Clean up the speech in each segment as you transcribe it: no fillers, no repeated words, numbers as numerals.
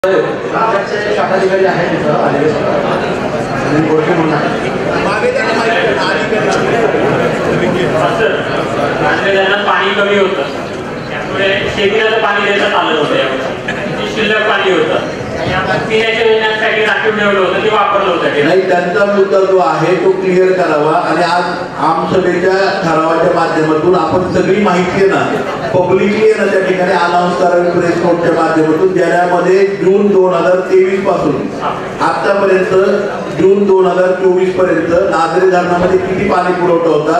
शाखाधिकारी आहे तिथं आलेले गोष्टी म्हणून पाणी कमी होतं त्यामुळे शेतीला पाणी द्यायचं चालत होतं शिल्लक पाणी होतं पिण्याच्या योजनांसाठी राखीव ठेवलं होतं ते वापरलं होतं नाही. त्यांचा मुद्दा जो आहे तो क्लिअर करावा आणि आज आमसभेच्या ठरावाच्या माध्यमातून आपण सगळी माहिती आहे ना पब्लिकली आहे ना त्या ठिकाणी अनाऊन्स करावी प्रेस नोटच्या माध्यमातून ज्यामध्ये जून 2023 पासून आतापर्यंत जून 2024 पर्यंत नाझरे धरणामध्ये किती पाणी पुरवठा होता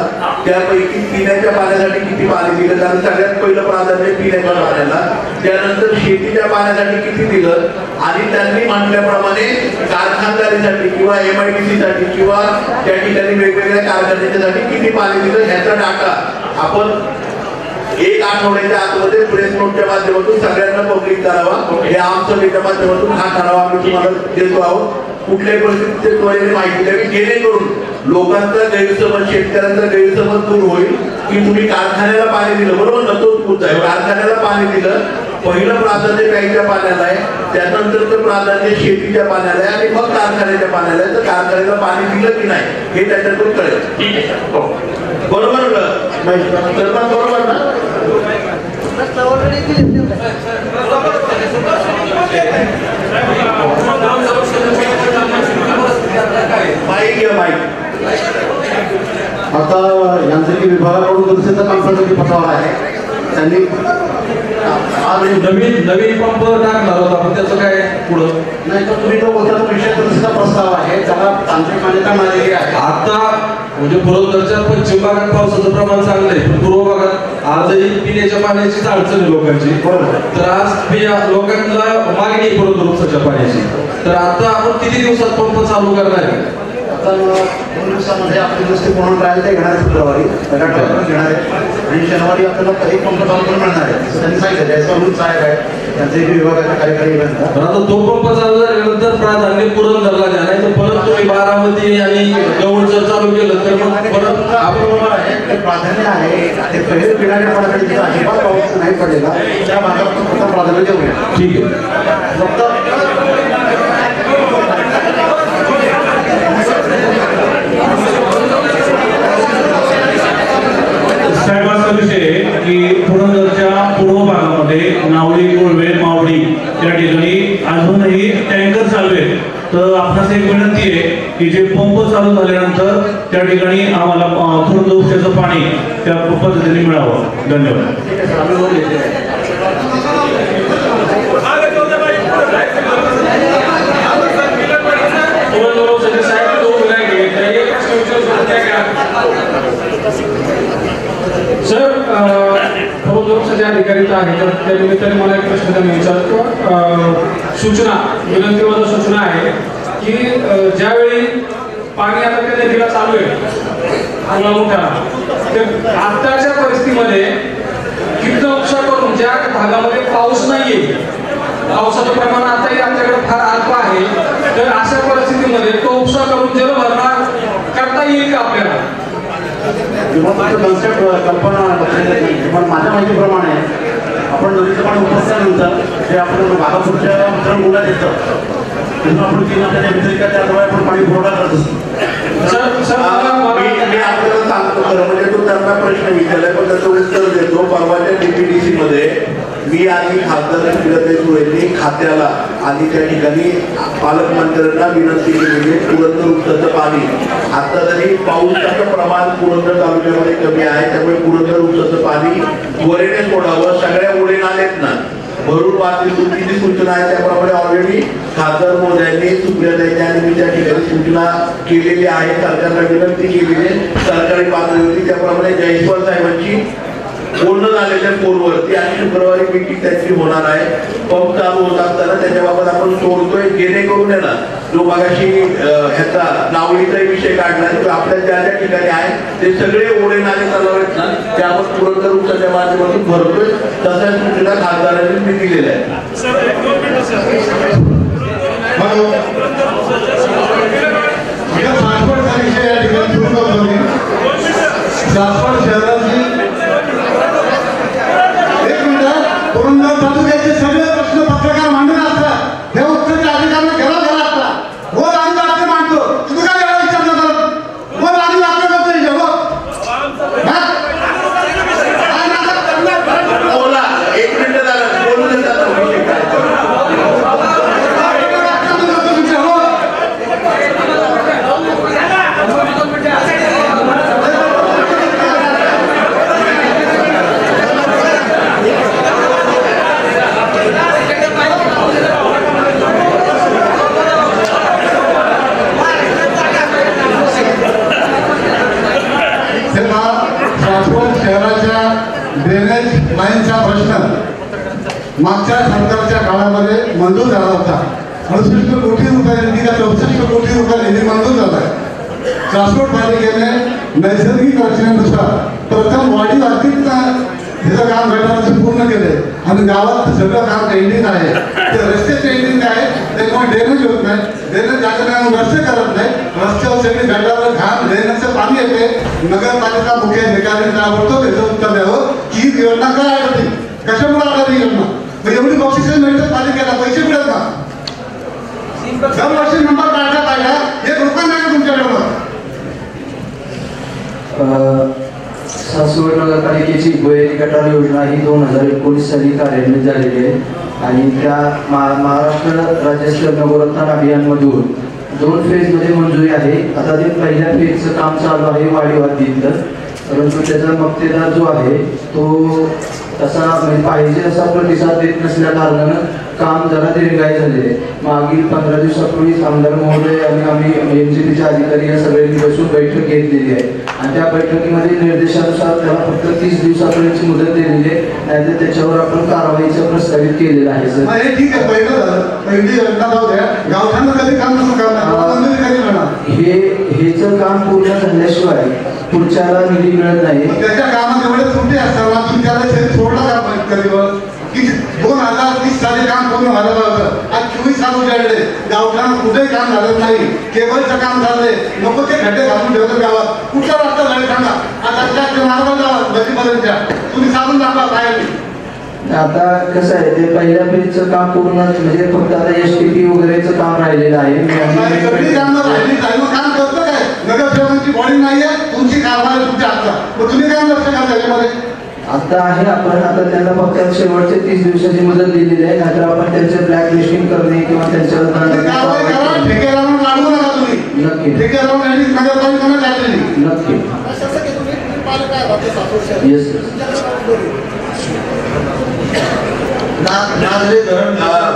त्यापैकी पिण्याच्या पाण्यासाठी किती पाणी दिलं कारण सगळ्यात पहिलं प्राधान्य पिण्याच्या पाण्याला त्यानंतर शेतीच्या पाण्यासाठी किती दिलं आणि त्यांनी म्हटल्याप्रमाणे कारखानदारीसाठी किंवा MIDC साठी किंवा त्या ठिकाणी वेगवेगळ्या कारखान्यासाठी किती पाणी दिलं ह्याचा डाटा आपण एक आठवड्याच्या आतमध्ये प्रेस नोटच्या माध्यमातून सगळ्यांना पब्लिक करावा हे आमसभेच्या माध्यमातून हा ठराव आम्ही तुम्हाला देतो आहोत. कुठल्याही परिस्थितीत त्वरेने माहिती द्यावी जेणेकरून लोकांचा गैरसमज शेतकऱ्यांचा गैरसमज दूर होईल की तुम्ही कारखान्याला पाणी दिलं बरोबर ना तोच मुद्दा आहे. कारखान्याला पाणी दिलं पहिलं प्राधान्य प्यायच्या पाण्याला आहे त्यानंतरचं प्राधान्य शेतीच्या पाण्याला आहे आणि मग कारखान्याच्या पाण्याला आहे तर कारखान्याला पाणी दिलं की नाही हे त्याच्यातून कळेल. बरोबर बरोबर ना आता यांत्रिकी विभागाकडून दुरुस्तीचा कामसाठी पठाव आहे त्यांनी नवीन पंप टाकणार होता पण त्याचं काय पुढं नाही तर तुम्ही जो बोलता तो विषय दुरुस्तीचा प्रस्ताव आहे त्याला तांत्रिक मान्यता मिळालेली आहे. आता म्हणजे पुरवठ्याच्या पश्चिम भागात पावसाचं प्रमाण चांगलं आहे पण पूर्व भागात आजही पिण्याच्या पाण्याचीच अडचण आहे लोकांची. तर आज लोकांना मागणी आहे पुरवठ्याच्या पाण्याची तर आता आपण किती दिवसात पंप चालू करणार आहे? आता 2 दिवसामध्ये आपली दुरुस्ती पूर्ण ट्रायल ते घेणार आहे शुक्रवारी घेणार आहे आणि शनिवारी आपल्याला एक पंप चालू करून मिळणार आहे त्यांनी सांगितलं जयस्वाल साहेब आहे त्यांचे विभागाच्या कार्यकारी पण आता तो पंप चालू झाल्यानंतर प्राधान्य पुरंदरला द्या नाही तर परत तुम्ही बारामती आणि गौड जर चालू केलं तर मग परत बरोबर आहे ते प्राधान्य आहे ते पहिले पिण्याच्या पाण्यासाठी जिथं अजिबात पाऊस नाही पडलेला त्या भागात फक्त प्राधान्य देऊया. ठीक आहे फक्त विषय की पुरंदरच्या पूर्व भागामध्ये नावडी कोळवे मावडी या ठिकाणी अजूनही टँकर चालू आहेत तर आपणास एक विनंती आहे की जे पंप चालू झाल्यानंतर त्या ठिकाणी आम्हाला थोडं उपशाचं पाणी त्या पद्धतीने मिळावं. धन्यवाद. सर खबरदारीचे अधिकारी आहे तर त्या निमित्ताने मला एक प्रश्न त्यांनी विचारतो सूचना विनंतीवर सूचना आहे की ज्यावेळी पाणी आता त्या नदीला चालू आहे मोठा तर आताच्या परिस्थितीमध्ये किती उपसा करून ज्या भागामध्ये पाऊस नाहीये पावसाचं प्रमाण आताही आमच्याकडे फार अल्प आहे तर अशा परिस्थितीमध्ये तो उपसा करून जलभरणा करता येईल का आपल्याला? कन्सेप्ट कल्पना माझ्या माहितीप्रमाणे आपण नदीचं पाणी उपसल्यानंतर जे आपण भागापुरच्या मुलात येतं तेव्हा आपण 3 आपल्या व्यतिरिक्त त्याद्वारे आपण पाणी पुरवठा करत असतो. मी आपल्याला सांगतो खरं म्हणजे तो त्यांना प्रश्न विचारलाय पण त्याचं उत्तर देतो. परवाच्या DPDC मध्ये मी आणि खासदार सुरेंनी खात्याला आणि त्या ठिकाणी पालकमंत्र्यांना विनंती केली पुरंदर उपसाचं पाणी आता जरी पावसाचं प्रमाण पुरंदर तालुक्यामध्ये कमी आहे त्यामुळे पुरंदर उपसाचं पाणी त्वरेने सोडावं. सगळ्या ओढे नालेत ना भरून वाचली तुमची जी सूचना आहे त्याप्रमाणे ऑलरेडी खासदार महोदयांनी सुप्रियाताईंनी आणि मी त्या ठिकाणी सूचना केलेली आहे सरकारला विनंती केलेली आहे सरकारी पातळीवरती त्याप्रमाणे जयस्वाल साहेबांची बोलणं झालेल्या फोनवरती आणि शुक्रवारी मीटिंग त्यांची होणार आहे. पंप चालू होत असताना त्याच्याबाबत आपण सोडतोय जेणेकरून ना जो मगाशी ह्याचा नावडीचा विषय काढला तो आपल्या ज्या ज्या ठिकाणी आहे ते सगळे ओढे नाले चालवत ना ते आपण पुरंदर उपसाच्या माध्यमातून भरतोय तशा सूचना खासदारांनी मी दिलेल्या आहेत. पुरंदर तालुक्याचे सगळे प्रश्न पत्रकार मांडत असतात गावाचा 68 कोटी रुपये 64 कोटी रुपये निधी मंजूर झाला आहे. सासवड पालिकेने नैसर्गिक रचनेनुसार प्रथम वाढीव आर्थिक तिचं काम गटाराचं पूर्ण केले आणि गावात सगळं काम पेंडिंग आहे. ते रस्ते पेंडिंग आहे, त्यामुळे ड्रेनेज होत नाही. ड्रेनेज जागा रस्ते करत नाही. रस्त्यावर सगळी गटार घाण ड्रेनेजचं पाणी येते. नगरपालिका मुख्य अधिकारी ताबडतोब त्याचं उत्तर द्यावं की ही योजना काय आढळली, कशामुळे आढळली योजना. एवढी बक्षिसे मिळतात पालिकेला, पैसे मिळत ना. दरवर्षी नंबर काढला पाहिजे, हे रुपये नाही तुमच्याकडे. सासवड नगरपालिकेची भुयारी गटार योजना ही 2019 साली कार्यान्वित झालेली आहे आणि त्या महाराष्ट्र राज्य नवरत्न अभियानमधून 2 फेजमध्ये मंजुरी आहे. आता ते पहिल्या फेजचं काम चालू आहे वाढीव हद्दीतलं, परंतु त्याचा मक्तेदार जो आहे तो तसा पाहिजे असा प्रतिसाद देत नसल्या कारणानं काम जरा दीर्घायी झालेले आहे. मागील 15 दिवसापूर्वी आमदार महोदय आणि आम्ही MGPचे अधिकारी या सगळ्यांनी बसून बैठक घेतलेली आहे आणि त्या बैठकीमध्ये निर्देशानुसार त्याला फक्त 30 दिवसापर्यंतची मुदत दिलेली आहे, नाहीतर त्याच्यावर आपण कारवाईचं प्रस्तावित केलेलं आहे. सर ठीक आहे, पहिली योजना जाऊ द्या. गावठाणं कधी काम सुरू करणार, हेचं काम पूर्ण झाल्याशिवाय पुढच्याला निधी मिळत नाही. त्याच्या कामात एवढे त्रुटी असताना तुम्ही त्याला सोडला का कधीवर की 2030 साली काम पूर्ण झालेलं होतं. आज 24 साल उजाडले, गावठाण कुठेही काम झालं नाही. केबलचं काम झालंय, नको ते खड्डे घालून ठेवतात गावात. कुठला रस्ता झाले सांगा. आता मार्गावर जावा गतीपर्यंतच्या, तुम्ही साधून दाखवा काय. आता कसं आहे, ते पहिल्या फेजचं काम पूर्ण म्हणजे फक्त आता STP वगैरेचं काम राहिलेलं आहे. काम करतं काय, नगरसेवकांची बॉडी नाही आहे, तुमची कारवाई तुमच्या हातात, तुम्ही काय लक्ष घाल त्याच्यामध्ये. आता आहे, आपण आता त्यांना फक्त शेवटचे 30 दिवसाची मुदत दिलेली आहे, नाहीतर आपण त्यांचे ब्लॅक लिस्टिंग करणे किंवा त्यांच्यावर ठेकेदारांना लाडू नका तुम्ही. नक्की ठेकेदारांना नगरपालिकेने लागलेली नक्की येस.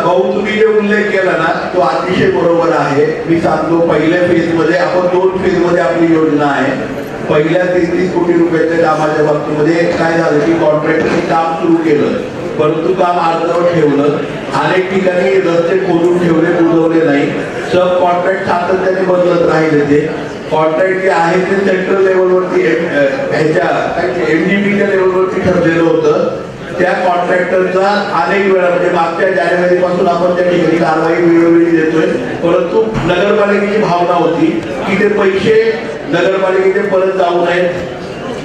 भाऊ तुम्ही जे उल्लेख केला ना तो अतिशय बरोबर आहे. मी सांगतो पहिल्या फेज मध्ये आपण 2 फेज मध्ये आपली योजना आहे. पहिल्या 33 कोटी रुपयाच्या कामाच्या बाबतीमध्ये काय झालं की कॉन्ट्रॅक्टरने काम सुरू केलं, परंतु काम अर्धवट ठेवलं. अनेक ठिकाणी रस्ते खोदून ठेवले, बुजवले नाही. सब कॉन्ट्रॅक्ट सातत्याने बदलत राहिले. ते कॉन्ट्रॅक्ट जे आहे ते सेंट्रल लेवलवरती ह्याच्या MGPच्या लेवलवरती ठरलेलं होतं. त्या कॉन्ट्रॅक्टरचा अनेक वेळा म्हणजे मागच्या जानेवारी पासून आपण त्या ठिकाणी कारवाई वेळोवेळी देतोय, परंतु नगरपालिकेची भावना होती की ते पैसे नगरपालिकेचे परत जाऊ नयेत.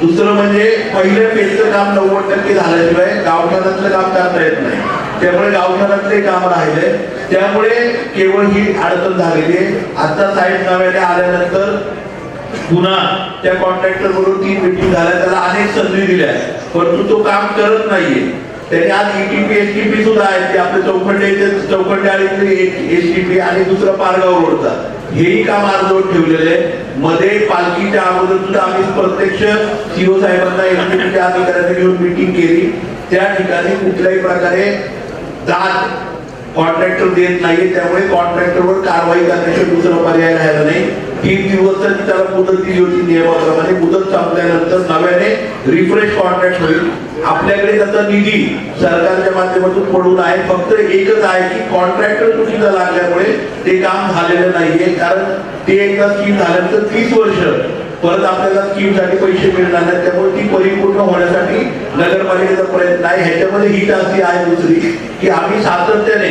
दुसरं म्हणजे पहिल्या फेजचं काम 90% झाल्याशिवाय गावठाणातलं काम करता येत नाही. त्यामुळे गावठाणातले काम राहिले, त्यामुळे केवळ ही अडचण झालेली आहे. आता साहेब नव्याने आल्यानंतर पुन्हा त्या कॉन्ट्रॅक्टर बरोबर 3 मीटिंग झाल्या, त्याला अनेक संधी दिल्या, परंतु तो काम करत नाहीये. त्याने आज ETP STP सुद्धा आहेत, ते आपले चौखंडेआळीतले STP आणि दुसरं पारगाव रोडचा हेही काम अर्धवट ठेवलेले. मध्ये पालखीच्या अगोदर सुद्धा आम्ही प्रत्यक्ष CO साहेबांना MGPच्या अधिकाऱ्यांनी घेऊन मीटिंग केली. त्या ठिकाणी कुठल्याही प्रकारे दाद कॉन्ट्रॅक्टर देत नाहीये, त्यामुळे कॉन्ट्रॅक्टरवर कारवाई करण्याशिवाय दुसरा पर्याय राहिला नाही. 3 दिवसाची त्याला मुदत दिली होती नियमाप्रमाणे. मुदत संपल्यानंतर नव्याने रिफ्रेश कॉन्ट्रॅक्ट होईल. आपल्याकडे त्याचा निधी सरकारच्या माध्यमातून पडून आहे. फक्त एकच आहे की कॉन्ट्रॅक्टर चुकीचा लागल्यामुळे ते काम झालेलं नाहीये, कारण ते एकदा स्कीम झाल्यानंतर 30 वर्ष परत आपल्याला स्कीमसाठी पैसे मिळणार नाहीत. त्यामुळे ती परिपूर्ण होण्यासाठी नगरपालिकेचा प्रयत्न आहे. ह्याच्यामध्ये ही अशी आहे दुसरी की आम्ही सातत्याने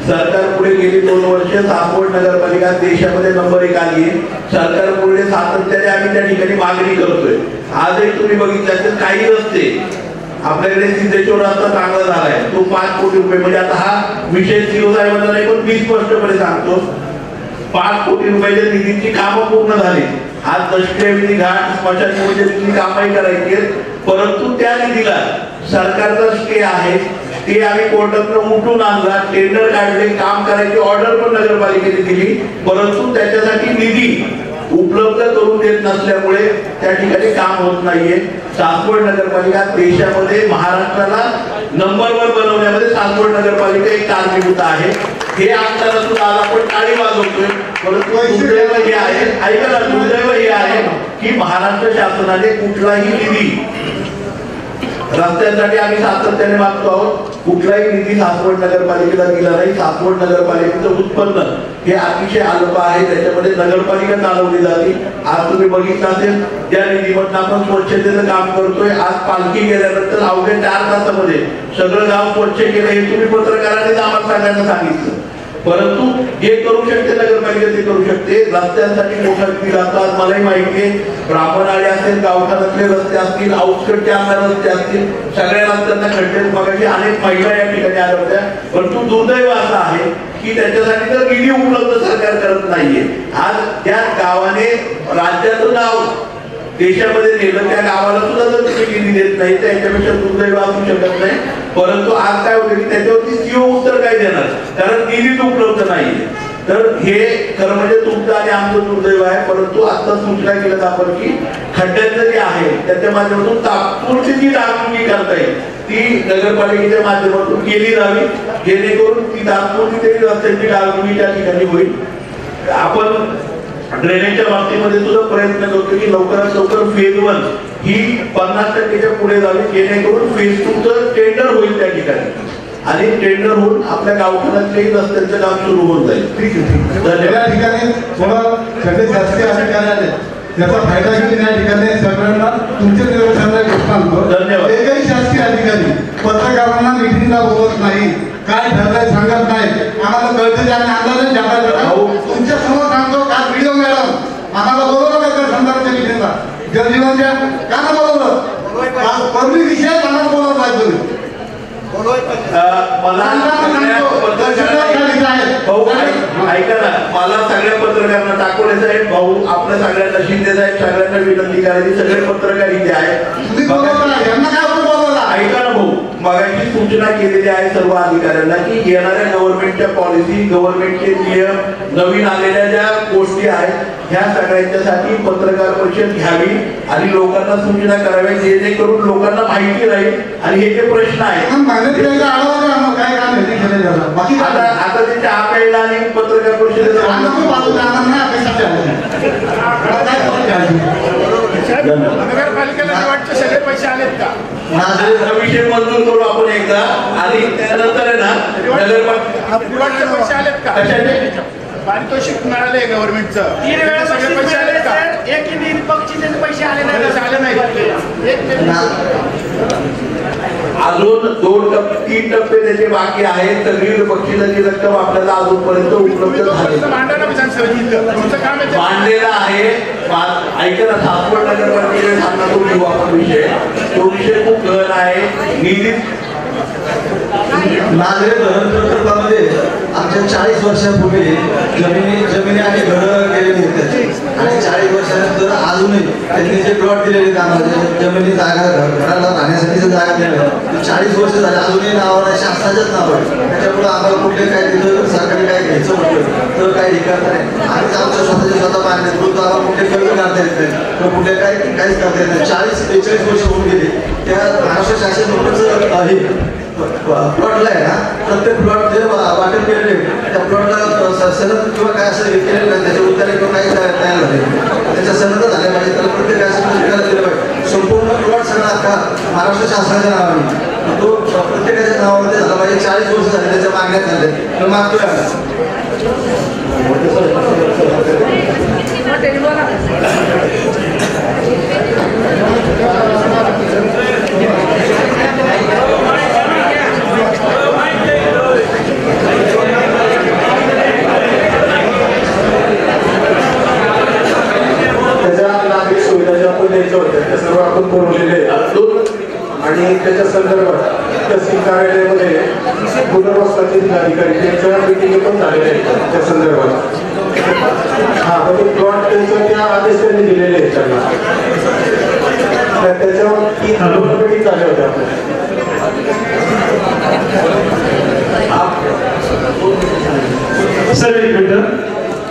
सरकार पुढे गेली 2 वर्ष सासवड नगरपालिका देशामध्ये नंबर 1 आली आहे. सरकार पुढे सातत्याने आम्ही त्या ठिकाणी मागणी करतोय. आजही तुम्ही बघितलं तर काही रस्ते आपल्याकडे सिद्धेश्वर रस्ता चांगला झालाय, तो 5 कोटी रुपये म्हणजे आता हा विषय CO साहेबांना नाही, पण मी स्पष्टपणे सांगतो 5 कोटी रुपयाच्या निधीची कामं पूर्ण झाली. आज दशदेवी घाट स्मशानभूमीची कामही करायची, परंतु त्या निधीला सरकारचा स्टे आहे, ते आम्ही कोर्टातून उठून आणला, टेंडर काढले, काम करायची ऑर्डर पण नगरपालिकेने दिली, परंतु त्याच्यासाठी निधी उपलब्ध करून देत नसल्यामुळे त्या ठिकाणी काम होत नाहीये. सासवड नगरपालिका देशामध्ये महाराष्ट्राला नंबर 1 बनवण्यामध्ये सासवड नगरपालिका एक कारणीभूत आहे. हे असताना सुद्धा आज आपण टाळी वाजवतोय, परंतु दुर्दैव हे आहे, ऐका दुर्दैव हे आहे की महाराष्ट्र शासनाने कुठलाही निधी रस्त्यांसाठी आम्ही सातत्याने मागतो आहोत. कुठलाही निधी सासवड नगरपालिकेला दिला नाही. सासवड नगरपालिकेचं उत्पन्न हे अतिशय अल्प आहे, त्याच्यामध्ये नगरपालिका चालवली जाते. आज तुम्ही बघितलं असेल ज्या निधीमधून आपण स्वच्छतेचं काम करतोय, आज पालखी गेल्यानंतर अवघ्या 4 तासामध्ये सगळं गाव स्वच्छ केलं. हे तुम्ही पत्रकारांनीच आम्हाला सगळ्यांना सांगितलं. परंतु जे करू शकते नगरपालिका ते करू शकते. रस्त्यांसाठी मोठा निधी लागतो. आज मलाही माहिती आहे, ब्राह्मणाळे असेल, गावठाणातले रस्ते असतील, आउटस्कटचे आमदार रस्ते असतील, सगळ्या रस्त्यांना खड्डे मगाशी अनेक महिला या ठिकाणी आल्या होत्या. परंतु दुर्दैव असं आहे की त्याच्यासाठी तर निधी उपलब्ध सरकार करत नाहीये. आज त्या गावाने राज्याचं नाव देशामध्ये नेलं, त्या गावाला सुद्धा जर तुम्ही निधी देत नाही तर याच्यापेक्षा दुर्दैव असू शकत नाही. परंतु आज काय होतं की त्याच्यावरती सीओ उत्तर काय देणार, कारण निधीच उपलब्ध नाहीये. तर हे खरं म्हणजे तुमचं आणि आमचं दुर्दैव आहे. परंतु आता सूचना केलं आपण की खड्ड्यांचं जे आहे त्याच्या माध्यमातून तात्पुरती जी डागडुजी करता येईल ती नगरपालिकेच्या माध्यमातून केली जावी, जेणेकरून ती तात्पुरती तरी रस्त्यांची डागडुजी त्या ठिकाणी होईल. आपण ड्रेनेजच्या बाबतीमध्ये सुद्धा प्रयत्न करतो की लवकरात लवकर फेज 1 ही 50% पुढे जावी, जेणेकरून फेज 2चं टेंडर होईल त्या ठिकाणी आणि टेंडर होऊन आपल्या गावठाणातलेही रस्त्यांचं काम सुरू होऊन जाईल. ठीक आहे. या ठिकाणी थोडं सगळे शासकीय अधिकारी आले, त्याचा फायदा घेऊन या ठिकाणी सगळ्यांना तुमच्या निदर्शनाला घेऊन आणतो. धन्यवाद. एकही शासकीय अधिकारी पत्रकारांना मिटिंगला बोलत नाही, काय ठरलंय सांगत नाही. आम्हाला कळतं आणि अंदाजे जागा तुमच्या समोर सांगतो. काल व्हिडिओ मॅडम आम्हाला बोलवलं नाही तर संदर्भाच्या मिटिंगला जलजीवनच्या का ना बोलवलं, पब्लिक विषय आम्हाला बोलवलं पाहिजे. ऐका ना, मला सगळ्या पत्रकारांना टाकोडे साहेब, भाऊ, आपल्या सगळ्यांना शिंदे साहेब, सगळ्यांना विनंती करायची, सगळे पत्रकार इथे आहेत. ऐका ना भाऊ, मगाशी सूचना केलेली आहे सर्व अधिकाऱ्यांना की येणाऱ्या गव्हर्नमेंटच्या पॉलिसी, गव्हर्नमेंटचे नियम, नवीन आलेल्या ज्या गोष्टी आहेत ह्या सगळ्यांच्यासाठी पत्रकार परिषद घ्यावी आणि लोकांना सूचना कराव्या, जेणेकरून लोकांना माहिती राहील. आणि हे जे प्रश्न आहेत आता ते चहा प्यायला आणि पत्रकार परिषदेचा नगरपालिकेला शेवटचे सगळे पैसे आलेत का विषय मंजूर करू आपण एकदा आणि त्यानंतर आहे ना नगरपालिकेचे पैसे आलेत का, पारितोषिक मिळाले गव्हर्नमेंटचं, सगळे पैसे आलेत का? एक पक्षीचे पैसे आले नाही. अजून 2-3 टप्पे त्याचे बाकी आहेत. सगळी बक्षिसाची रक्कम आपल्याला अजूनपर्यंत उपलब्ध झाली मांडलेला आहे. ऐका ना, सासवड नगरपालिकेने सांगणार तो घेऊ आपण विषय. तो विषय खूप गहन आहे. निधी नागरे धरण प्रकल्पामध्ये आमच्या 40 वर्षापूर्वी जमिनी आणि घरं गेलेली होती आणि 40 वर्षानंतर अजूनही त्यांनी जे प्लॉट दिलेले आम्हाला जमिनी जागा घराला राहण्यासाठीच्या जागा दिल्या 40 वर्ष झाले अजूनही नावाला शासनाच्याच नाव आहे. त्याच्यामुळे आम्हाला कुठले काय तिथं सरकारी काय घ्यायचं म्हटलं तर काही हे करता नाही. आम्ही आमच्या स्वतः मान्य करतो. आम्हाला कुठले कर्ज काढता येत नाही तर कुठले काहीच करता येत नाही. 40-43 वर्ष होऊन गेली. त्या महाराष्ट्र शासन हे प्लॉटला आहे ना, प्रत्येक प्लॉट जे वाटप केलेले त्या प्लॉटला सनद किंवा काय असं हे केलेलं नाही, त्याच्या उत्तरे किंवा काही तयार झाले त्याच्या सनद झाल्या पाहिजे. त्याला प्रत्येक स्वीकार दिलं पाहिजे. संपूर्ण प्लॉट सगळा अख्खा महाराष्ट्र शासनाच्या नावाने तो प्रत्येकाच्या नावामध्ये झाला पाहिजे. 40 वर्ष झाले त्याच्या मागण्यात झाले तर मागतोय त्या सर्व आपण पुरवलेले आणि त्याच्या संदर्भात तहसील कार्यालयामध्ये पुनर्वसनाचे अधिकारी त्यांच्या मिटिंग पण झालेल्या आहेत त्या संदर्भात. हा म्हणजे प्लॉट त्यांचं त्या आदेश त्यांनी दिलेले आहेत त्यांना, त्याच्यावर 3 मिटिंग झाल्या होत्या आपल्या. सर एक मिनिट,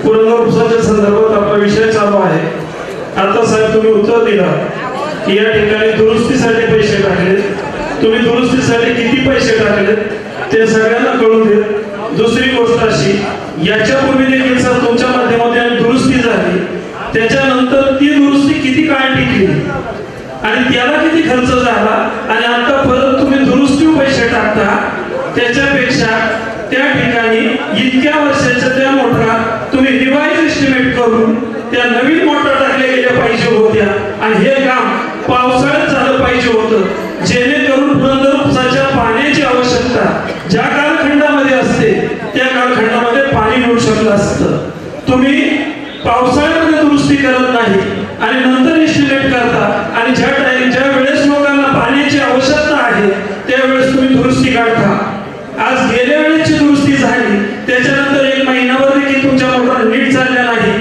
पुनर्वसनाच्या संदर्भात आपला विषय चालू आहे. आता साहेब तुम्ही उत्तर दिला की या ठिकाणी दुरुस्तीसाठी पैसे टाकले, तुम्ही दुरुस्तीसाठी किती पैसे टाकले ते सगळ्यांना कळून देत. दुसरी गोष्ट अशी, याच्यापूर्वी देखील सर तुमच्या माध्यमातून दुरुस्ती झाली, त्याच्यानंतर ती दुरुस्ती किती काळ टिकली आणि त्याला किती खर्च झाला आणि आता परत तुम्ही दुरुस्तीवर पैसे टाकता, त्याच्यापेक्षा त्या ठिकाणी इतक्या वर्षाच्या त्या मोटरा तुम्ही रिवाइज एस्टिमेट करून त्या नवीन मोटर टाकल्या गेल्या पाहिजे होत्या आणि हे काम पावसाळ्यात झालं पाहिजे होतं, जेणेकरून पुरंदर उपसाच्या पाण्याची आवश्यकता ज्या कालखंडामध्ये असते त्या कालखंडामध्ये पाणी मिळू शकलं असतं. तुम्ही पावसाळ्यामध्ये दुरुस्ती करत नाही आणि नंतर एस्टिमेट करता आणि ज्या वेळेस लोकांना पाण्याची आवश्यकता आहे त्यावेळेस तुम्ही दुरुस्ती काढता. आज गेल्या वेळेची दुरुस्ती झाली, त्याच्यानंतर 1 महिनाभर देखील तुमच्या मोटर नीट चालल्या नाही.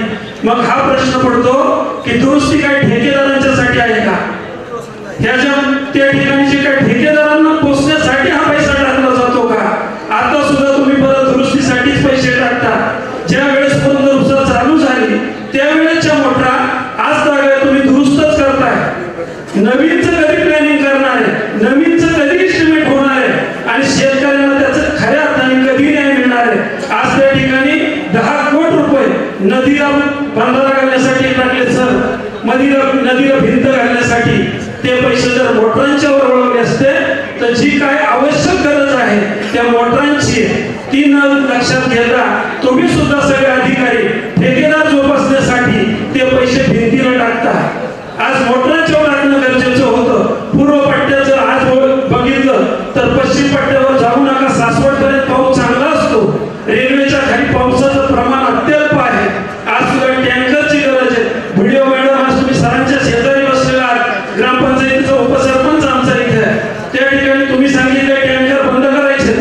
मग हा प्रश्न पडतो की दुरुस्ती काय ठेकेदारांच्यासाठी आहे का? त्या ठिकाणी जे काय ठेकेदारांना पोचण्यासाठी हा पैसा टाकला जातो का? आता सुद्धा तुम्ही परत दुरुस्तीसाठीच पैसे टाकता. ज्या वेळेस पुरंदर उपसा चालू झाली त्यावेळेच्या मोटरा आज तागाय तुम्ही दुरुस्तच करताय. नवीनचं कधी प्लॅनिंग करणार आहे, नवीनचं कधी एस्टिमेट होणार आहे आणि शेतकऱ्यांना त्याचं खऱ्या अर्थाने कधी न्याय मिळणार आहे. आज त्या ठिकाणी 10 कोटी रुपये नदीला बंधारा घालण्यासाठी टाकले सर, नदीला भिंत घालण्यासाठी. ते पैसे जर मोटरांच्या वर वळवले असते तर जी काय आवश्यक गरज आहे त्या मोटरांची ती न लक्षात घेता तुम्ही सुद्धा सगळे अधिकारी ठेकेदार जोपासण्यासाठी ते पैसे भिंतीला टाकता. आज मोटरांच्या वर टाकणं गरजेचं होतं. पूर्व पट्ट्यात जर आज बघितलं तर पश्चिम पट्ट्यावर जाऊ नका, सासवड पर्यंत पाऊस चांगला असतो. रेल्वेच्या खाली पावसाचं प्रमाण अत्यल्प आहे. आज सुद्धा टँकरची गरज आहे. व्हिडिओ मॅडम आज तुम्ही सरांच्या शेजारी बसलेला ग्रामपंचायतीचा उपसरपंच आमचा इथे आहे, त्या ठिकाणी तुम्ही सांगितले टँकर बंद करायचे.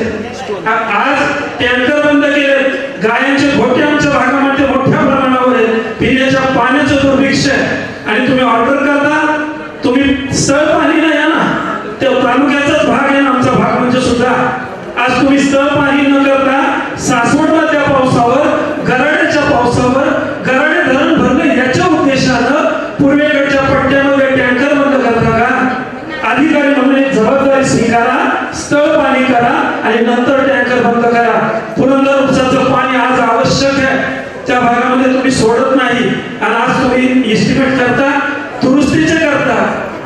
आज टँकर बंद केले. गायांचे गोठे आमच्या भागामध्ये मोठ्या प्रमाणावर आहेत. पिण्याच्या पाण्याचं दुर्भिक्ष आहे आणि तुम्ही ऑर्डर करता, तुम्ही स्थळ पाणी नाही आहे ना, त्या तालुक्याचाच भाग आहे ना आमचा भाग म्हणजे सुद्धा. आज तुम्ही स्थळ पाणी न करता सासवडला त्या पावसावर, गराड्याच्या पावसावर गराडे धरण भरलं याच्या उद्देशानं पूर्वेकडच्या पट्ट्यामध्ये टँकर बंद करता का? अधिकारी म्हणून एक जबाबदारी स्वीकारा, स्थळ पाणी करा आणि नंतर टँकर बंद करा. पुरंदर उपसाचं पाणी आज आवश्यक आहे, त्या भागामध्ये तुम्ही सोडत नाही आणि आज तुम्ही एस्टिमेट करता, दुरुस्तीचे करता.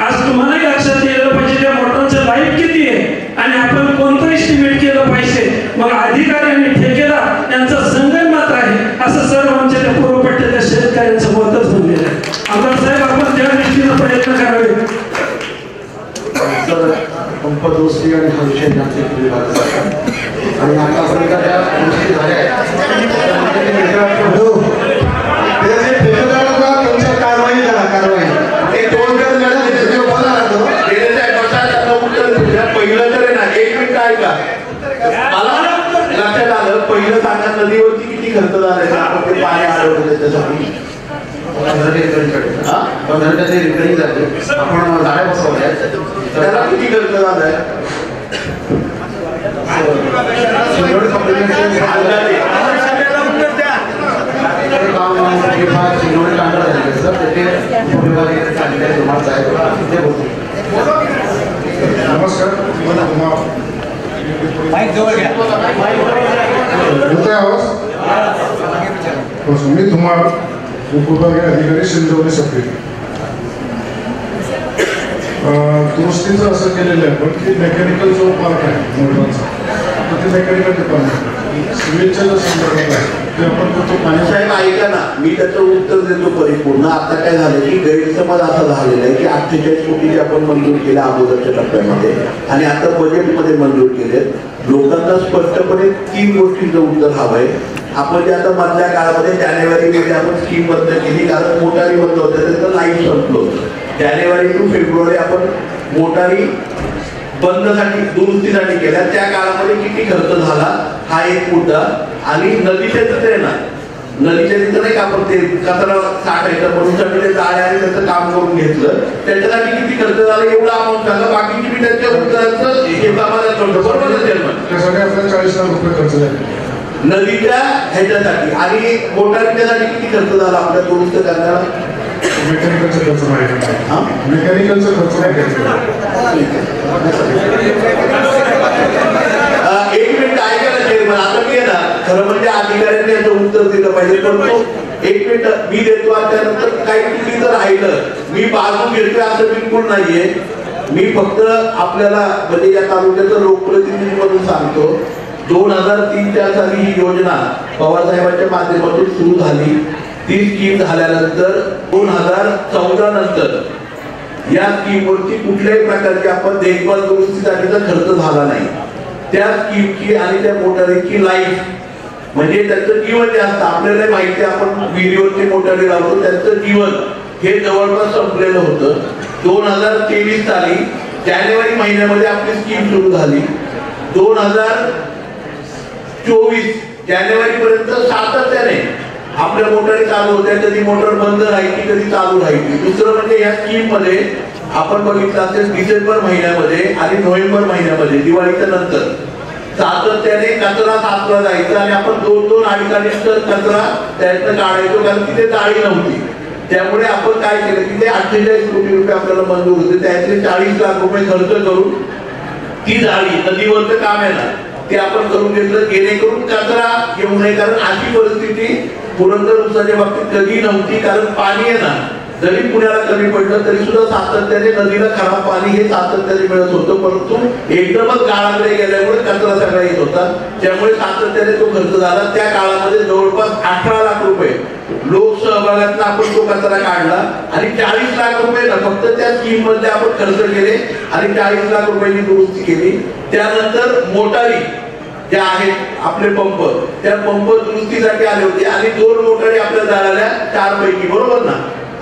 आज तुम्हालाही लक्षात यायला पाहिजे त्या मोटरांचं लाईफ किती आहे आणि आपण कोणतं एस्टिमेट केलं पाहिजे. मग अधिकारी आणि ठेकेदार यांचा संगनमत आहे असं सर्व आमच्या त्या पूर्वपट्ट्याच्या शेतकऱ्यांचं मतच बनलेलं आहे. आमदार साहेब आपण त्या दृष्टीनं प्रयत्न करावे. पंप दुरुस्ती आणि भविष्य आणि आता आपण त्या गोष्टी झाल्या कारवाई करा, कारवाई पहिलं तर ना 1 मिनिट ऐका, मला लक्षात आलं. पहिलं सांगा नदीवरती किती खर्च झाला आपण ते पाणी अडवलं त्याच्यासाठी. आपण झाड्या बसवल्या त्याला किती खर्च झालाय? नमस्कार, मी धुमाळ उपविभागीय अधिकारी शिंदे सप्रे. दुरुस्तीचं असं केलेलं आहे पण की मेकॅनिकल जो पार्ट आहे मोटरचा ते मेकॅनिकल डिपार्टमेंट सिव्हिलच्या जो संदर्भात आहे ते आपण करतो. साहेब ऐका ना, मी त्याचं उत्तर देतो परिपूर्ण. आता काय झालं की गैरसमज असा झालेला आहे की 48 कोटी आपण मंजूर केल्या अगोदरच्या टप्प्यामध्ये आणि आता बजेटमध्ये मंजूर केले. लोकांना स्पष्टपणे 3 गोष्टींचं उत्तर हवं आहे. आपण जे आता मधल्या काळामध्ये जानेवारीमध्ये आपण स्कीम बंद केली कारण मोटारी बंद होत्या, त्याचं लाईफ संपलं होतं. जानेवारी टू फेब्रुवारी आपण मोटारी बंदसाठी दुरुस्तीसाठी केल्या. त्या काळामध्ये किती खर्च झाला हा एक मुद्दा. आणि नदीच्या तिथे ना, नदीच्या तिथं नाही का आपण ते कचरा साठायचं म्हणून सगळे जाळे आणि त्याचं काम करून घेतलं, त्याच्यासाठी किती खर्च झाला एवढा अमाऊंट झाला. बाकीची मी त्यांच्या उत्तराचं हे आम्हाला कळतं. बरोबर त्यासाठी आपल्याला 40 लाख रुपये खर्च झाले नदीच्या ह्याच्यासाठी. आणि मोटारीच्यासाठी किती खर्च झाला आपल्या दुरुस्त करण्याला? मेकॅनिकलचा खर्च नाही, मेकॅनिकलचा खर्च नाही घ्यायचा. 1 मिनिट ऐका ना चेअरमन. आता मी ना खरं म्हणजे अधिकाऱ्यांनी याचं उत्तर दिलं पाहिजे पण तो एक मिनिट मी देतो आणि त्यानंतर काही चुकीचं राहिलं मी बाजू घेतोय असं बिलकुल नाहीये. मी फक्त आपल्याला म्हणजे या तालुक्याचं लोकप्रतिनिधी म्हणून सांगतो 2003-4 साली ही योजना पवारसाहेबांच्या माध्यमातून सुरू झाली. ती स्कीम झाल्यानंतर 2014 नंतर या स्कीमवरती कुठल्याही प्रकारची आपण देखभाल दुरुस्तीसाठीचा खर्च झाला नाही. त्या स्कीमची आणि त्या मोटारीची लाईफ म्हणजे त्यांचं जीवन जे असतं आपल्याला माहिती आहे. आपण व्हिडिओवरती मोटारी लावतो त्यांचं जीवन हे जवळपास संपलेलं होतं. 2023 साली जानेवारी महिन्यामध्ये आपली स्कीम सुरू झाली. 2024 जानेवारी पर्यंत सातत्याने आपल्या मोटारी चालू होत्या. कधी मोटर बंद राहायची कधी चालू राहायची. दुसरं म्हणजे या स्कीम मध्ये आपण बघितलं असेल डिसेंबर महिन्यामध्ये आणि नोव्हेंबर महिन्यामध्ये दिवाळीच्या नंतर सातत्याने कचरा साचला जायचा आणि आपण 2-2 अडीच टन कचरा त्यातनं काढायचो कारण तिथे जाळी नव्हती. त्यामुळे आपण काय केलं की ते 48 कोटी रुपये आपल्याला मंजूर होते. त्यातले 40 लाख रुपये खर्च करून ती जाळी नदीवरचं काम आहे ना ते आपण करून घेतलं जेणेकरून कचरा येऊ नये. कारण अशी परिस्थिती पुरंदर उसाच्या बाबतीत कधी नव्हती. कारण पाणी आहे ना जरी पुण्याला कमी पडलं तरी सुद्धा सातत्याने नदीला खराब पाणी हे सातत्याने मिळत होतं. परंतु एकदमच गाळाकडे गेल्यामुळे कचरा सगळा येत होता. त्यामुळे सातत्याने तो खर्च झाला. त्या काळामध्ये जवळपास 18 लाख रुपये लोकसहभागातून आपण तो कचरा काढला आणि 40 लाख रुपये ना फक्त त्या स्कीम मध्ये आपण खर्च केले आणि 40 लाख रुपयांची दुरुस्ती केली. त्यानंतर मोटारी ज्या आहेत आपले पंप त्या पंप दुरुस्तीसाठी आले होते आणि 2 मोटारी आपल्या झाल्या 4 पैकी बरोबर ना.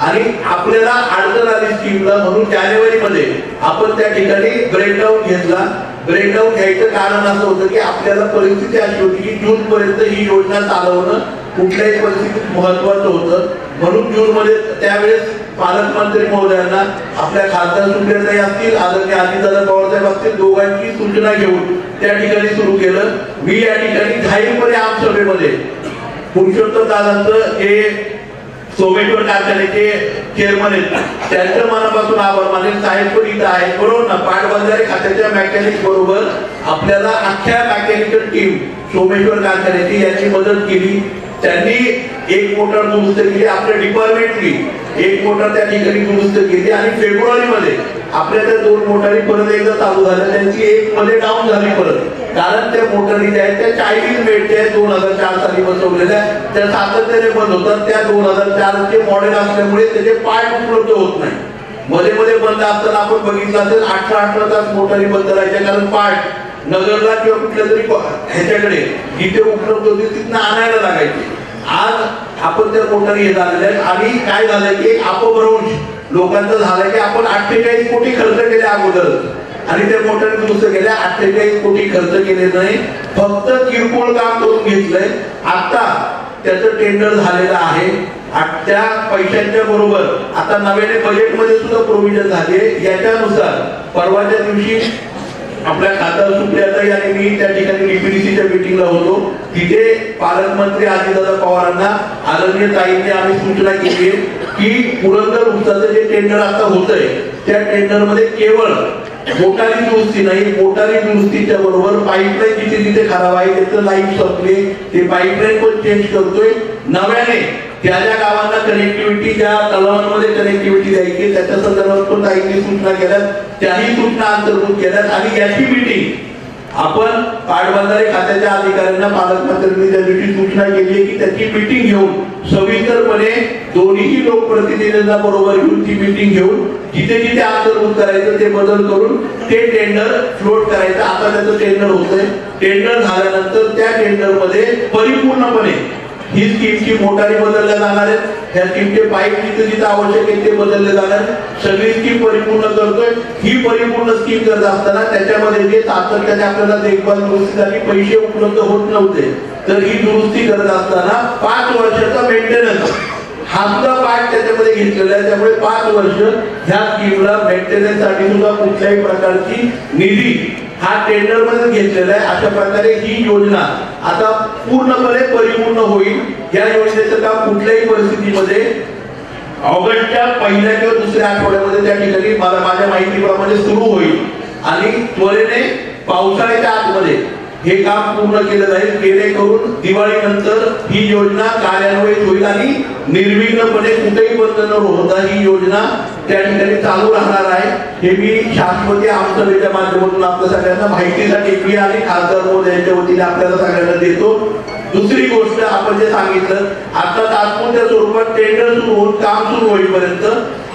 आणि आपल्याला अडचण आली स्कीमला म्हणून जानेवारी मध्ये आपण त्या ठिकाणी ब्रेकडाऊन घेतला. ब्रेकडाऊन घ्यायचं कारण असं होतं की आपल्याला परिस्थिती अशी होती की जून पर्यंत ही योजना चालवणं कुठल्याही परिस्थितीत महत्वाचं होतं. म्हणून जून मध्ये त्यावेळेस पालकमंत्री महोदयांना आपल्या खासदार सुप्रियाताई असतील आदरणीय अजितदादा पवार साहेब असतील दोघांची सूचना घेऊन त्या ठिकाणी सुरू केलं. मी या ठिकाणी जाहीरपणे आमसभेमध्ये पुरुषोत्तम दादांचं जे सोमेश्वर कारखान्याचे चेअरमन आहेत त्यांचं मनापासून आभार मानेल. साहेब पण इथं आहेत बरोबर ना. पाटबंधारे खात्याच्या मेकॅनिक बरोबर आपल्याला अख्ख्या मेकॅनिकल टीम सोमेश्वर कारखान्याची यांची मदत केली. त्यांनी एक मोटर दुरुस्त केली. आपल्या डिपार्टमेंटनी एक मोटर त्या ठिकाणी दुरुस्त केली आणि फेब्रुवारी मध्ये आपल्या त्या 2 मोटारी परत एकदा चालू झाल्या. त्यांची एक मध्ये डाऊन झाली परत कारण त्या मोटारी ज्या आहेत त्या चायनीज मेडच्या 2004 साली बसवलेल्या त्या सातत्याने बंद होतात. त्या 2004 चे मॉडेल असल्यामुळे त्याचे पार्ट उपलब्ध होत नाही. मध्ये मध्ये बंद असताना आपण बघितलं असेल 18 तास मोटारी बंद राहायच्या कारण पार्ट नगरला किंवा कुठल्या तरी ह्याच्याकडे जिथे उपलब्ध होते तिथनं आणायला लागायचे. आज आपण त्या मोटारी हे झालेल्या आहेत आणि काय झालंय की अपभ्रंश लोकांचं झालंय की आपण 48 कोटी खर्च केले अगोदर आणि त्या मोटारी दुरुस्त केल्या. 48 कोटी खर्च केले नाही फक्त किरकोळ काम करून घेतलंय. आता त्याचं टेंडर झालेलं आहे. त्या पैशांच्या बरोबर आता नव्याने बजेटमध्ये सुद्धा प्रोव्हिजन झाले. याच्यानुसार परवाच्या दिवशी आपल्या खासदार सुप्रियाताई आणि मी त्या ठिकाणी डीपीडीसीच्या मीटिंगला होतो. तिथे पालकमंत्री अजितदादा पवारांना आदरणीय ताईंनी आम्ही सूचना केली की पुरंदर उसाचं जे टेंडर आता होतंय त्या टेंडर मध्ये केवळ मोटारी दुरुस्ती नाही मोटारी दुरुस्तीच्या बरोबर पाईपलाईन जिथे जिथे खराब आहे त्याचं लाईफ संपले ते पाईपलाईन पण चेंज करतोय. नव्याने त्या ज्या गावांना कनेक्टिव्हिटी ज्या तलावांमध्ये कनेक्टिव्हिटी द्यायची त्याच्या संदर्भात पण ताईंनी सूचना केल्या. त्याही सूचना अंतर्भूत केल्यात आणि याची मीटिंग आपण पाटबंधारे खात्याच्या अधिकाऱ्यांना पालकमंत्र्यांनी त्या दिवशी सूचना केली की त्याची मीटिंग घेऊन सविस्तरपणे दोन्ही लोकप्रतिनिधींना बरोबर घेऊन ती मीटिंग घेऊन जिथे जिथे अंतर्भूत करायचं ते बदल करून ते टेंडर फ्लोट करायचं. आता त्याचं टेंडर होतंय. टेंडर झाल्यानंतर त्या टेंडर मध्ये परिपूर्णपणे ही स्कीमची मोटारी बदलल्या जाणार आहेत. ह्या स्कीमचे पाईप जिथे जिथे आवश्यक आहे ते बदलले जाणार. सगळी स्कीम परिपूर्ण करतोय. ही परिपूर्ण स्कीम करत असताना त्याच्यामध्ये जे सातत्याने आपल्याला देखभाल दुरुस्तीसाठी पैसे उपलब्ध होत नव्हते तर ही दुरुस्ती करत असताना 5 वर्षाचा मेंटेनन्स हा सुद्धा पार्ट त्याच्यामध्ये घेतलेला आहे. त्यामुळे 5 वर्ष ह्या स्कीमला मेंटेनन्स साठी सुद्धा कुठल्याही प्रकारची निधी हा टेंडर मध्ये घेतलेला आहे. अशा प्रकारे ही योजना आता पूर्णपणे परिपूर्ण होईल. या योजनेचं काम कुठल्याही परिस्थितीमध्ये ऑगस्टच्या पहिल्या किंवा दुसऱ्या आठवड्यामध्ये त्या ठिकाणी मला माझ्या माहितीप्रमाणे सुरू होईल आणि त्वरेने पावसाळ्याच्या आतमध्ये हे काम पूर्ण केलं जाईल, जेणेकरून दिवाळीनंतर ही योजना कार्यान्वित होईल आणि निर्विघ्नपणे कुठेही बंद न होता ही योजना त्या ठिकाणी चालू राहणार आहे. हे मी शासकीय आमसभेच्या माध्यमातून आपल्या सगळ्यांना माहितीसाठी मी आणि खासदार महोदयांच्या वतीने आपल्याला सगळ्यांना देतो. दुसरी गोष्ट आपण जे सांगितलं, आता तात्पुरत्या स्वरूपात टेंडर सुरू होऊन काम सुरू होईपर्यंत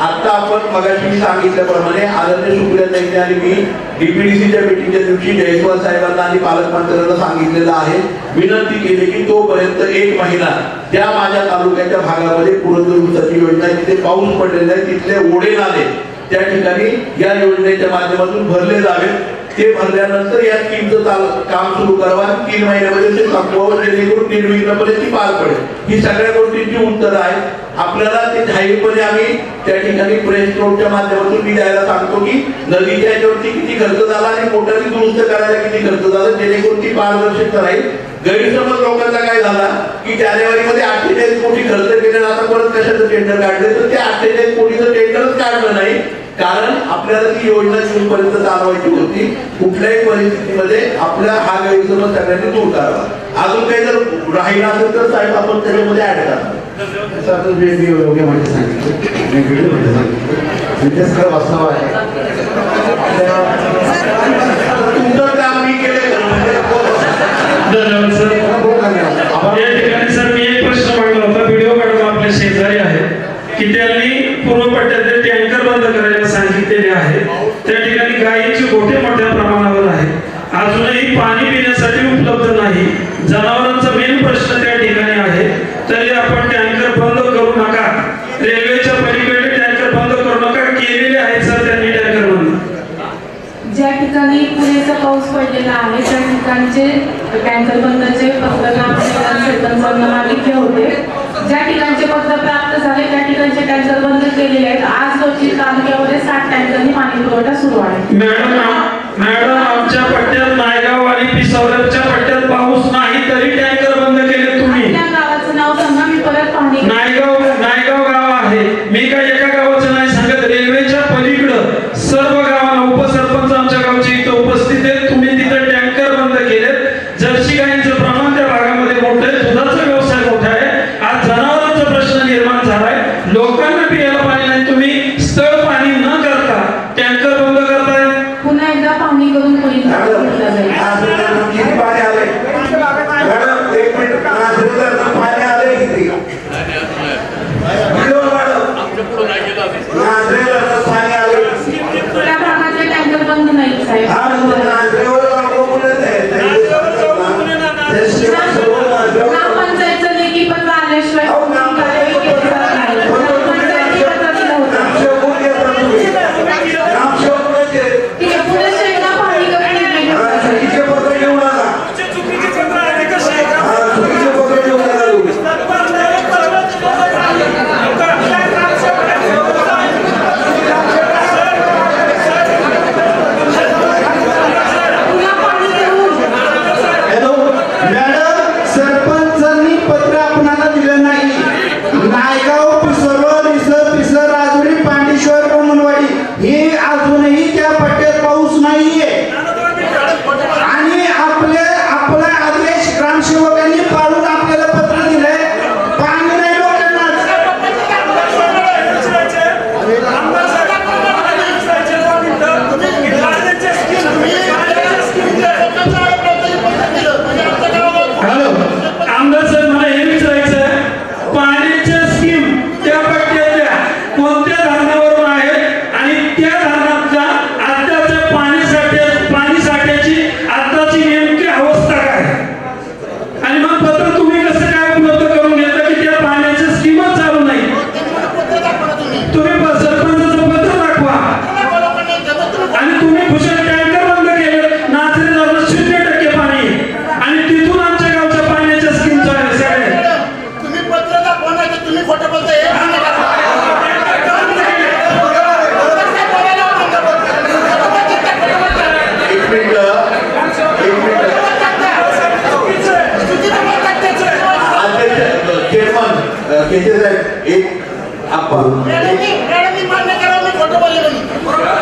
आता आपण मगाशी सांगितल्याप्रमाणे आदरणीय सुप्रियाताईंनी आणि मी डीपीडीसीच्या मीटिंगच्या दिवशी जयस्वाल साहेबांना आणि पालकमंत्र्यांना सांगितलेलं आहे, विनंती केली की तोपर्यंत 1 महिना त्या माझ्या तालुक्याच्या भागामध्ये पुरंदर योजना जिथे पाऊस पडलेला आहे तिथले ओढे नाले त्या ठिकाणी या योजनेच्या माध्यमातून भरले जावेत. ते भरल्यानंतर या स्कीमचं काम सुरू करावं, 3 महिन्यामध्ये ते संपवावं, जेणेकरून निर्विघ्नपणे ती पार पडेल. ही सगळ्या गोष्टींची उत्तरं आहेत. आपल्याला ते जाहीरपणे आम्ही त्या ठिकाणी प्रेस नोटच्या माध्यमातून मी द्यायला सांगतो की नदीच्या याच्यावरती किती खर्च झाला आणि मोटारी दुरुस्त करायला किती खर्च झाला, जेणेकरून ती पारदर्शकता राहील. गैरसमज लोकांचा काय झाला की जानेवारीमध्ये 48 कोटी खर्च केले, आता परत कशाचं टेंडर काढले, तर ते 48 कोटीचं टेंडरच काढलं नाही, कारण आपल्याला ती योजना जूनपर्यंत चालवायची होती. कुठल्याही परिस्थितीमध्ये आपल्या हा गैरसमज सगळ्यांनी दूर करावा. अजून काही जर राहिला असेल तर साहेब आपण त्याच्यामध्ये ऍड करा. योग्य माहिती सांगितलं सगळं वास्तव आहे. तुमचं काम मी केलं. धन्यवाद सर. या ठिकाणी सर मी एक प्रश्न मांडला होता, व्हिडिओ मॅडम आपले शेजारी आहेत की त्यांनी पूर्व पट्ट्यातले टँकर बंद करायला सांगितलेले आहे. त्या ठिकाणी गायीचे गोठे मोठ्या प्रमाणावर आहेत, अजूनही पाणी पिण्यासाठी उपलब्ध नाही, जनावरांचा मेन प्रश्न त्या ठिकाणी आहे. तरी आपण टँकर बंद करू नका, रेल्वेच्या पलीकडे टँकर बंद करू नका, केलेले आहेत सर त्यांनी टँकर बंद. ज्या ठिकाणी पुरेसा पाऊस पडलेला आहे त्या ठिकाणचे टँकर बंदचे पत्र सरपंचांना मागितले होते. ज्या ठिकाणचे पत्र प्राप्त झाले त्या ठिकाणचे टँकर बंद केलेले आहेत. आज रोजी तालुक्यामध्ये 60 टँकरनी पाणी पुरवठा सुरू आहे. मॅडम आमच्या पट्ट्यात नायगाव आणि पिसावरच्या पट्ट्यात पाऊस नाही तरी टँकर बंद केले तुम्ही. त्या गावाचं नाव सांगा, मी परत पाहणी. नायगाव गाव आहे, मी काय एका गावाचं नाही सांगत, रेल्वेच्या पलीकडं सर्व गावांना उपसरपंच आमच्या गावचे इथं उपस्थित आहेत. तुम्ही तिथं टँकर बंद केलेत. जर्सी गायींचं प्रमाण त्या भागामध्ये मोठं आहे, दुधाचा व्यवसाय मोठा आहे. आज जनावरांचा प्रश्न निर्माण झालाय, लोकांना पियाला पाणी नाही, तुम्ही स्थळ पाणी न करता टँकर बंद करताय. पुन्हा एकदा पाहणी करून पाणी आले. त्या भागातले टँकर बंद नाही साहेब. ग्रामपंचायतचं लेखी पत्र आल्याशिवाय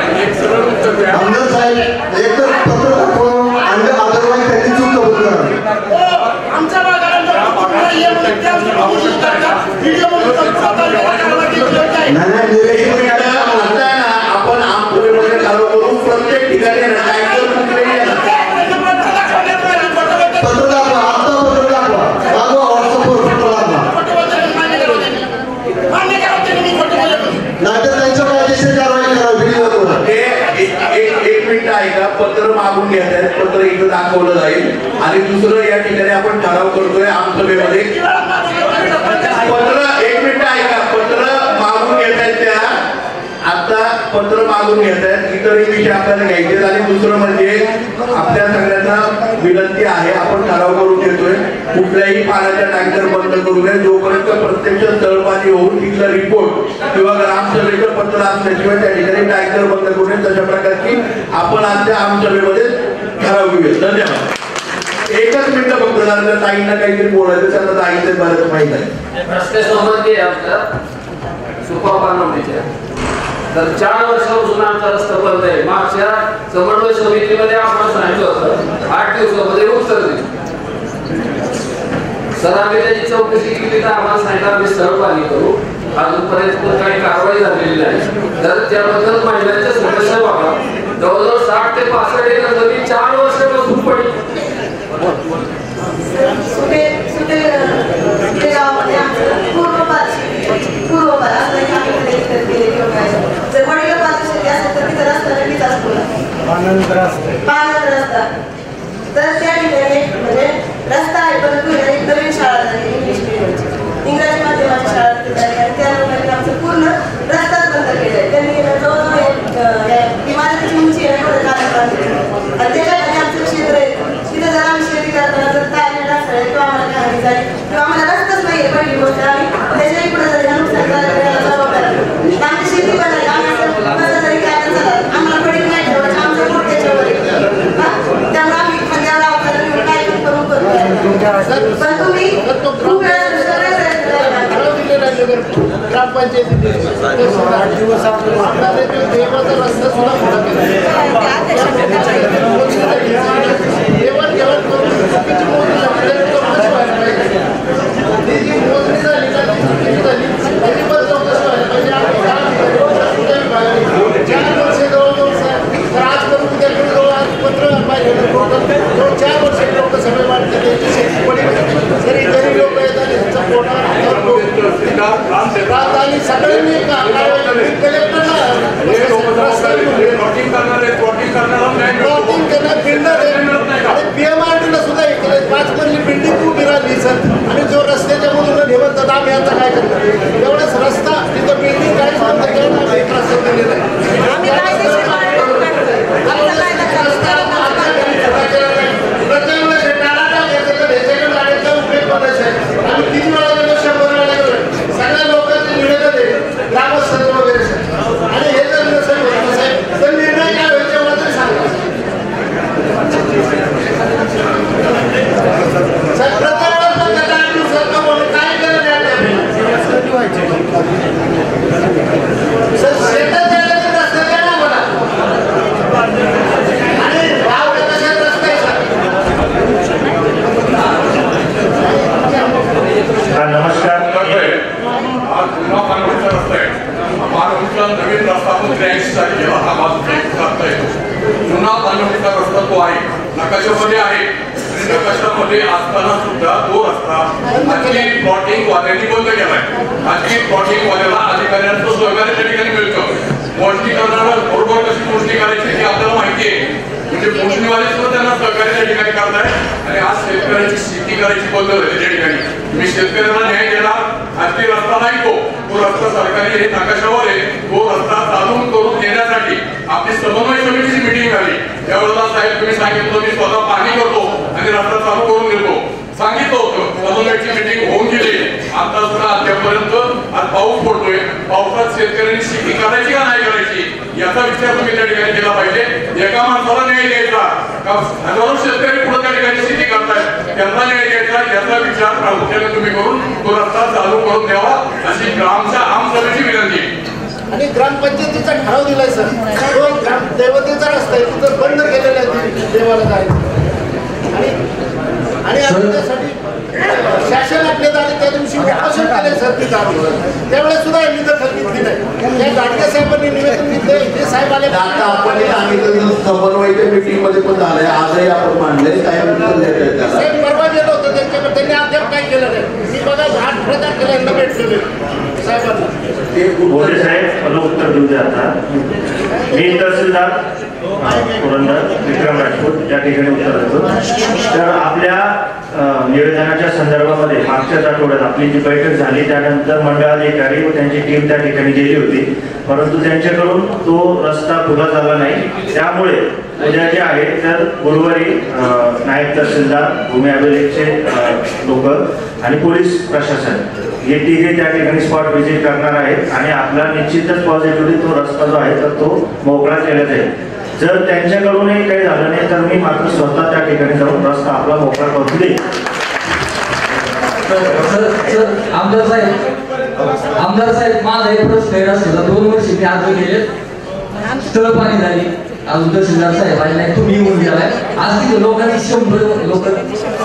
आमदार साहेब एक तर पत्र दाखवा, अदरवाईज त्याची चूक आपण आमसभेमध्ये ठराव करू प्रत्येक ठिकाणी ऐका पत्र मागून घ्यायचं पत्र इथं दाखवलं जाईल आणि दुसरं या ठिकाणी आपण ठराव करतोय आमसभेमध्ये पत्र एक मिनिट ऐका पत्र मागून घेत आहेत त्या आता पत्र मागून घेत आहेत इतरही विषय आपल्याला घ्यायचे आणि दुसरं म्हणजे आपल्या सगळ्यांना विनंती आहे आपण ठराव करून घेतोय कुठल्याही पाण्याचा टँकर बंद करू नये जोपर्यंत प्रत्यक्ष तळपाणी होऊन तिथला रिपोर्ट किंवा ग्रामसभेचं पत्र असल्याशिवाय त्या ठिकाणी टँकर बंद करू नये तशा प्रकारची आपण आजच्या आमसभेमध्ये ठराव घेऊया. धन्यवाद. एकच मिनिट फक्त झालं ताईंना काहीतरी बोलायचं त्यांना ताईचं बरंच माहित आहे. रस्ते संबंधी आमचा सुपरपानमध्ये तर 4 वर्षापासून आमचा रस्ता बंद आहे. मागच्या समन्वय समितीमध्ये आम्हाला सांगितलं होतं 8 दिवसामध्ये उत्तर दिली. सर आम्ही त्याची चौकशी केली तर आम्हाला सांगितलं आम्ही स्थळ पाणी करू. अजूनपर्यंत काही कारवाई झालेली नाही. तर त्याबद्दल महिलांच्या समस्या बघा जवळजवळ 60 ते 65 एकर जमीन 4 वर्षापासून पडली. तर त्या ठिकाणी म्हणजे रस्ता आहे परंतु एक नवीन शाळा झाली इंग्लिश मिडियमची इंग्रजी माध्यमाची शाळा झाली आणि त्या लोकांनी आमचं पूर्ण रस्ताच बंद केलाय. त्यांनी जवळजवळ इमारतीची उंची आहे आणि त्याच्यामध्ये आमचं क्षेत्र आहे तिथे जर आम्ही शेती करताना जर काय टाकलं किंवा आम्हाला काय झाली किंवा आम्हाला रस्ताच नाही आहे पहिली गोष्ट आम्ही त्याच्याही पुढे जरी नुकसान करायला जबाबदार आमची शेती पण आहे आम्ही कसं जरी काय झालं आम्हाला पडीक नाही ठेवायचं आमचं पोट त्याच्यावर त्यामुळे आम्ही खांद्यावर लावताना काय करून करतो पण तुम्ही खूप ग्रामपंचायती 8 दिवस देवाचा रस्ता सुद्धा मोठा PMRDला सुद्धा 5 मजली बिल्डिंग उभी राहिली सर आणि जो रस्त्याच्या मधून निवडतात आम्ही आता काय करतो एवढाच रस्ता तिथं बिल्डिंग काहीच बंद केलं आम्ही रस्ता दिलेला आम्ही 3 वेळा गेलो 100 वेळा गेलो सगळ्या लोकांचे निवेदन आहे ग्रामस्थ वगैरे आणि हे जर नसेल साहेब तर निर्णय काय होईल तेवढा तरी सांगा नवीन रस्ता आपण 83 साठी केला हा माझा जुना पाणवडीचा रस्ता तो आहे नकाशामध्ये आहे आणि नकाशामध्ये असताना सुद्धा तो रस्ता आजची प्लॉटिंग वाल्यांनी बंद केलाय. आजची प्लॉटिंग वाल्याला अधिकाऱ्यांचं सहकार्य त्या ठिकाणी मिळतं. मोजणी करणारा बरोबर कशी मोजणी करायची हे आपल्याला माहिती आहे. म्हणजे मोजणीवाले सुद्धा त्यांना सहकार्य त्या ठिकाणी करताय आणि आज शेतकऱ्याची शेती करायची बंद होते त्या ठिकाणी. मी शेतकऱ्यांना न्याय दिला आजची रस्ता नाही तो रस्ता सरकारी हे नकाशावर आहे. तो रस्ता चालू करून देण्यासाठी आपली समन्वय समितीची मिटिंग झाली. त्यावेळेला साहेब तुम्ही सांगितलं मी स्वतः पाणी करतो आणि रस्ता चालू करून देतो सांगितलं होतं. समन्वयाची मिटिंग होऊन गेली. आता सुद्धा अद्यापर्यंत आज पाऊस पडतोय. पावसात शेतकऱ्यांनी शेती करायची का नाही करायची याचा विचार तुम्ही त्या ठिकाणी केला पाहिजे. एका माणसाला न्याय द्यायचा का हजारो शेतकरी पुढे त्या ठिकाणी शेती करतायत त्यांना न्याय द्यायचा याचा विचार प्रामुख्याने तुम्ही करून तो रस्ता चालू करून द्यावा अशी ग्रामच्या आमसभेची विनंती. आणि ग्रामपंचायतीचा ठराव दिलाय सर तो देवतेचा रस्ता आहे तिथं बंद केलेला आहे देवाला जायचं आणि त्यासाठी शासन आपल्याला आणि त्या दिवशी उपोषण केले सर तिथं त्यावेळेस सुद्धा यांनी दखल घेतली नाही. त्या गाडगे साहेबांनी निवेदन दिले, ते साहेब आले. आता आपण सांगितलं समन्वयाच्या मीटिंग मध्ये पण झालंय, आजही आपण मांडले साहेब परवा गेलो होतो त्यांच्याकडे, त्यांनी अद्याप काय केलं नाही. मी बघा 8 तारखेला यांना भेटलेले साहेबांना. मोठे साहेब मला उत्तर देऊ द्या. आता मी तहसीलदार पुरंदर विक्रम राजपूत या ठिकाणी उत्तर देतो. तर आपल्या निवेदनाच्या संदर्भामध्ये मागच्याच आठवड्यात आपली जी बैठक झाली त्यानंतर मंडळाधिकारी व त्यांची टीम त्या ठिकाणी गेली होती, परंतु त्यांच्याकडून तो रस्ता खुला झाला नाही. त्यामुळे उद्या जे आहे तर गुरुवारी नायब तहसीलदार, भूमी अभिलेखचे लोक आणि पोलीस प्रशासन हे तिघे त्या ठिकाणी स्पॉट व्हिजिट करणार आहेत आणि आपला निश्चितच पॉझिटिव्हली तो रस्ता जो आहे तर तो मोकळा केला जाईल. जर त्यांच्याकडूनही काही झालं नाही तर मी मात्र स्वतः त्या ठिकाणी जाऊन रस्ता आपला मोकळा करून देईल. आमदार साहेब माझा एक प्रश्न आहे. रस्त्याचा 2 वर्ष मी आज गेले, स्थळ पाणी झाली, अजून तहसीलदार साहेब आले नाही, तुम्ही येऊन गेलाय. आज तिथे लोकांची 100 लोक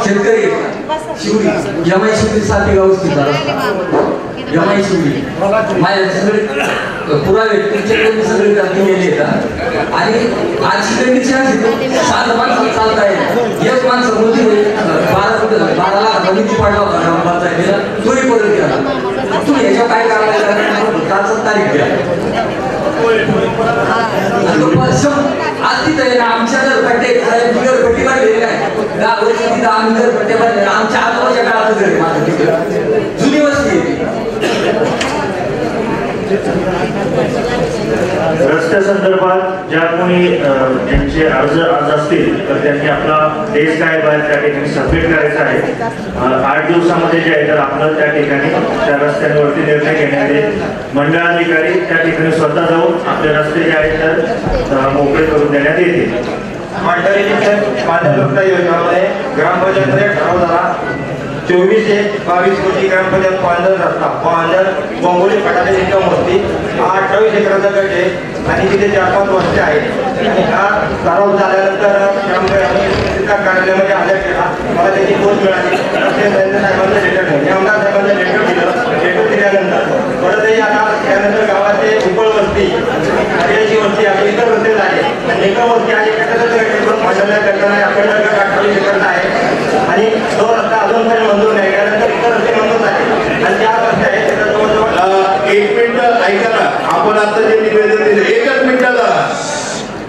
शेतकरी शिवडी जमाई शिवडी 7 गाव जमाई शिवडी माझ्या सगळे पुरावे तुमच्याकडे सगळे दिलेले आहेत. आणि आजची कंडिशन अशी 7 माणसं चालत आहे. एक माणसं मोठी 12 लाख निधी पडला होता ग्रामपंचायतीला, तोही परत गेला. तुम्ही याच्यावर काय करायला कालच तारीख द्या. आज तिथं आहे ना आमच्या घरपट्टे घरपट्टी बांधलेली आहे. 10 वर्ष तिथं आम्ही घरपट्टे बांधले. आमच्या आजोबाच्या काळात घर आहे माझं तिथं, जुनी वस्ती आहे. रस्त्या संदर्भात ज्या कोणी ज्यांचे अर्ज असतील तर त्यांनी आपला देश काय बाहेर त्या ठिकाणी सबमिट करायचा आहे. 8 दिवसामध्ये जे आहे तर आपलं त्या ठिकाणी त्या रस्त्यांवरती निर्णय घेण्यात येईल. मंडळाधिकारी त्या ठिकाणी स्वतः जाऊन आपले रस्ते जे आहेत तर मोकळे करून देण्यात येतील. माझ्या योजनामध्ये ग्रामपंचायतीने ठराव झाला 24 ते 22 कोटी ग्रामपंचायत पांढर रस्ता, पांढर बोंगोली फटाणे निकम वस्ती 28 एकराचा गट आहे आणि तिथे 4-5 वस्ती आहेत. हा ठराव झाल्यानंतर ग्रामपंचायत कार्यालयामध्ये आल्या केला, मला त्याची पोच मिळाली. साहेबांचं लेटर ठेवले, आमदार साहेबांचं लेटर दिलं. लेटर दिल्यानंतर परतही आता त्यानंतर गावाचे उपळ वस्ती, आदिवासी वस्ती आहे, इतर वस्ती झाले. निकम वस्ती आहे, मंडळाला करणार आहे, आपल्याला गट 28 एकरचा आहे आणि तो रस्ता अजूनपर्यंत मंजूर नाही. त्यानंतर इतर रस्ते मंजूर झाले आणि 4 रस्ते आहेत त्याचा जवळजवळ 1 मिनिट ऐका ना. आपण आता जे निवेदन दिले 1च मिनिटाला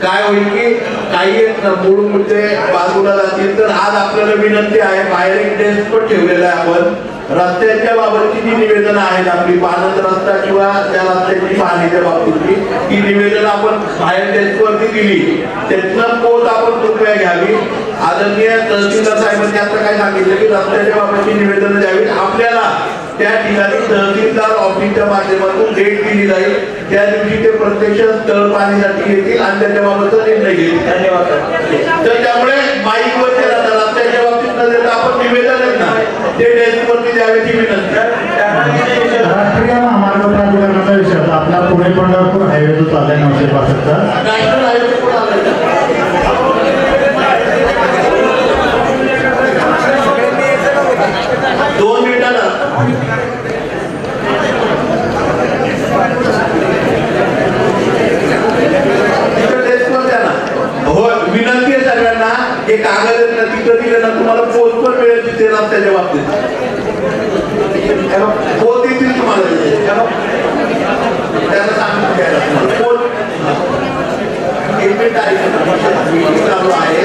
काय होईल की काही मूळ मुद्दे बाजूला जातील. तर आज आपल्याला विनंती आहे, बाहेर एक डेस्क पण ठेवलेला आहे. आपण रस्त्यांच्या बाबतची जी निवेदन आहेत आपली पानंद रस्ता किंवा त्या रस्त्याची पाहणीच्या बाबतीतली ती निवेदन आपण बाहेर डेस्कवरती दिली, त्यातनं पोच आपण कृपया घ्यावी. आदरणीय तहसीलदार साहेबांनी आता काय सांगितलं की रस्त्याच्या बाबतची निवेदन द्यावी. आपल्याला त्या ठिकाणी तहसीलदार ऑफिसच्या माध्यमातून डेट दिली जाईल. त्या दिवशी ते प्रत्यक्ष स्थळ पाहणीसाठी येतील आणि त्याच्याबाबतचा निर्णय घेतील. धन्यवाद. तर त्यामुळे माईकवरती रस्त्याच्या बाबतीत न देता आपण निवेदन आहे ना ते डेस्कवरती द्यावीची विनंती. राष्ट्रीय महामार्ग प्राधिकरणाचा विषय होता आपला पुणे पंढरपूर हायवे जो चाललाय 965चा नॅशनल हायवे पण आलाय. 2 मिनिटाला हो विनंती आहे सगळ्यांना. हे कागद तिथं दिलं ना तुम्हाला पोच पण मिळेल तिथे रस्त्याच्या बाबतीत पोच देतील तुम्हाला तिथे. त्यांना सांगून घ्यायला तुम्हाला पोच 1 मिनिट चालू आहे.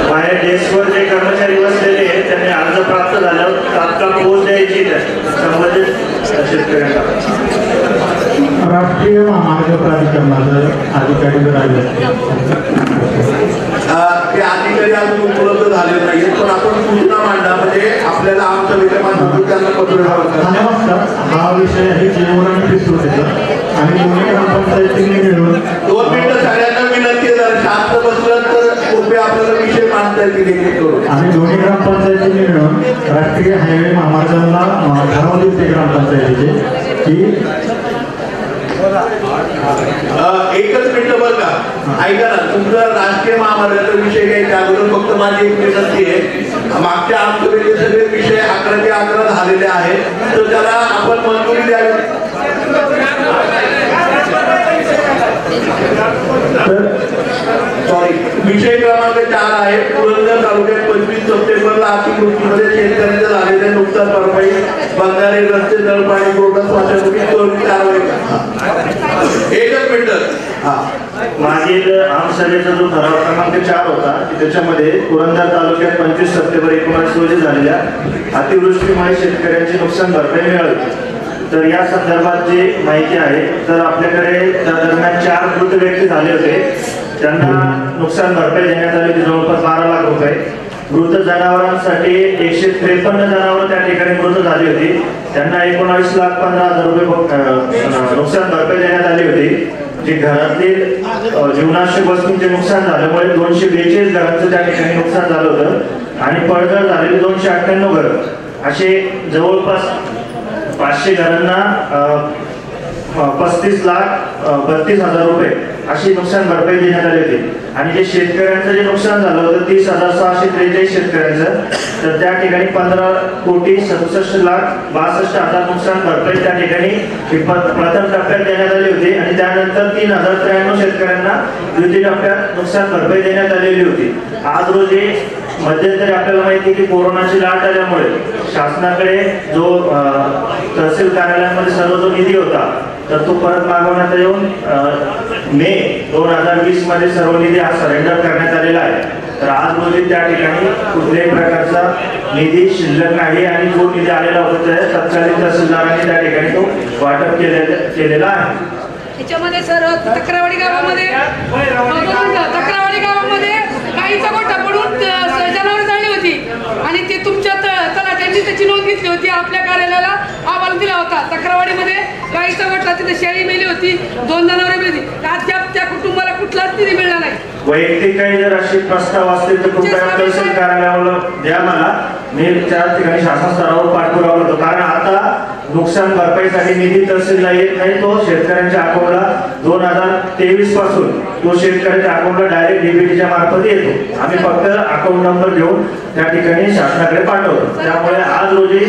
बाहेर डेस्कवर जे कर्मचारी बसलेले आहेत त्यांनी अर्ज प्राप्त झाल्यावर तात्काळ पोच द्यायची संबंधित शेतकऱ्यांना. राष्ट्रीय महामार्ग प्राधिकरणाचं अधिकारी जर आले ते अधिकारी अजून उपलब्ध झाले नाहीत, पण आपण सूचना मांडा म्हणजे आपल्याला आमच्या विद्यमान त्यांना पत्र नमस्कार. हा विषय आहे जेवण पिस्तुटीचा आणि दोन्ही ग्रामपंचायतीने मिळून 2 मिनिटं सगळ्यांना विनंती आहे. जर शांत बसलं तर कृपया आपल्याला विषय मांडता येतील. आम्ही दोन्ही ग्रामपंचायतीने मिळून राष्ट्रीय हायवे महामार्गाला ठराव दिले ग्रामपंचायतीचे की एकच मिनिट बरं का. ऐका ना, तुमचा राष्ट्रीय महामार्गाचा विषय घ्यायच्या अगोदर फक्त माझी एक विनंती आहे. मागच्या आहे पुरंदर तालुक्यात 25 सप्टेंबरला अतिवृष्टीमध्ये शेतकऱ्यांच्या झालेल्या नुकसान भरपाई बंधारे रस्ते नळपाणी पुरवठा स्वातंत्र्य कारवाई. एकच मिनिट. मागील आमसभेचा जो ठराव क्रमांक 4 होता त्याच्यामध्ये पुरंदर तालुक्यात 25 सप्टेंबर 19 रोजी झालेल्या अतिवृष्टीमुळे शेतकऱ्यांची नुकसान भरपाई मिळाली. तर या संदर्भात जी माहिती आहे तर आपल्याकडे त्या दरम्यान 4 मृत व्यक्ती झाले होते. त्यांना नुकसान भरपाई देण्यात आली जवळपास 12 लाख रुपये. मृत जनावरांसाठी 153 जनावर त्या ठिकाणी मृत झाली होती. त्यांना 19,15,000 रुपये नुकसान भरपाई देण्यात आली होती. जे घरातील जीवनावश्यक वस्तूंचे नुकसान झाल्यामुळे 242 घरांचं त्या ठिकाणी नुकसान झालं होतं आणि पडझड झालेली 298 घरं असे जवळपास 500 घरांना 35,32,000 रुपये अशी नुकसान भरपाई देण्यात आली होती. आणि जे शेतकऱ्यांचं जे नुकसान झालं होतं 30,643 शेतकऱ्यांचं तर त्या ठिकाणी 15,67,62,000 नुकसान भरपाई त्या ठिकाणी प्रथम टप्प्यात देण्यात आली होती आणि त्यानंतर 3,093 शेतकऱ्यांना द्वितीय टप्प्यात नुकसान भरपाई देण्यात आलेली होती. आज रोजी मध्यंतरी आपल्याला माहिती की कोरोनाची लाट आल्यामुळे शासनाकडे जो तहसील कार्यालयामध्ये सर्व जो निधी होता तर तो परत मागवण्यात येऊन मे 2020 मध्ये सर्व निधी हा सरेंडर करण्यात आलेला आहे. तर आज रोजी त्या ठिकाणी कुठल्याही प्रकारचा निधी शिल्लक नाही आणि जो निधी आलेला होता त्या तत्कालीन तहसीलदारांनी त्या ठिकाणी तो वाटप केलेला आहे. याच्यामध्ये सर तक्रारवाडी गावामध्ये गाईचा गोठा पडून जनावर जाळली होती आणि ते तुमच्या तलाट्यांनी त्याची नोंद घेतली होती. आपल्या कार्यालयाला अहवाल दिला होता. तक्रारवाडीमध्ये गाईचा गोठा तिथे शेळी मेली होती, 2 जनावरे मेली. अद्याप त्या कुटुंबाला कुठलाच निधी मिळाला नाही. वैयक्तिक काही जर असे प्रस्ताव असतील तर कृपया तहसील कार्यालयाला द्या मला. मी त्या ठिकाणी शासन स्तरावर पाठपुरावा करतो. कारण आता नुकसान भरपाईसाठी निधी तहसीलला येत नाही. तो शेतकऱ्यांच्या अकाउंटला 2023 पासून तो शेतकऱ्यांच्या अकाउंटला डायरेक्ट डीबीटीच्या मार्फत येतो. आम्ही फक्त अकाउंट नंबर घेऊन त्या ठिकाणी शासनाकडे पाठवतो. त्यामुळे आज रोजी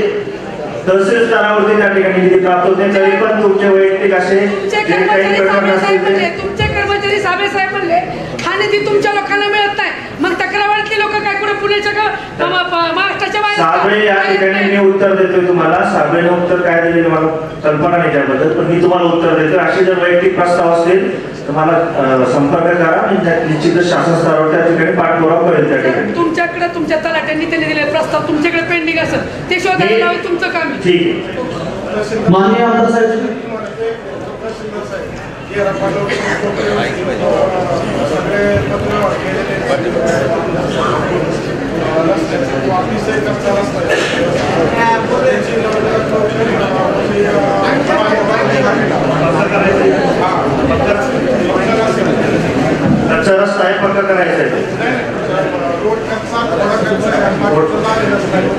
तहसील स्तरावरती त्या ठिकाणी निधी प्राप्त होते. तरी पण तुमचे वैयक्तिक असे जे काही प्रकरण असतील तुमचे कर्मचारी साहेब म्हणले हा निधी तुमच्या लोकांना मिळत नाही. मग तक्रारवाडीतले लोक काय कुठे पुण्याच्या महाराष्ट्राच्या साबळे या ठिकाणी मी उत्तर देतोय तुम्हाला. साबळेने उत्तर काय दिले मला कल्पना नाही त्याबद्दल पण मी तुम्हाला उत्तर देतोय. असे जर वैयक्तिक प्रस्ताव असतील तर मला संपर्क करा. मी निश्चितच शासन स्तरावर त्या ठिकाणी पाठपुरावा करेल. त्या ठिकाणी तुमच्याकडे तुमच्या तलाट्यांनी त्यांनी दिलेले प्रस्ताव तुमच्याकडे पेंडिंग असेल ते शोधायला तुमचं काम आहे. ठीक आहे. माननीय आमदार साहेब कच्चा रस्ता आहे पक्का करायचा आहे.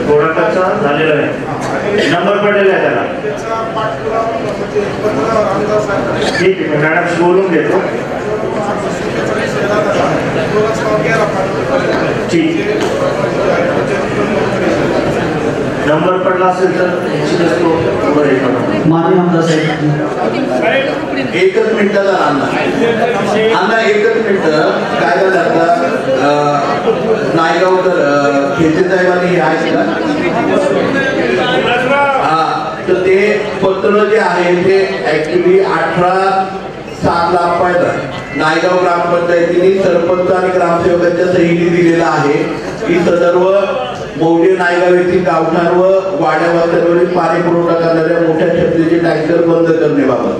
थोडा कच्चा झालेला आहे. नंबर पडलेला आहे त्याला. ठीक आहे मॅडम बोलून घेतो. ठीक नंबर पडला असेल तर माननीय आमदार साहेब एकच मिनिटाचा अण्णा एकच मिनिट. काय झालं आता नायगावकर खेचे साहेबांनी हे आहे का हा तर ते पत्र जे आहे ते ऍक्च्युली 18/7 पाहिजे नायगाव ग्रामपंचायतीने सरपंच आणि ग्रामसेवकांच्या सहीने दिलेला आहे की सदर्व मौजे नायगाव येथील गावठाण व वाड्या वस्त्यांवरील पाणी पुरवठा करणाऱ्या मोठ्या क्षमतेचे टँकर बंद करण्याबाबत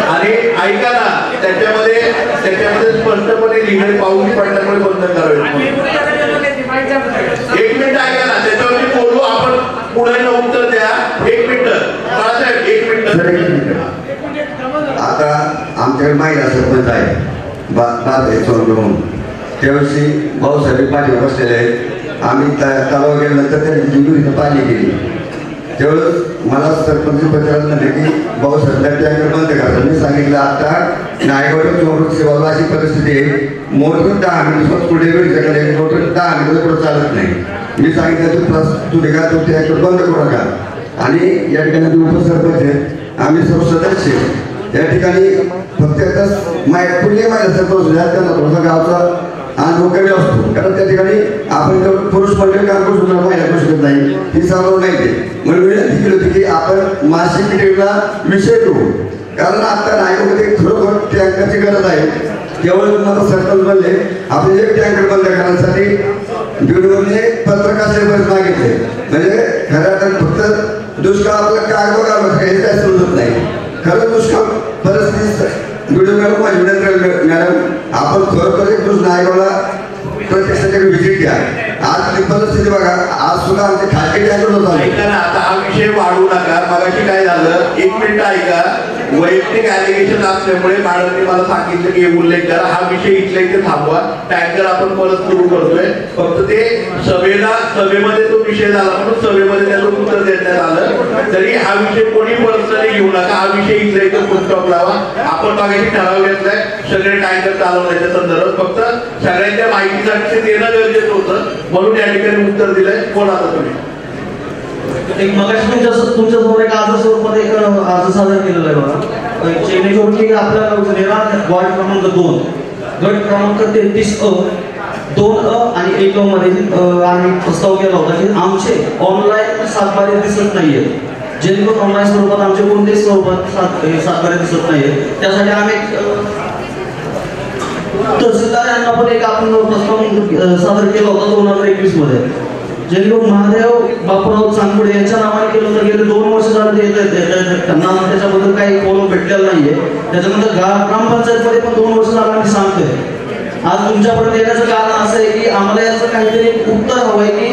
आणि ऐका ना त्याच्यामध्ये स्पष्टपणे लिहिणे पाऊस पडल्यामुळे बंद करावे. एक मिनिट ऐका ना त्याच्यावरती बोलू आपण पुढे उत्तर द्या. एक मिनिट बाळासाहेब एक मिनिट. आता आमच्याकडे महिला सरपंच आहे म्हणून त्यावर्षी भाऊसाहेब पाठीवर बसलेले आहेत. आम्ही तलाव गेल्यानंतर त्यांनी जिंदूरीनं पाणी केली त्यावेळेस मला सरपंच पत्रात म्हणले की भाऊसाहेब टँकर बंद करा. मी सांगितलं आता नायगावच्या चोरून सेवा अशी परिस्थिती आहे. मोटर 10 मिनिट पुढे वेळ मोटर 10 मिनिट पुढे चालत नाही. मी सांगितलं तुम्ही का तो टँकर बंद करू नका. आणि या ठिकाणी उपसरपंच आहेत आम्ही सर्व सदस्य या ठिकाणी फक्त पुण्य महिला सरपंच त्यांना थोडासा गावचा अनुभव कमी असतो, कारण त्या ठिकाणी आपण पुरुष मंडळी काम करू शकतो, महिला करू शकत नाही, ही सर्व नाही ते. म्हणून विनंती केली होती की आपण मासिक मीटिंगला विषय घेऊ, कारण आता नायगावमध्ये खरोखर टँकरची गरज आहे. केवळ तुम्हाला सरपंच बनले आपले एक टँकर बंद करण्यासाठी बीडवरने पत्रकार मागितले, म्हणजे खऱ्या तर फक्त दुष्काळ आपलं काय बघावं हे काय समजत नाही. खरं दुष्काळ परिस्थिती व्हिडिओ मॅडम आपण खरोखर एक दिवस नायगावला प्रत्यक्षाकडे व्हिजिट द्या. आज ती परिस्थिती बघा, आज सुद्धा आमचे खाजगी टँकर होत ऐका ना, आता हा विषय वाढवू नका. मगाशी काय झालं, 1 मिनिट ऐका. वैयक्तिक ॲलिगेशन असल्यामुळे मॅडमने मला सांगितलं की उल्लेख करा, हा विषय इथल्या इथे थांबवा, टँकर आपण परत सुरू करतोय. फक्त ते सभेमध्ये तो विषय झाला म्हणून सभेमध्ये त्याचं उत्तर देण्यात आलं. तरी हा विषय कोणी पर्सनली घेऊ नका, हा विषय इथल्या इथे फुटस्टॉप लावा. आपण मागाशी ठराव घेतलाय सगळे टँकर चालवण्याच्या संदर्भात, फक्त सगळ्यांच्या माहितीसाठी ते देणं गरजेचं होतं, म्हणून या ठिकाणी उत्तर दिलंय. कोण आता तुम्ही एक मगाशी तुमच्यासमोर एक अर्ज स्वरूपात एक अर्ज सादर केलेला आहे बघा. जेणेकरून की आपल्या वार्ड क्रमांक 2 गट क्रमांक 33A 2A आणि 1A मध्ये आम्ही प्रस्ताव केला होता की आमचे ऑनलाईन सातबारे दिसत नाहीये, जेणेकरून ऑनलाईन स्वरूपात आमचे कोणत्याही स्वरूपात सातबारे दिसत नाहीये. त्यासाठी आम्ही तहसीलदार यांना पण एक आपण प्रस्ताव सादर केला होता 2021 मध्ये, जेणेकरून महादेव बापूराव चांदपुडे यांच्या नावाने केलं तर गेले 2 वर्ष झाले त्यांना त्याच्याबद्दल काही फॉलो भेटलेला नाहीये. त्याच्यानंतर ग्रामपंचायतमध्ये पण 2 वर्ष झालं आम्ही सांगतोय. आज तुमच्यापर्यंत येण्याचं कारण असं आहे की आम्हाला याचं काहीतरी उत्तर हवं आहे की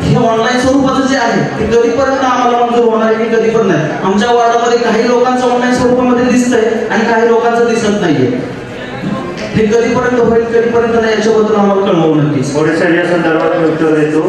हे ऑनलाईन स्वरूपाचं जे आहे ते कधीपर्यंत आम्हाला मंजूर होणार आहे की कधी पण नाही. आमच्या वार्डामध्ये काही लोकांचं ऑनलाईन स्वरूपामध्ये दिसतंय आणि काही लोकांचं दिसत नाहीये. हे कधीपर्यंत होईल कधीपर्यंत नाही याच्याबद्दल आम्हाला कळवू नक्कीच. थोडे या संदर्भात मी उत्तर देतो.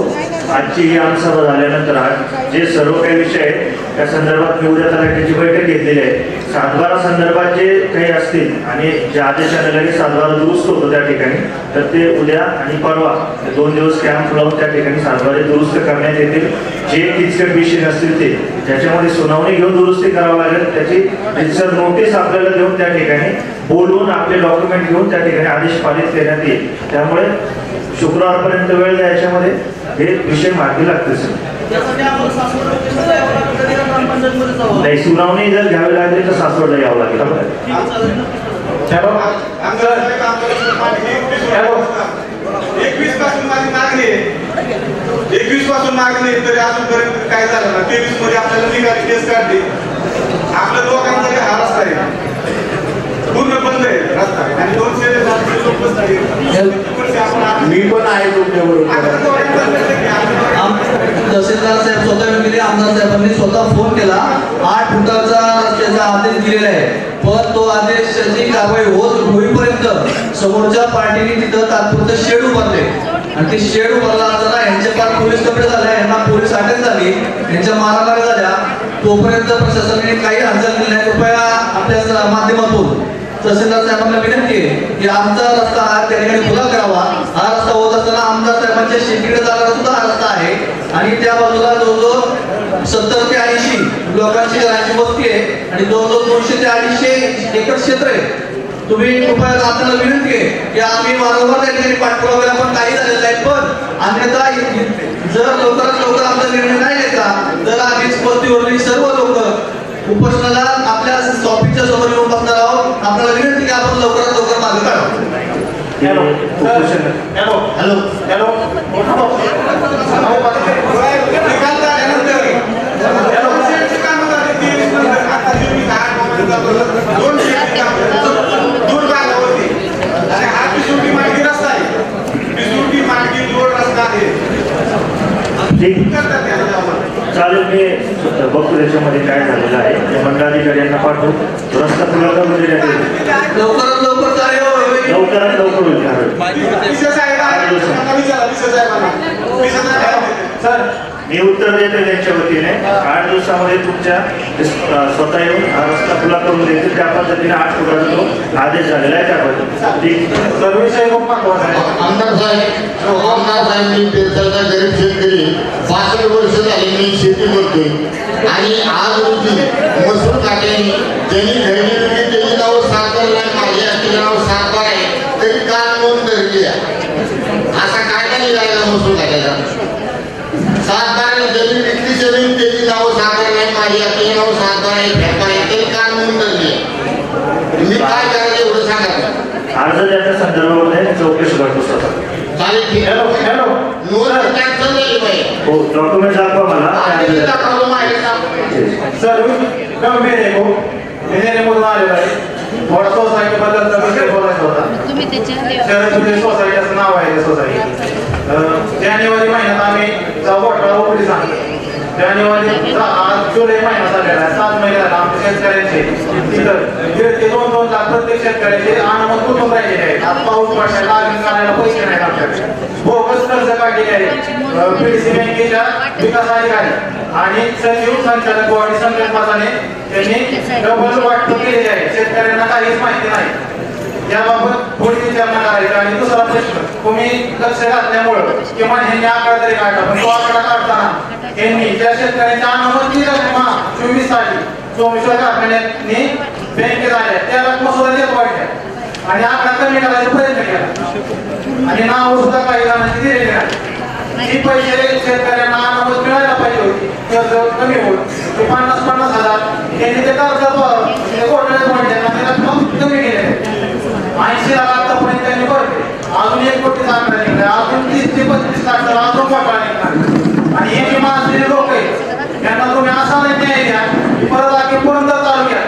आजची ही आमसभा झाल्यानंतर आज जे सर्व काही विषय आहेत त्या संदर्भात मी उद्या तलाठ्याची बैठक घेतलेली आहे. सातबारा संदर्भात जे काही असतील आणि जे आदेश आलेले की सातबारा दुरुस्त होतो त्या ठिकाणी, तर ते उद्या आणि परवा 2 दिवस कॅम्प लावून त्या ठिकाणी सातबारे दुरुस्त करण्यात येतील. जे किचकट विषय नसतील ते ज्याच्यामध्ये सुनावणी घेऊन दुरुस्ती करावं लागेल त्याची रितसर नोटीस आपल्याला देऊन त्या ठिकाणी बोलून आपले डॉक्युमेंट घेऊन त्या ठिकाणी आदेश पारित करण्यात येईल. त्यामुळे शुक्रवारपर्यंत वेळ द्यायच्यामध्ये हे विषय मार्गी लागते सर. नाही, सुनावणी जर घ्यावी लागली तर सासवडला यावं लागेल. 21 पासून माझी मागणी आहे, 21 पासून मागणी आहे, तरी अजूनपर्यंत काय झालं ना. 23 मध्ये आपल्याला निघाली केस काढली. आपल्या लोकांचा काही हा रस्ता आहे पूर्ण बंद आहे रस्ता, आणि 200 लोक बसले. मी पण आहे तुमच्याबरोबर. तहसीलदार साहेब स्वतः गेले, आमदार साहेबांनी स्वतः फोन केला. 8 फुटाचा रस्त्याचा आदेश दिलेला आहे, पण तो आदेशाची कारवाई होईपर्यंत समोरच्या पार्टीने तिथं तात्पुरतं शेड उभारले आणि ते शेड उभारला असताना यांच्या पार पोलीस कपडे झाल्या, यांना पोलीस अटक झाली, यांच्या मारामारी झाल्या. तोपर्यंत प्रशासनाने काही हालचाल केली नाही. कृपया आपल्या माध्यमातून तहसीलदार साहेबांना विनंती आहे की आमचा रस्ता हा त्या ठिकाणी खुला करावा. हा रस्ता होत असताना आमदार साहेबांच्या शेतीकडे जाणारा सुद्धा हा रस्ता आहे आणि त्या बाजूला जवळजवळ 70 ते 80 लोकांची राहायची वस्ती आहे आणि जवळजवळ 200 ते 250 एकर क्षेत्र आहे. तुम्ही कृपया आपल्याला विनंती आहे की आम्ही वारंवार त्या ठिकाणी पाठपुरावा केला पण काही झालेलं नाही. पण अन्यथा जर लवकरात लवकर आमचा निर्णय नाही घ्यायचा तर आम्ही वस्तीवरली सर्व लोक उपोषणाला आपल्या ऑफिसच्या समोर येऊन बसणार आहोत. आपल्याला विनंती की आपण लवकरात लवकर मागे काढू. हॅलो दूर भागावरती आणि हा पिसुर्टी मार्गी रस्ता आहे, पिसुर्टी मार्गी जोड रस्ता आहे. चालेल, मी बघतो त्याच्यामध्ये काय झालेलं आहे. ते मंडळाधिकाऱ्यांना पाठवू. रस्ता खुला करून देण्यात येईल. लवकरात लवकर लवकरात लवकर होईल. मी उत्तर देतो त्यांच्या वतीने. 8 दिवसामध्ये तुमच्या स्वतः येऊन हा रस्ता खुला करून देतील. त्या पद्धतीने 8 फुटाचा तो आदेश झालेला आहे. त्या पद्धतीने आमदार साहेब मी पेरसाचा गरीब शेतकरी 65 वर्ष झाले मी शेती करतोय. आणि आज रोजी महसूल खात्याने ज्यांनी खरेदी केली त्याची नाव 7 लाख माझे असलेले नाव 7 आहे तरी का नोंद धरली असा कायदा निघाला महसूल खात्याचा 7 जमीन विकली जमीन त्याची नाव 7 लाख माझे असलेले नाव 7 आहे फेका आहे तरी का नोंद धरली तुम्ही काय करायचं एवढं सांगा अर्ज त्याच्या संदर्भामध्ये चौकशी करतो सर चालेल ठीक आहे नोंद कॅन्सल झाली पाहिजे हो डॉक्युमेंट दाखवा मला सर गंभीर आहे खूप इंजिनिअरिंगमधून आलेला आहे थोडा सोसायटीबद्दल विषय बोलायचा होता शहराची सोसायटी असं नाव आहे त्या सोसायटी जानेवारी महिन्यात आम्ही घोटाळा उघडी सांगतो जानेवारी जुलै महिना झालेला आहे 7 महिने झाले आमच्या शेतकऱ्यांचे तिथं 1.5 लाख प्रत्येक शेतकऱ्याचे अनामत कुठून राहिलेले आहेत आज पाऊस पडला लागून करायला पैसे नाहीत आमच्याकडे बोगस कर्ज काढलेले आहे पीडीसी बँकेच्या विकास अधिकारी आणि सचिव संचालक बॉडी संकल्पाने त्यांनी डबल वाटप केलेले आहे शेतकऱ्यांना काहीच माहिती नाही याबाबत थोडी विचारणा करायची आणि दुसरा प्रश्न तुम्ही लक्ष घातल्यामुळं किमान ह्यांनी आकडा तरी काढला पण तो आकडा काढताना यांनी ज्या शेतकऱ्यांच्या अनुमती रक्कमा 24 साली सोमेश्वर कारखान्याने बँकेत आल्या त्या रक्कमा सुद्धा देत वाढल्या आणि आकडा कमी करायचा प्रयत्न केला आणि नाव सुद्धा काही जणांची दिलेली नाही ही पैसे शेतकऱ्यांना अनुमत मिळायला पाहिजे होती कर्ज कमी होईल ते 50-50 हजार त्यांनी ते कर्ज घोटाळ्यात वाढले आणि रक्कम कमी केले 80 लाख आतापर्यंत त्यांनी भरले अजून 1 कोटीचा आकडा निघाला अजून 30 ते 35 लाख अजून घोटाळा निघणार आणि हे जे माजलेले लोक आहेत यांना तुम्ही असा नाही न्याय द्या की परत आखी पुरंदर तालुक्यात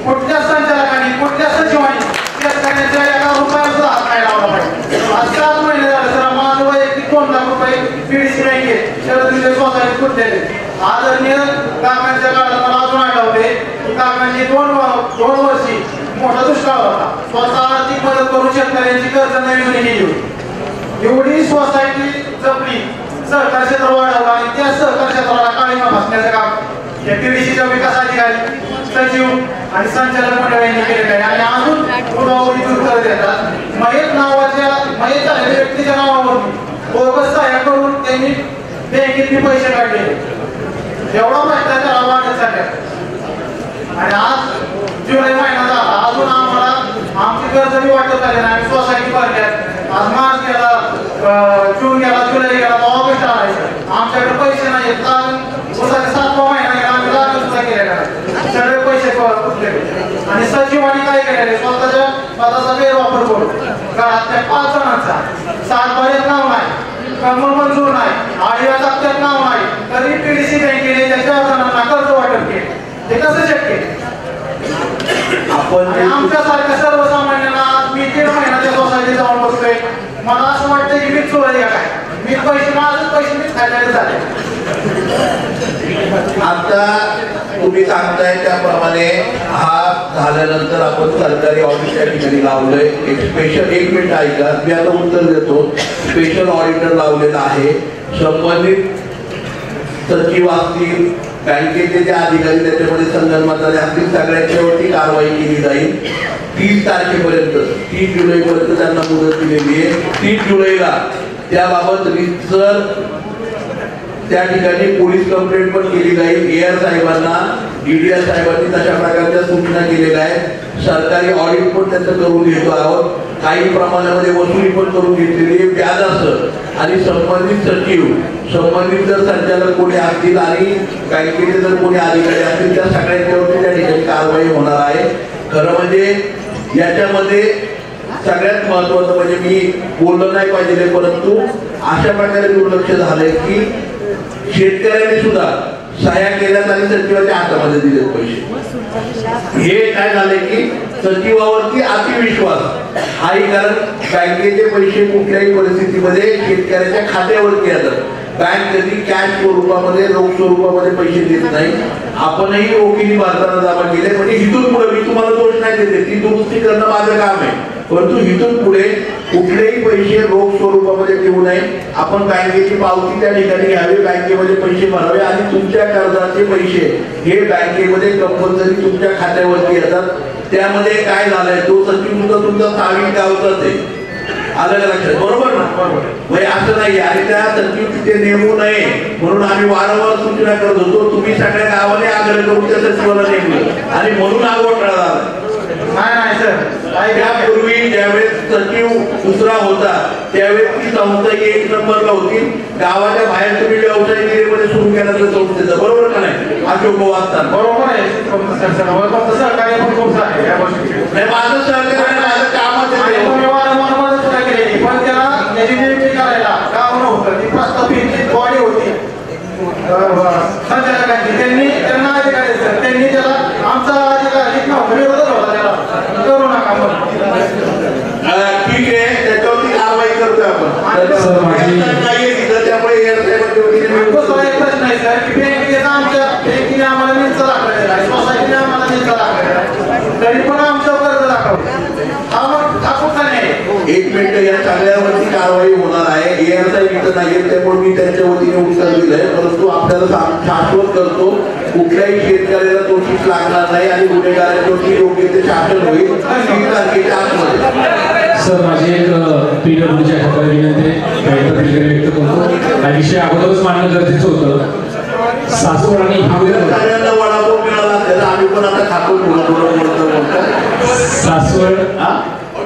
कुठल्या संचालकांनी कुठल्या सचिवांनी शेतकऱ्यांच्या 1 रुपया सुद्धा हात नाही लावला पाहिजे आज 7 महिने झाले सर माझं वैयक्तिक 2 लाख रुपये पीडीसी बँकेत शरद सोसायटी कुठलेले आदरणीय काकांच्या काळात मला अजून आठवते की काकांची 2 वर्षी मोठा दुष्काळ होता स्वतः आर्थिक मदत करून शेतकऱ्यांची कर्ज नवीन केली होती एवढी सोसायटी जपली सहकार क्षेत्र वाढवलं आणि त्या सहकार क्षेत्राला काळीमा फासण्याचं काम या पीडीसीच्या विकास अधिकारी सचिव आणि संचालक मंडळांनी केलेलं आहे आणि अजून उडावडी दूर करत येतात मयत नावाच्या मयत झालेल्या व्यक्तीच्या नावावरून बोगस सह्या करून त्यांनी बँकेतले पैसे काढले एवढा भ्रष्टाचार वाढत चालला आणि आज जुलै महिना झाला अजून आम्हाला आमची कर्ज बी वाटत झाले नाही आम्ही सोसायटी भरल्यात आज मार्च गेला जून गेला जुलै गेला ऑगस्ट आला आमच्याकडे पैसे नाही आहेत 7वा महिना गेला आम्ही लागत सुद्धा केलेला सगळे पैसे कुठले आणि सचिवांनी काय केलेले स्वतःच्या पदाचा गैरवापर करून घरातल्या 5 जणांचा 7 पर्यंत नाव नाही कमल मंजूर नाही 8व्या तक्त्यात नाव नाही तरी पीडीसी बँकेने त्या 4 जणांना कर्ज वाटप केले ते कसं शक्य आपण आमच्यासारख्या सर्वसामान्यांना मी 1.5 महिन्याच्या सोसायटीत जाऊन बसतोय मला असं वाटतं की मी चोरी काय मी माझे पैसे मी खायला झाले आता तुम्ही सांगताय त्याप्रमाणे हा झाल्यानंतर आपण सरकारी ऑडिट त्या ठिकाणी लावलंय एक स्पेशल 1 मिनिट ऐका मी आता उत्तर देतो स्पेशल ऑडिटर लावलेला आहे संबंधित सचिव असतील बँकेचे जे अधिकारी त्याच्यामध्ये संगणमताने असतील सगळ्यांच्यावरती कारवाई केली जाईल 30 तारखेपर्यंत 30 जुलैपर्यंत त्यांना मुदत दिलेली आहे 30 जुलैला त्याबाबत रितसर त्या ठिकाणी पोलीस कंप्लेंट पण केली जाईल एआर साहेबांना डीडीआर साहेबांनी तशा प्रकारच्या सूचना केलेल्या आहेत सरकारी ऑडिट पण त्याचं करून घेतो आहोत काही प्रमाणामध्ये वसुली पण करून घेतलेली व्याजासह आणि संबंधित सचिव संबंधित जर संचालक कोणी असतील आणि बँकेचे जर कोणी अधिकारी असतील त्या सगळ्यांच्यावरती त्या ठिकाणी कारवाई होणार आहे खरं म्हणजे याच्यामध्ये सगळ्यात महत्वाचं म्हणजे मी बोललो नाही पाहिजे परंतु अशा प्रकारे दुर्लक्ष झालंय की शेतकऱ्यांनी सुद्धा सह्या केल्यात आणि सचिवाच्या हातामध्ये दिलेत पैसे हे काय झाले की सचिवावरती अतिविश्वास हाही कारण बँकेचे पैसे कुठल्याही परिस्थितीमध्ये शेतकऱ्याच्या खात्यावरती येतात बँक कधी कॅश स्वरूपामध्ये रोख स्वरूपामध्ये पैसे देत नाही आपणही रोखीने भारताला जमा केले म्हणजे इथून पुढे मी तुम्हाला दोष नाही देते ती दुरुस्ती करणं माझं काम आहे परंतु इथून पुढे कुठलेही पैसे रोख स्वरूपामध्ये ठेवू नये आपण बँकेची पावती त्या ठिकाणी घ्यावी बँकेमध्ये पैसे भरावे आणि तुमच्या कर्जाचे पैसे हे बँकेमध्ये कंपल्सरी तुमच्या खात्यावरती येतात त्यामध्ये काय झालंय तो सचिव सुद्धा तुमचा स्थानिक गावचाच आहे आलं का लक्षात? बरोबर ना? म्हणजे असं नाही. आणि त्या सचिव तिथे नेमू नये म्हणून आम्ही वारंवार सूचना करत होतो. तुम्ही सगळ्या गावाने आग्रह करून त्या सचिवाला नेमलं आणि म्हणून हा घोटाळा झाला. नाही सर, त्यापूर्वी ज्यावेळेस सचिव दुसरा होता त्यावेळेस ती संस्था एक नंबरला होती. गावाच्या बाहेर तुम्ही व्यवसाय मध्ये सुरू केला तर संस्थेचा, बरोबर का नाही? अशोक भाऊ असतात. बरोबर आहे. सहकार्य पण खूप आहे या गोष्टी. नाही, माझं सहकार्य माझं कामच आहे. पण त्याला त्याची नियुक्ती करायला काम नव्हतं. ती प्रस्थापित बॉडी होती संचालकांची. त्यांना अधिकारी त्यांनी त्याला आमचा अधिकारी नव्हता, विरोधच होता त्याला. करू नका ठीक आहे, त्याच्यावरती कारवाई करतोय आपण. नाहीये तिथं, त्यामुळे नाही सर की बँकेचा आमच्या बँकेने आम्हाला नीचा दाखवायचा आहे, सोसायटीने आम्हाला नीचा दाखवायचा आहे, तरी पण आमच्या कर्ज दाखवतो. एक मिनिट, या सगळ्यावरती कारवाई होणार आहे. एअरसाईड इथं नाहीये त्यामुळे मी त्यांच्या वतीने उत्तर दिलंय. परंतु आपल्याला शाश्वत करतो कुठल्याही शेतकऱ्याला दोषीच लागणार नाही आणि गुन्हेगारांची योग्य ते शासन होईल 3 तारखेच्या आतमध्ये. सर, माझी एक पीडब्ल्यूच्या खात्याला विनंती व्यक्त करतो. हा विषय अगोदरच मांडणं गरजेचं होतं. सासवड आणि सगळ्यांना वडापाव मिळाला त्याचा आम्ही पण आता खातो सासवड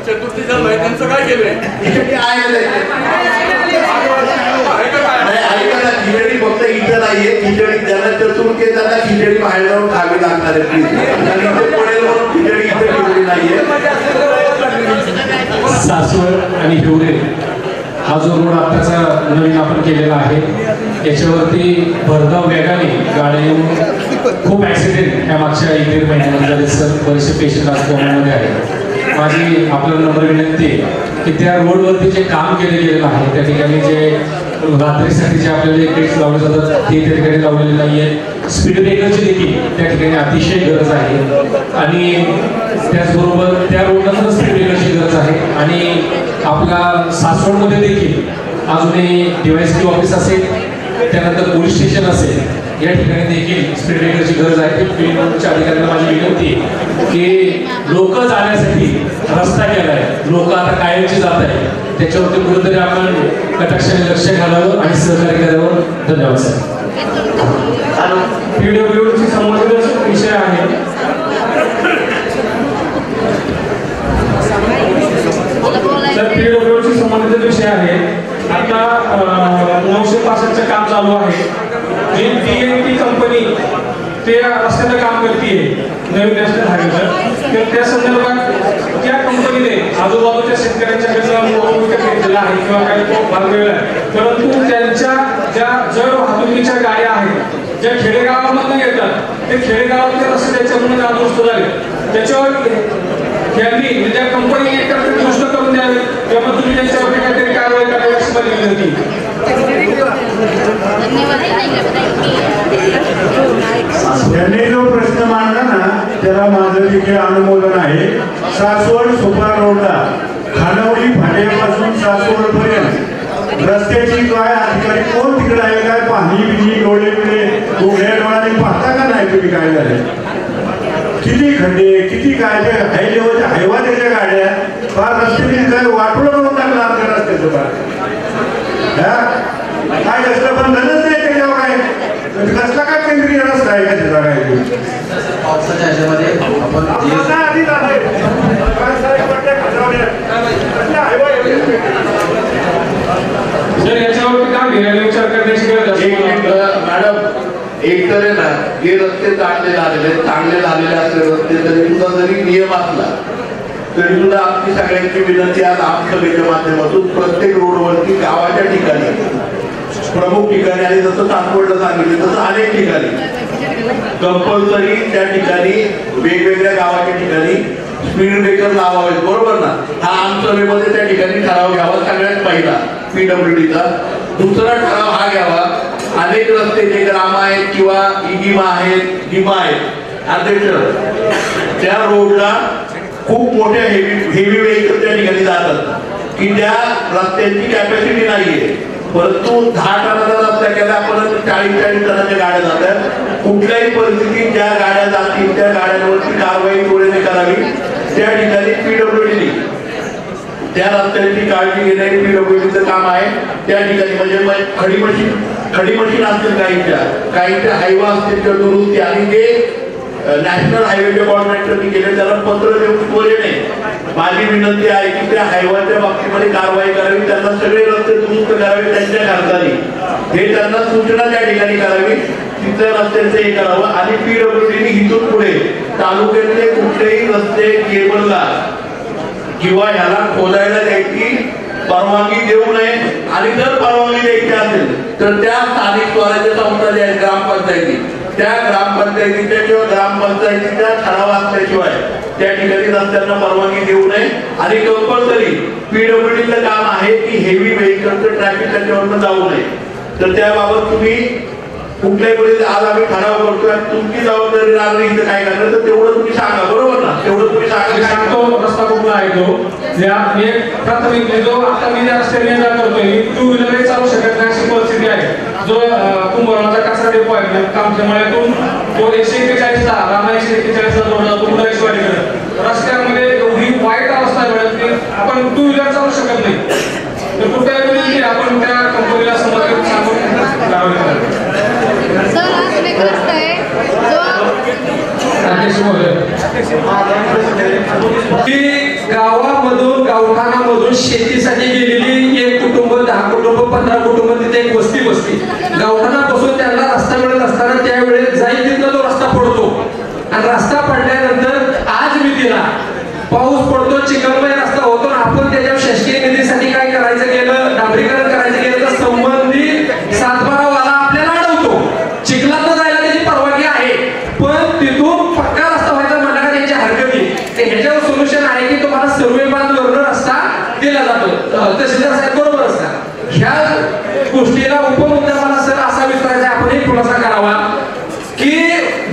चतुर्थीचा त्यांचं काय केलंय? खिचडी फक्त इथं नाहीये. खिचडी ज्यांना चतुर्थी त्यांना खिचडी बाहेर जाऊन खावी लागणार आहे. पडेल म्हणून खिचडी इथे ठेवली नाहीये. सासवड आणि हिवरे हा जो रोड आताचा नवीन आपण केलेला आहे याच्यावरती भरधाव वेगाने गाड्या येऊन खूप ऍक्सिडेंट या मागच्या 1-1.5 महिन्यामध्ये झाले सर. बरेचसे पेशंट आज कोमामध्ये आहेत. माझी आपल्याला नंबर विनंती आहे की त्या रोडवरती जे काम केले गेलेलं आहे त्या ठिकाणी जे रात्रीसाठी जे आपल्याला गेट्स लावले जातात ते त्या ठिकाणी लावलेले नाही आहे. स्पीड ब्रेकरची देखील त्या ठिकाणी अतिशय गरज आहे आणि त्याचबरोबर त्या रोडला सुद्धा स्पीड ब्रेकरची गरज आहे. आणि आपला सासवडमध्ये देखील अजूनही DYSP ऑफिस असेल, त्यानंतर पोलीस स्टेशन असेल, या ठिकाणी देखील स्पीड ब्रेकरची गरज आहे. फील्डच्या अधिकाऱ्यांना माझी विनंती आहे की लोक जाण्यासाठी रस्ता केला आहे, लोक आता कायमची जात आहे, त्याच्यावरती कुठेतरी आपण कटाक्षाने लक्ष घालावं आणि सहकार्य करावं. धन्यवाद सर. PWC संबंधित विषय आहे. सर, PWC संबंधित विषय आहे. आता 965 काम चालू आहे. जी TNT कंपनी ते रस्त्याचं काम करते नवीन नॅशनल हायवेचं, तर त्या संदर्भात त्या कंपनीने आजूबाजूच्या शेतकऱ्यांच्या घेतलेला आहे किंवा काही भाग मिळाला आहे. परंतु त्यांच्या ज्या जड वाहतुकीच्या गाड्या आहेत ज्या खेडेगावामधून येतात ते खेडेगावातले रस्ते त्याच्यामुळे नादुरुस्त झाले. त्याच्यावर त्यांनी त्या कंपनीने दुरुस्त करून द्यावे किंवा तुम्ही त्यांच्यावरती काहीतरी कारवाई करावी अशी माझी विनंती. त्यांनी जो प्रश्न मांडला ना त्याला माझं देखील अनुमोदन आहे. सासवड सुपा रोडला खानवडी फाट्यापासून सासवड पर्यंत रस्त्याची काय अधिकारी कोण तिकडे आहे काय पाणी बिनी डोळे बिळे उघड्या डोळ्याने पाहता का नाही तुम्ही काय झाले? किती खड्डे किती काय ते हाय लेवलच्या हायवाच्या गाड्या फार रस्त्याने काय वाटोळं करून टाकलं आमच्या रस्त्याचं काय कसलं बंधनच नाही त्याच्यावर काय कसला काय केंद्रीय रस्ता आहे का त्याचा काय पावसाच्या ह्याच्यामध्ये आपण सर याच्यावरती काम घेण्याचा विचार करण्याची गरज आहे. मॅडम, एक तर आहे ना जे रस्ते चांगले झालेले असले रस्ते तरी सुद्धा जरी नियम असला तरी सुद्धा आमची सगळ्यांची विनंती आज आमसभेच्या माध्यमातून प्रत्येक रोडवरती गावाच्या ठिकाणी प्रमुख ठिकाणी आणि जसं सासवडला सांगितलं तसं अनेक ठिकाणी कंपल्सरी त्या ठिकाणी वेगवेगळ्या गावाच्या ठिकाणी स्पीड ब्रेकर लावावेत. बरोबर ना? हा आमसभेमध्ये त्या ठिकाणी ठराव घ्यावा सगळ्यात पहिला PWDचा. दुसरा ठराव हा घ्यावा अनेक रस्ते जे ग्राम आहेत किंवा इगिमा आहेत गिमा आहेत अध्यक्ष त्या रोडला खूप मोठ्या हेवी व्हेकल त्या ठिकाणी जातात की त्या रस्त्यांची कॅपॅसिटी नाहीये. परंतु 10 टनाचा रस्ता केला आपण 40-40 टनाच्या गाड्या जातात. कुठल्याही परिस्थितीत ज्या गाड्या जातील त्या गाड्यांवरती कारवाई त्वरेने करावी. त्या ठिकाणी PWDने त्या रस्त्याची काळजी घेणे पीडब्ल्यूडीचं काम आहे. त्या ठिकाणी म्हणजे खडी मशीन असतील काहींच्या हायवा असतील किंवा दुरुस्ती आणि जे नॅशनल हायवेच्या कॉन्ट्रॅक्टरनी केले त्याला पत्र देऊन त्वरेने माझी विनंती आहे की त्या हायवाच्या बाबतीमध्ये कारवाई करावी, त्यांना सगळे रस्ते दुरुस्त करावे त्यांच्या खर्चाने, हे त्यांना सूचना त्या ठिकाणी करावी, तिथल्या रस्त्यांचं हे करावं. आणि पीडब्ल्यूडीने इथून पुढे तालुक्यातले कुठलेही रस्ते केबलला किंवा ह्याला खोदायला द्यायची परवानगी देऊ नये. आणि जर परवानगी द्यायची असेल तर त्या स्थानिक स्वराज्य संस्था ज्या आहेत ग्रामपंचायती, त्या ग्रामपंचायतीच्या किंवा ग्रामपंचायतीच्या ठराव असल्याशिवाय त्या ठिकाणी रस्त्यांना परवानगी देऊ नये. आणि कंपल्सरी पीडब्ल्यूडीचं काम आहे की हेवी व्हेकलचं ट्रॅफिक त्याच्यावरनं जाऊ नये. तर त्याबाबत तुम्ही कुठल्याही परिस्थितीत आज आम्ही ठराव करतोय, तुमची जबाबदारी लागली इथं काय करणार तर तेवढं तुम्ही सांगा, बरोबर ना? तेवढं तुम्ही सांगतो रस्ता कुठला आहे तो प्राथमिक जो आता मी ज्या रस्त्याने जा करतोय टू व्हीलरही चालू शकत नाही अशी परिस्थिती आहे. जो कुंभरवाचा कचरा डेपो आहे कामच्यामुळेतून तो 141ला रामा 141ला जोडला तो मुलाईवाडीकडे रस्त्यामध्ये एवढी वाईट अवस्था आहे की आपण टू व्हीलर चालू शकत नाही. तर कुठे आपण त्या कंपनीला समोर सांगून कारवाई करावी. गावामधून गावठाणामधून शेतीसाठी गेलेली 1 कुटुंब 10 कुटुंब 15 कुटुंब तिथे एक वस्ती बसती. गावठाणापासून त्यांना रस्ता मिळत असताना त्यावेळेस जाईल तिथं तो रस्ता पडतो आणि रस्ता पडल्यानंतर आज मी तिला पाऊस पडतो चिखलमय रस्ता होतो. आपण त्याच्यावर शासकीय निधीसाठी काय करायचं गेलं, डांबरीकरण करायचं गेलं तर संबंधित सातबारावाला आपल्याला अडवतो. चिखलात जायला त्याची परवानगी आहे पण तिथून पक्का रस्ता व्हायचा म्हणा का त्यांची हरकती. ह्याच्यावर सोल्युशन आहे की तुम्हाला सर्वे बांधवरून रस्ता दिला जातो. तहसीलदार साहेब बरोबर असतात. ह्या गोष्टीला उपमुद्दा मला सर असा विचारायचा आपण एक खुलासा करावा की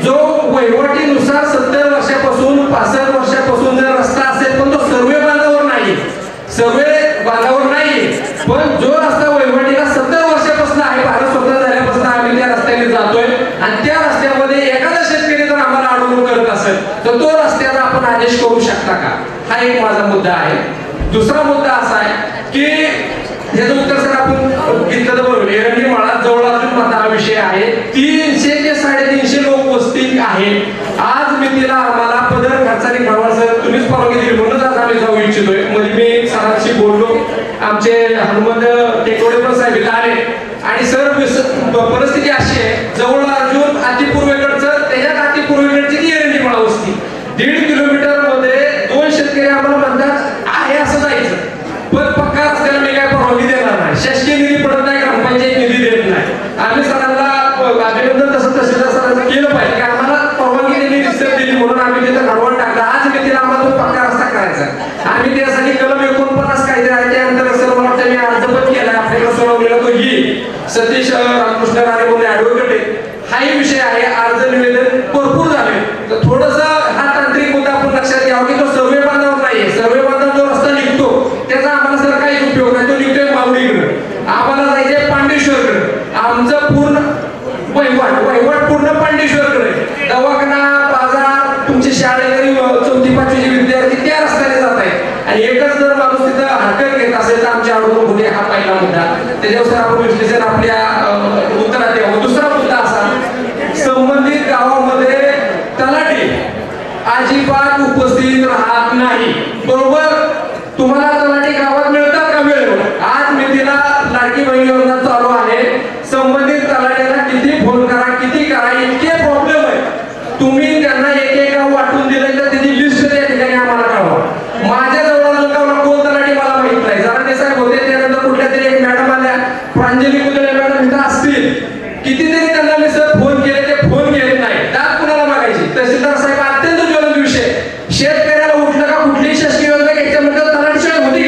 जो वहिवाटीनुसार 70 वर्षापासून 65 वर्षापासून जर रस्ता असेल पण तो सर्वे बांधावर नाही, सर्वे बांधावर नाही पण जो रस्ता वहिवाटीला 70 वर्षापासून आहे, भारत स्वतंत्र झाल्यापासून आम्ही त्या रस्त्याने जातोय आणि त्या रस्त्यामध्ये एखादा शेतकरी जर आम्हाला अडवणूक करत असेल तर तो रस्त्याचा आपण आदेश करू शकता का, हा एक माझा मुद्दा आहे. दुसरा मुद्दा असा आहे की ह्याचं उत्तर सर आपण घेतलं तर बरोबर एरंडी माळा जवळ अजून हा विषय आहे. 300 ते 350 लोक वस्ती आहे. आज मी तिला आम्हाला पदर खर्चाने घावा सर तुम्हीच परवानगी दिली म्हणूनच आज आम्ही जाऊ इच्छितोय. म्हणजे मी सरांशी बोललो, आमचे हनुमंत टेकवडे पण साहेब इथं आले आणि सर परिस्थिती अशी आहे जवळ अर्जुन अतिपूर्वेकडचं त्याच्यात अतिपूर्वेकडची ती एरंडी माळा वस्ती 1.5 किलोमीटर मध्ये 2 शेतकरी आम्हाला म्हणतात आहे असं जायचं पण पक्का रस्त्याला मी काय परवानगी देणार नाही, शासकीय निधी पडत नाही, ग्रामपंचायत निधी देत नाही. आम्ही सरांना अभिनंदन तसं तहसीलदार सरांचं केलं पाहिजे की आम्हाला परवानगी दिली रिसेप्ट दिली म्हणून आम्ही तिथं घडवून टाकलं. आज मी तिला आम्हाला तो पक्का रस्ता करायचा. आम्ही त्यासाठी कलम 49 कायदे आहे त्यानंतर सर मला वाटतं मी अर्ज पण केला आपल्याकडे सोडवलेला तो ही सतीश रामकृष्ण राणे म्हणून ऍडव्होकेट आहे. हाही विषय आहे. अर्ज निवेदन भरपूर झाले तर थोडस हा तांत्रिक मुद्दा आपण लक्षात घ्यावा की तो सर्वे बांधावर नाहीये. सर्वे बांधावर जो रस्ता निघतो त्याचा आम्हाला सर काहीच उपयोग नाही. तो निघतोय मावळीकडे, आम्हाला जायचंय पांडेश्वरकडे. आमचं पूर्ण वहिवाट पूर्ण पांडेश्वरकडे. दवाखाना बाजार तुमची शाळेकरी 4थी 5वीचे विद्यार्थी त्या रस्त्याने जात आहेत आणि एकच जर माणूस तिथं हरकत घेत असेल तर आमच्या अडवणूक होते. हा पहिला मुद्दा. त्याच्यावर सर आपण विश्लेषण आपल्या उत्तरात द्यावं. दुसरा मुद्दा असा संबंधित गावामध्ये तलाठी अजिबात उपस्थित राहत नाही. बरोबर तुम्हाला तलाठी गावात मिळतात का वेळेवर? आज मी तिला लाडकी बहीण योजना चालू आहे. संबंधित तलाट्याला किती फोन करा किती करा इतके प्रॉब्लेम आहे. तुम्ही त्यांना एक गाव वाटून दिलं तर त्याची लिस्ट त्या ठिकाणी आम्हाला कळवा. माझ्या जवळ गावला कोण तलाठी मला माहित नाही. जरा ते साहेब होते त्यानंतर कुठल्या तरी एक मॅडम आल्या प्रांजली कुदळे मॅडम इथं असतील. कितीतरी त्यांना मी सर फोन केले ते फोन घेत नाही. दात कुणाला मागायची. तहसीलदार साहेब अत्यंत ज्वलंत विषय. शेतकऱ्याला उठलं का कुठलीही शासकीय योजना घ्यायच्या म्हणजे तलाठीशिवाय होती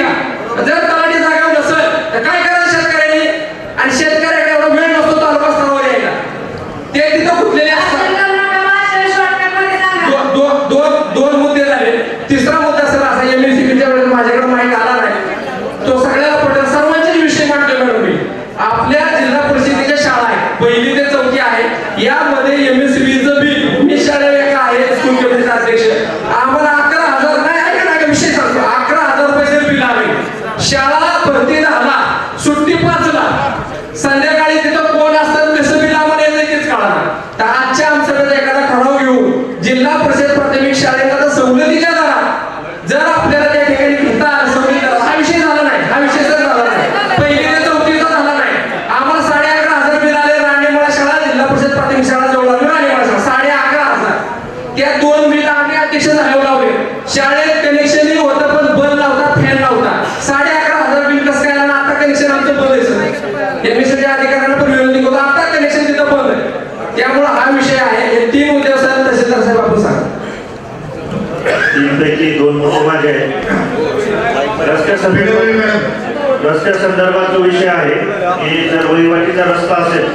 रस्त्या संदर्भात जो विषय आहे की जर वहिवाटीचा रस्ता असेल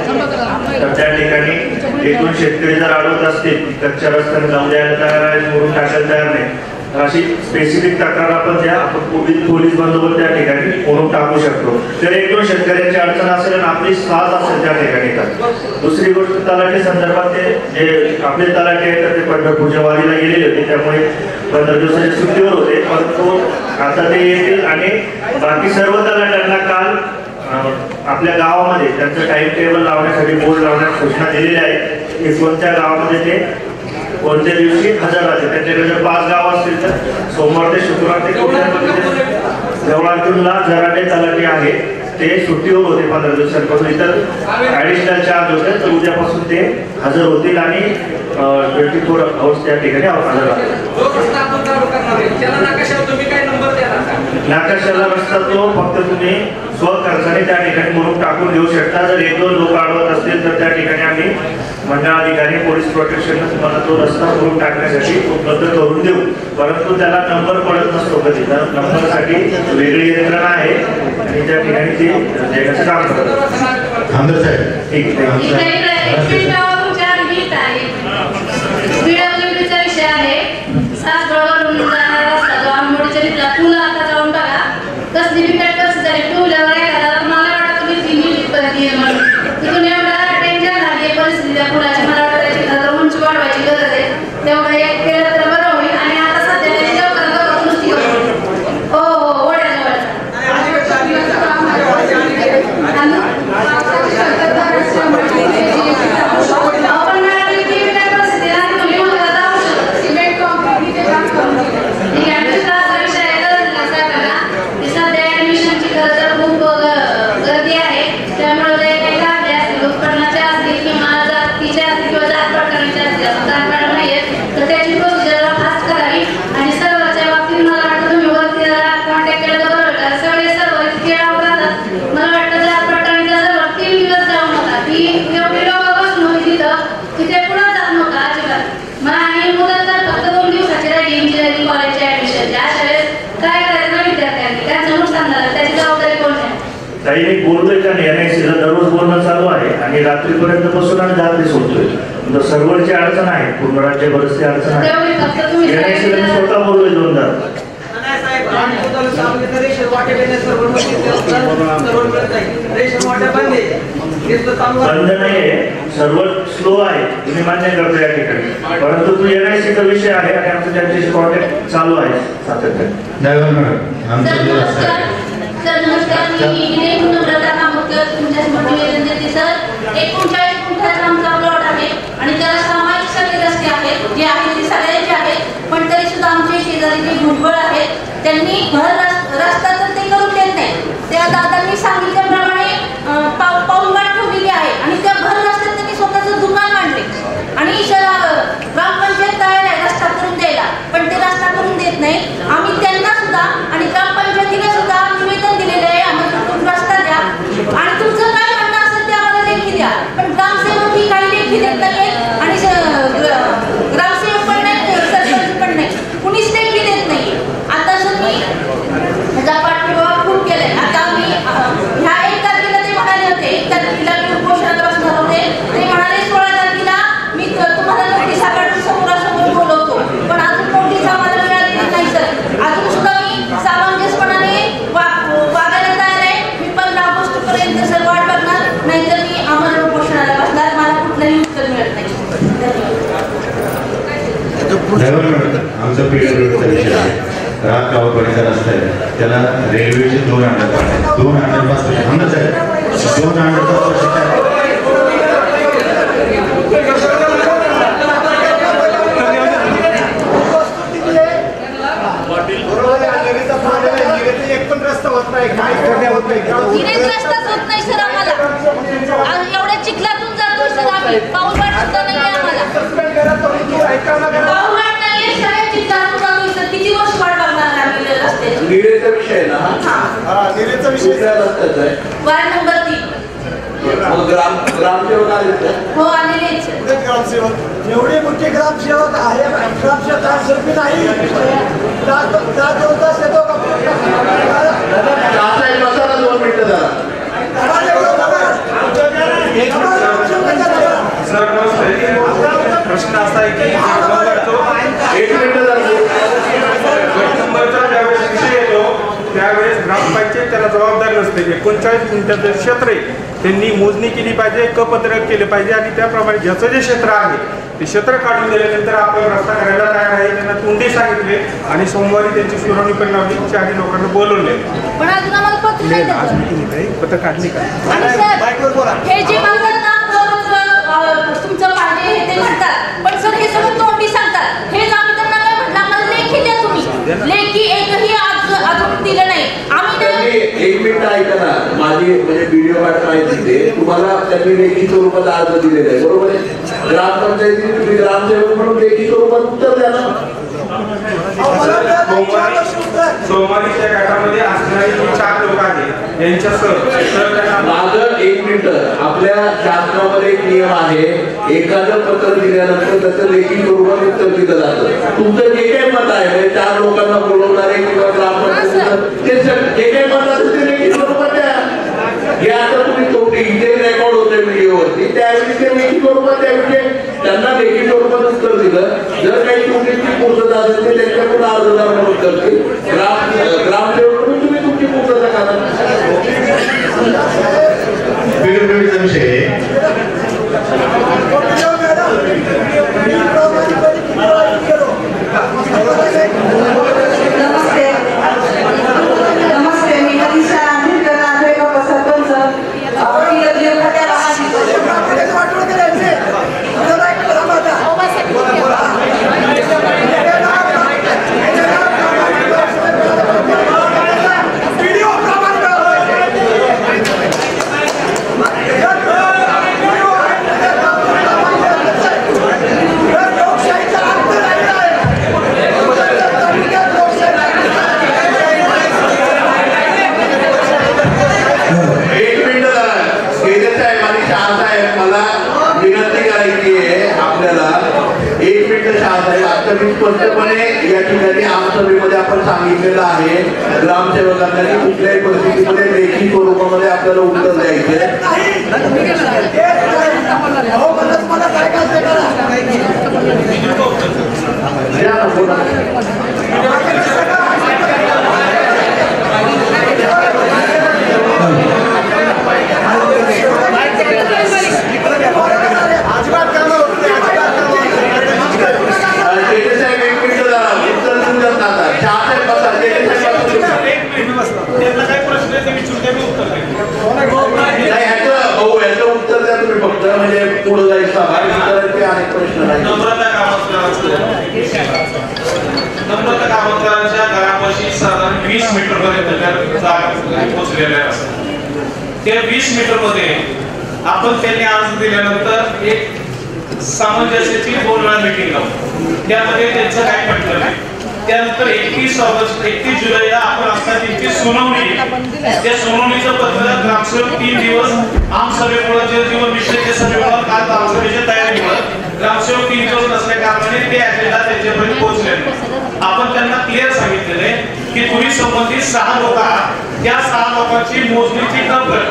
तर त्या ठिकाणी एकूण शेतकरी जर अडवत असतील कच्च्या रस्त्याने जाऊन द्यायला तयार आहे, मोडून टाकायला तयार नाही, अशी स्पेसिफिक तक्रार आपण द्या, आपण पोलीस बंदोबस्त त्या ठिकाणी म्हणून टाकू शकतो. तर एक दोन शेतकऱ्यांची अडचण असेल आणि आपली साथ असेल त्या ठिकाणी. तर दुसरी गोष्ट तलाठी संदर्भात ते जे आपले तलाठी आहेत ते पंढरपूरच्या वारीला गेलेले होते, त्यामुळे 15 दिवसाच्या सुट्टीवर होते, परंतु आता ते येतील आणि बाकी सर्व तलाट्यांना काल आपल्या गावामध्ये त्यांचं टाइम टेबल लावण्यासाठी बोर्ड लावण्यास सूचना दिलेल्या आहेत की कोणत्या गावामध्ये ते कोणत्या दिवशी हजर राहते. त्यांच्याकडे जर 5 गाव असतील तर सोमवार ते शुक्रवार ते जवळजूनला जराडे तलाठी आहे ते सुट्टीवर होते 15 दिवसांपासून, इतर ॲडिशनल चार्ज होते, तर उद्यापासून ते हजर होतील आणि 24 आवर्स त्या ठिकाणी हजर राहतील. नाकाशाला रस्ता तो फक्त तुम्ही स्वखर्चाने त्या ठिकाणी म्हणून टाकून घेऊ शकता. जर 1-2 लोक अडवत असतील तर त्या ठिकाणी आम्ही मंडळाधिकारी पोलीस प्रोटेक्शन तुम्हाला तो रस्ता म्हणून टाकण्यासाठी उपलब्ध करून देऊ, परंतु त्याला नंबर पडत नसतो कधी, तर नंबरसाठी वेगळी यंत्रणा आहे आणि त्या ठिकाणी ते देण्याचं काम करतात. आमदार साहेब ठीक विषय आहे. सासवडवरून जाणारा रस्ता जो आंबोडीच्या पूल आता जाऊन बघा कसली बिकट कसं झाली. टू व्हीलर आहे, मला वाटतं तुम्ही 3 मिनिटपर्यंत येईल म्हणून तिथून एवढा टेन्शन झाली परिस्थिती त्या पुलाची. मला वाटतं उंची वाढवायची गरज आहे, तेवढं एक केलं तर बरं होईल. आणि आता सध्या त्याची लवकरात नुसती हो हो ओढ्याजवळ काही मी बोलतोय का नाही NIC दररोज बोलणं चालू आहे आणि रात्रीपर्यंत बसून आणि जाते सोडतोय. तर सर्वरची अडचण आहे, पूर्ण राज्यभरची अडचण आहे. NIC मी स्वतः बोललोय 2दा. बंद नाहीये, सर्व्हर स्लो आहे, तुम्ही मान्य करतो या ठिकाणी, परंतु तो NIC चा विषय आहे आणि आमचं त्यांच्याशी कॉन्टॅक्ट चालू आहे सातत्याने. सर नमस्कार, मी विनय पुनव्रता कामतकर तुमच्यासमोर निवेदन देते. सर 39 गुंठ्याचा आमचा प्लॉट आहे आणि त्याला सामायिक सगळे रस्ते आहेत, जे आहेत ते सगळ्यांचे आहेत, पण तरी सुद्धा आमचे शेजारी जे भुजबळ आहेत त्यांनी रस्ता तर ते करून देत नाही. त्या दादांनी सांगितल्याप्रमाणे पाऊलवाट ठेवलेली आहे आणि त्या भर रस्त्यात त्यांनी स्वतःचं दुकान मांडले आणि ग्रामपंचायत तयार आहे रस्ता करून द्यायला, पण ते रस्ता करून देत नाही. आम्ही त्यांना सुद्धा आणि ग्रामपंचायतीला सुद्धा निवेदन दिलेलं आहे, आम्हाला रस्ता द्या आणि तुमचं काय म्हणणं असेल ते आम्हाला लेखी द्या. पण ग्रामसेवक ही काही लेखी देत नाही आणि ग्रामसेवक पण नाही, सरपंच पण नाही, कुणीच लेखी देत नाही. आता सर मी ह्याचा पाठपुरावा खूप केलाय. आता मी ह्या 1 तारखेला ते म्हणाले होते, 1 तारखेला मी उपोषणाला बसणार होते, ते म्हणाले 16 तारखेला मी तुम्हाला नोटीस काढून समोरासमोर बोलवतो, पण अजून नोटीस आम्हाला मिळाली नाही. सर अजून सुद्धा मी सामंजस्यपणाने वागायला तयार आहे. मी 15 ऑगस्ट पर्यंत सर वाट बघणार, नाहीतर मी आम्हाला उपोषणाला बसणार. मला कुठलंही उत्तर मिळत नाही. आमचा PWDचा विषय आहे. रात गावाकडे रस्ता आहे, त्याला रेल्वेचे 2 अंडरपास 2 अंडरपास अंदाज आहे 2 अंडरपास एक पण रस्ता होत नाही, काय होत नाही. रस्ताच होत नाही सर आम्हाला. एवढ्या चिखलातून जातो सर आम्ही, पाऊलवाट सुद्धा नाही आम्हाला. पाऊलवाट नाहीये, सगळ्या चिखलातून जातो सर. किती वर्ष वाट बघणार आम्ही रस्त्याची. निरेचा विषय ना, निरेचा विषय कुठल्या रस्त्याचा आहे? Ward number 3. ग्रामसेवक आले हो आलेले आहेत सर. ग्रामसेवक एवढी मोठी ग्रामसेवक आहे, ग्रामसेवक सर्वी नाही जात होता शेतो प्रश्न असा आहे की ज्यावेळेस विषय येतो त्यावेळेस ग्रामपंचायत त्याला जबाबदार नसते. 39 गुंठ्याचं क्षेत्र आहे, त्यांनी मोजणी केली पाहिजे, कपत्रक केले पाहिजे आणि त्याप्रमाणे ज्याचं जे क्षेत्र आहे ते क्षेत्र काढून दिल्यानंतर आपण रस्ता करायला तयार आहे. त्यांना तोंडी सांगितले आणि सोमवारी त्यांची सुनावणी पण लावली, 40 लोकांना बोलवले. पत्र काढली का हे जे तुमचं पाहिजे ते म्हणतात, पण सर हे सगळं तोंडी सांगतात. हेच आम्ही त्यांना काय म्हटलं, आम्हाला लेखी द्या तुम्ही. लेखी एकही अजून दिलं नाही. आम्ही 1 मिनिट ऐका ना, माझी म्हणजे व्हिडिओ पाठ माहिती ते तुम्हाला त्यांनी लेखी स्वरूपात अर्ज दिलेला आहे, बरोबर आहे. ग्रामपंचायतीने तुम्ही ग्रामसेवक म्हणून लेखी स्वरूपात उत्तर द्या ना. सोमवारीच्या गटामध्ये असणारी 4 लोक आहेत यांच्यासह माझं 1 मिनिट, आपल्या शासनामध्ये एक नियम आहे, एखादं पत्र दिल्यानंतर त्याचं लेखी स्वरूपात उत्तर दिलं जातं. तुमचं जे काही मत आहे 4 लोकांना बोलवणारे किंवा ग्रामपंचायत जे काही मत असेल ते लेखी स्वरूपात द्या. हे आता तुम्ही तोंडी इथे रेकॉर्ड होते व्हिडिओवरती, त्यावेळी ते लेखी स्वरूपात द्यावे. त्यांना लेखी स्वरूपात उत्तर दिलं. जर काही तुमची पूर्तता असेल ते त्यांच्याकडून अर्जदार म्हणून करतील. ग्रामसेवकडून तुम्ही तुमची पूर्तता करा. विषय नमस्ते, मी मनीषा सरपंच स्पष्टपणे या ठिकाणी आमसभेमध्ये आपण सांगितलेलं आहे, ग्रामसेवकांनी कुठल्याही परिस्थितीमध्ये लेखी स्वरूपामध्ये आपल्याला उत्तर द्यायचे. उत्तर द्या तुम्ही फक्त, म्हणजे पुढे जायचं अनेक प्रश्न नाही. नम्रता कामतकरांच्या घरापाशी साधारण 20 मीटर पर्यंत जागा पोहोचलेल्या असतात. त्या 20 मीटर मध्ये आपण त्यांनी अर्ज दिल्यानंतर एक सामंजस्याची 2 वेळा मीटिंग लावू. त्यामध्ये त्यांचं काय म्हटलं नाही. त्यानंतर 31 जुलैला आपण असता त्यांची सुनावणी. त्या सुनावणीचं पत्र ग्रामसेवक 3 दिवस आमसभेमुळे जे जीवन विषयाच्या सभेमुळे काल आमसभेच्या तयारीमुळे ग्रामसेवक 3 दिवस नसल्या कारणाने ते अजेंडा त्यांच्यापर्यंत पोहोचले. आपण त्यांना क्लिअर सांगितलेले की तुम्ही संबंधित 6 लोक आहात, त्या 6 लोकांची मोजणीची नंबर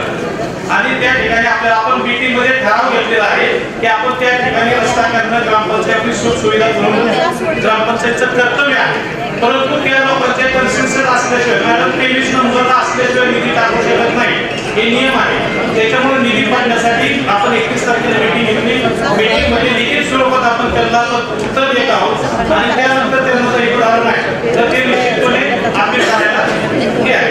आणि त्या ठिकाणी आपण मीटिंग मध्ये ठराव घेतलेला आहे की आपण त्या ठिकाणी रस्ता करणं ग्रामपंचायतची सुख सुविधा करून ग्रामपंचायतचं कर्तव्य आहे. परंतु त्या लोकांचे कन्सेन्सस असल्याशिवाय मॅडम 23 नंबरला असल्याशिवाय निधी टाकू शकत नाही, हे नियम आहे. त्याच्यामुळे निधी पाडण्यासाठी आपण 31 तारखेला मीटिंग घेतली. मीटिंग मध्ये लिखित स्वरूपात आपण त्यांना उत्तर देत आहोत आणि त्यानंतर त्यांना जर उदाहरण आहे तर ते निश्चितपणे अपडेट करायला हे आहे.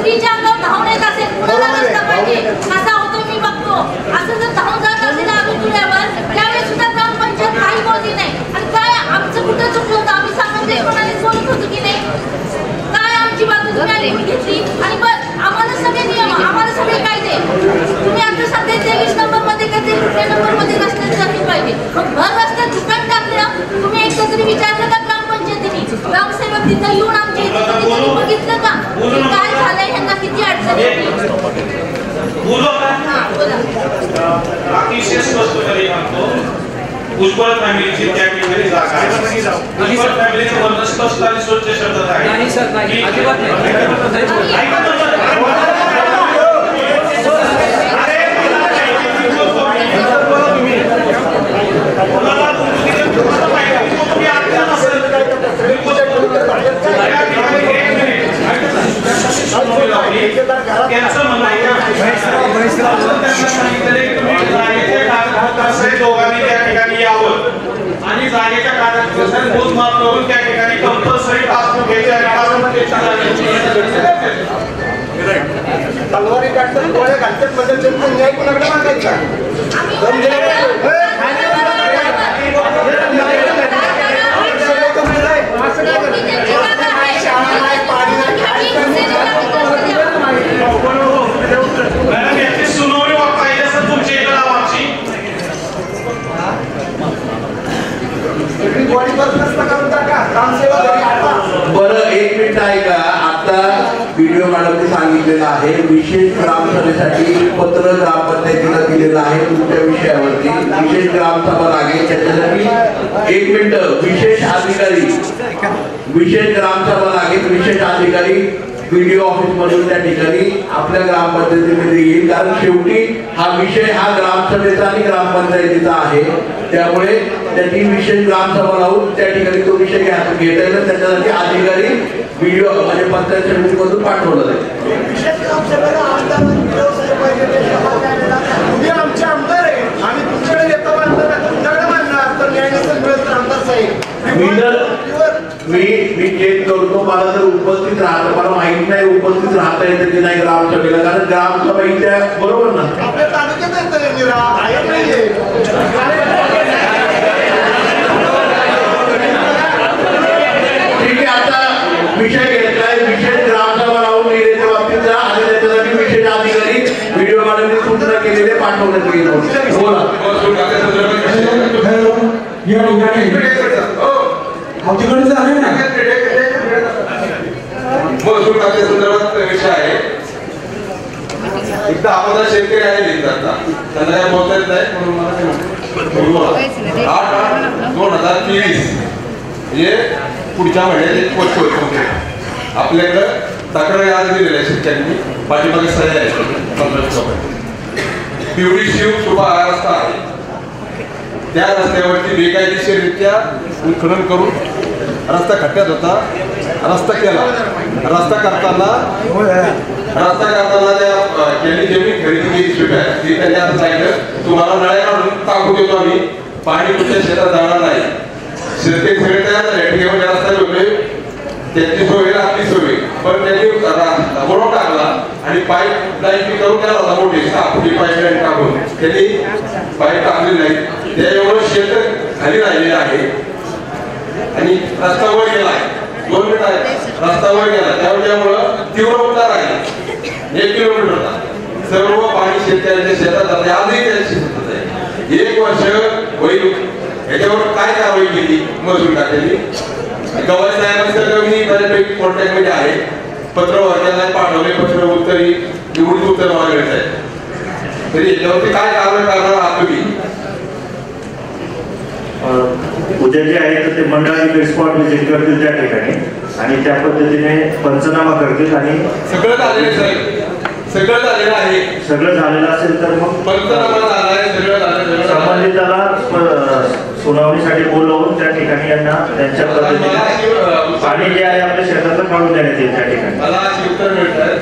स्त्रीच्या अंगावर धावून येत असेल, कुणाला रस्ता पाहिजे असा होतो मी बघतो. असं जर धावून जात असेल आरोग्यावर, त्यावेळेस सुद्धा ग्रामपंचायत काही बोलली नाही. आणि काय आमचं कुठं चुकलं होतं, आम्ही सामंजस्यपणाने बोलत होतो की नाही. काय आमची बाजू तुम्ही आली घेतली आणि बस आम्हाला सगळे नियम, आम्हाला सगळे कायदे. तुम्ही आता सध्या 23 नंबर मध्ये का 23 नंबर मध्ये रस्त्यात झाली पाहिजे. मग भर रस्त्यात दुकान टाकलं, तुम्ही एकदा तरी विचारलं का ग्रामपंचायतीने ग्रामसेवक तिथं येऊन आमच्या इथे कधीतरी बघितलं का की काय झालंय, ह्यांना किती अडचणी येतील? हां, बोला. अतिशय स्पष्टपणे सांगतो, भुजबळ फॅमिलीची त्या ठिकाणी जागा आहे. भुजबळ फॅमिलीचे म्हणणं स्पष्ट आणि स्वच्छ शब्दात आहे. नाही सर, नाही, अजिबात नाही. ऐका तर. त्यांचं म्हणणं आहे दोघांनी त्या ठिकाणी यावं आणि जागेच्या कागदपत्रात मोजमाप करून त्या ठिकाणी कंपल्सरी पासबुक घ्यायचे तलवारी काढतात, गोळ्या घालतात, बदलतात, पण न्याय कोणाकडे मागायचा? सुनावणी पाहिजे असं तुमच्या इकडे आमची बरं, एक मिनिट ऐका. आता व्हिडिओ मॅडमने सांगितलेलं आहे विशेष ग्रामसभेसाठी पत्र ग्रामपंचायतीला दिलेलं आहे तुमच्या विषयावरती. विशेष ग्रामसभा लागेल त्याच्यासाठी एक मिनिट. विशेष ग्रामसभा लागेल. विशेष अधिकारी व्हिडिओ ऑफिस मधून त्या ठिकाणी आपल्या ग्रामपंचायतीमध्ये येईल, कारण शेवटी हा विषय हा ग्रामसभेचा आणि ग्रामपंचायतीचा आहे. त्यामुळे त्याची विशेष ग्रामसभा लावून त्या ठिकाणी तो विषय घेता येईल. त्याच्यासाठी अधिकारी व्हिडिओ म्हणजे पंचायत समितीमधून पाठवला जाईल. तुम्ही आमचे आमदार आहे, आम्ही तुमच्याकडे येतो तुमच्याकडे मानणार तर न्याय नसेल मिळत तर आमदार साहेब मी चेक करतो. मला जर उपस्थित राहतं, मला माहित नाही उपस्थित राहता येतं की नाही ग्रामसभेला, कारण ग्रामसभा इथे बरोबर ना आपल्या तालुक्यात येतं ठीक आहे. आता विषय घेतलाय विशेष ग्रामसभा लावून निर्णयाच्या बाबतीत जा आणि त्याच्यासाठी विशेष अधिकारी व्हिडिओ काढून सूचना केलेले पाठवण्यात येईल. बोला. महसूल खात्यासंदर्भात विषय आहे. एकदा आपण शेतकरी आहे त्यांना काय बोलता येत नाही म्हणून मला 8/8/2023 म्हणजे पुढच्या महिन्यात एक पोस्ट होते. आपल्याकडं तक्रार आज दिलेल्या आहे शेतकऱ्यांनी. पाठीमागे सह्या आहे. पिवळी शिव सुभा हा रस्ता आहे. त्या रस्त्यावरती बेकायदेशीररित्या उत्खनन करून रस्ता खड्ड्यात होता. रस्ता केला. रस्ता करताना त्यांनी जमीन खरेदी केली शिवाय ती त्यांनी आता सांगितलं तुम्हाला नळ्या काढून टाकू देतो आम्ही, पाणी तुमच्या शेतात जाणार नाही. शेतकरी सगळे तयार झाले. ठीक आहे, रस्ता ठेवले, त्यांची सोय आपली सोय, पण त्यांनी बरोबर टाकला आणि पाईप लाईन करून त्याला होता मोठी 6 फुटी पाईपलाईन टाकून त्यांनी पाईप टाकली नाही. त्यामुळे शेत खाली राहिलेलं आहे आणि रस्ता वर गेला. 2 मिनिट आहे, रस्ता वर गेला. त्यामुळं तीव्र उतार आहे. 1 किलोमीटर होता. सर्व पाणी शेतकऱ्यांच्या शेतात जाते. आजही त्यांच्या शेतात आहे. 1 वर्ष होईल. याच्यावर काय कारवाई केली महसूल खात्याने? गवाई साहेबांसह मी बऱ्यापैकी कॉन्टॅक्ट मध्ये आहे. पत्र वर्गाला पाठवले, पत्र उत्तरी निवडून उत्तर मागण्यात आहे. तरी याच्यावरती काय कारवाई करणार आहात तुम्ही? उद्या जे आहे तर ते मंडळाने स्पॉट व्हिजिट करतील त्या ठिकाणी आणि त्या पद्धतीने पंचनामा करतील आणि सगळं झालेलं आहे. सगळं झालेलं आहे. सगळं झालेलं असेल तर मग पंचनामा झालाय. सगळं झालं. संबंधिताला सुनावणीसाठी बोलवून त्या ठिकाणी यांना त्यांच्या पद्धतीने पाणी जे आहे आपल्या शेतातलं काढून देण्यात येईल त्या ठिकाणी. मला अशी उत्तर मिळत आहे.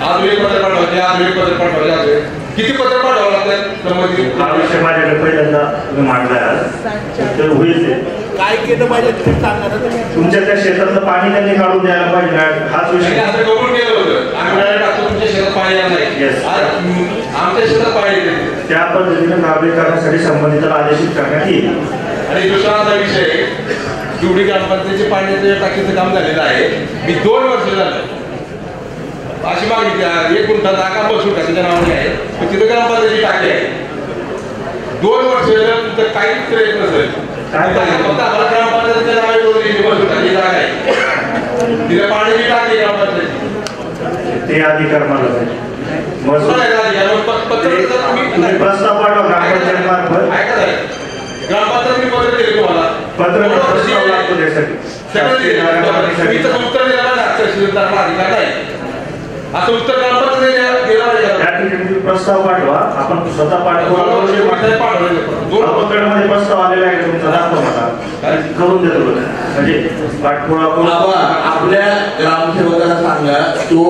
आज वेळ पत्र पाठवले, आज वेळ पत्र पाठवले. किती पत्र पाठवावं लागतात? हा विषय माझ्याकडे पहिल्यांदा तुम्ही मांडलाय आज, तर होईल ते काय केलं पाहिजे तुम्ही सांगा. तुमच्या त्या शेतातलं पाणी त्यांनी काढून द्यायला पाहिजे. हाच विषय असं कबूल केलं होतं. आम्ही टाकतो तुमच्या शेतात पाणी येणार नाही. आमच्या शेतात पाणी येते. त्या पद्धतीने कारवाई करण्यासाठी संबंधिताला आदेशित करण्यात येईल. आणि दुसरा असा विषय, जेवढी ग्रामपंचायतीचे पाण्याच्या टाकीचं काम झालेलं आहे. मी 2 वर्ष झालं अशी मागणी 1 गुंठा जागा महसूल खात्याच्या नावाने आहे, पण तिथं ग्रामपंचायतीची टाकी आहे. 2 वर्ष तिथं काहीच येत नसेल काय पाहिजे फक्त आम्हाला ग्रामपंचायतीच्या नावे करून द्यायची बस ही जागा आहे तिला पाण्याची टाकी ग्रामपंचायती ते अधिकार मला पाहिजे तुम्ही प्रस्ताव पाठवा ग्रामपंचायत मार्फत ग्रामपंचायत पत्र दिले तुम्हाला पत्र प्रस्ताव लागतो त्यासाठी मी तर उत्तर दिला ना तहसीलदाराला अधिकार नाही असं उत्तर ग्रामपंचायत दिलं प्रस्ताव पाठवा आपण स्वतः पाठवमध्ये प्रस्ताव आलेला आहे तुमचा दाखवा मला करून देतो म्हणजे पाठपुरावा आपल्या ग्रामसेवकाला सांगा तो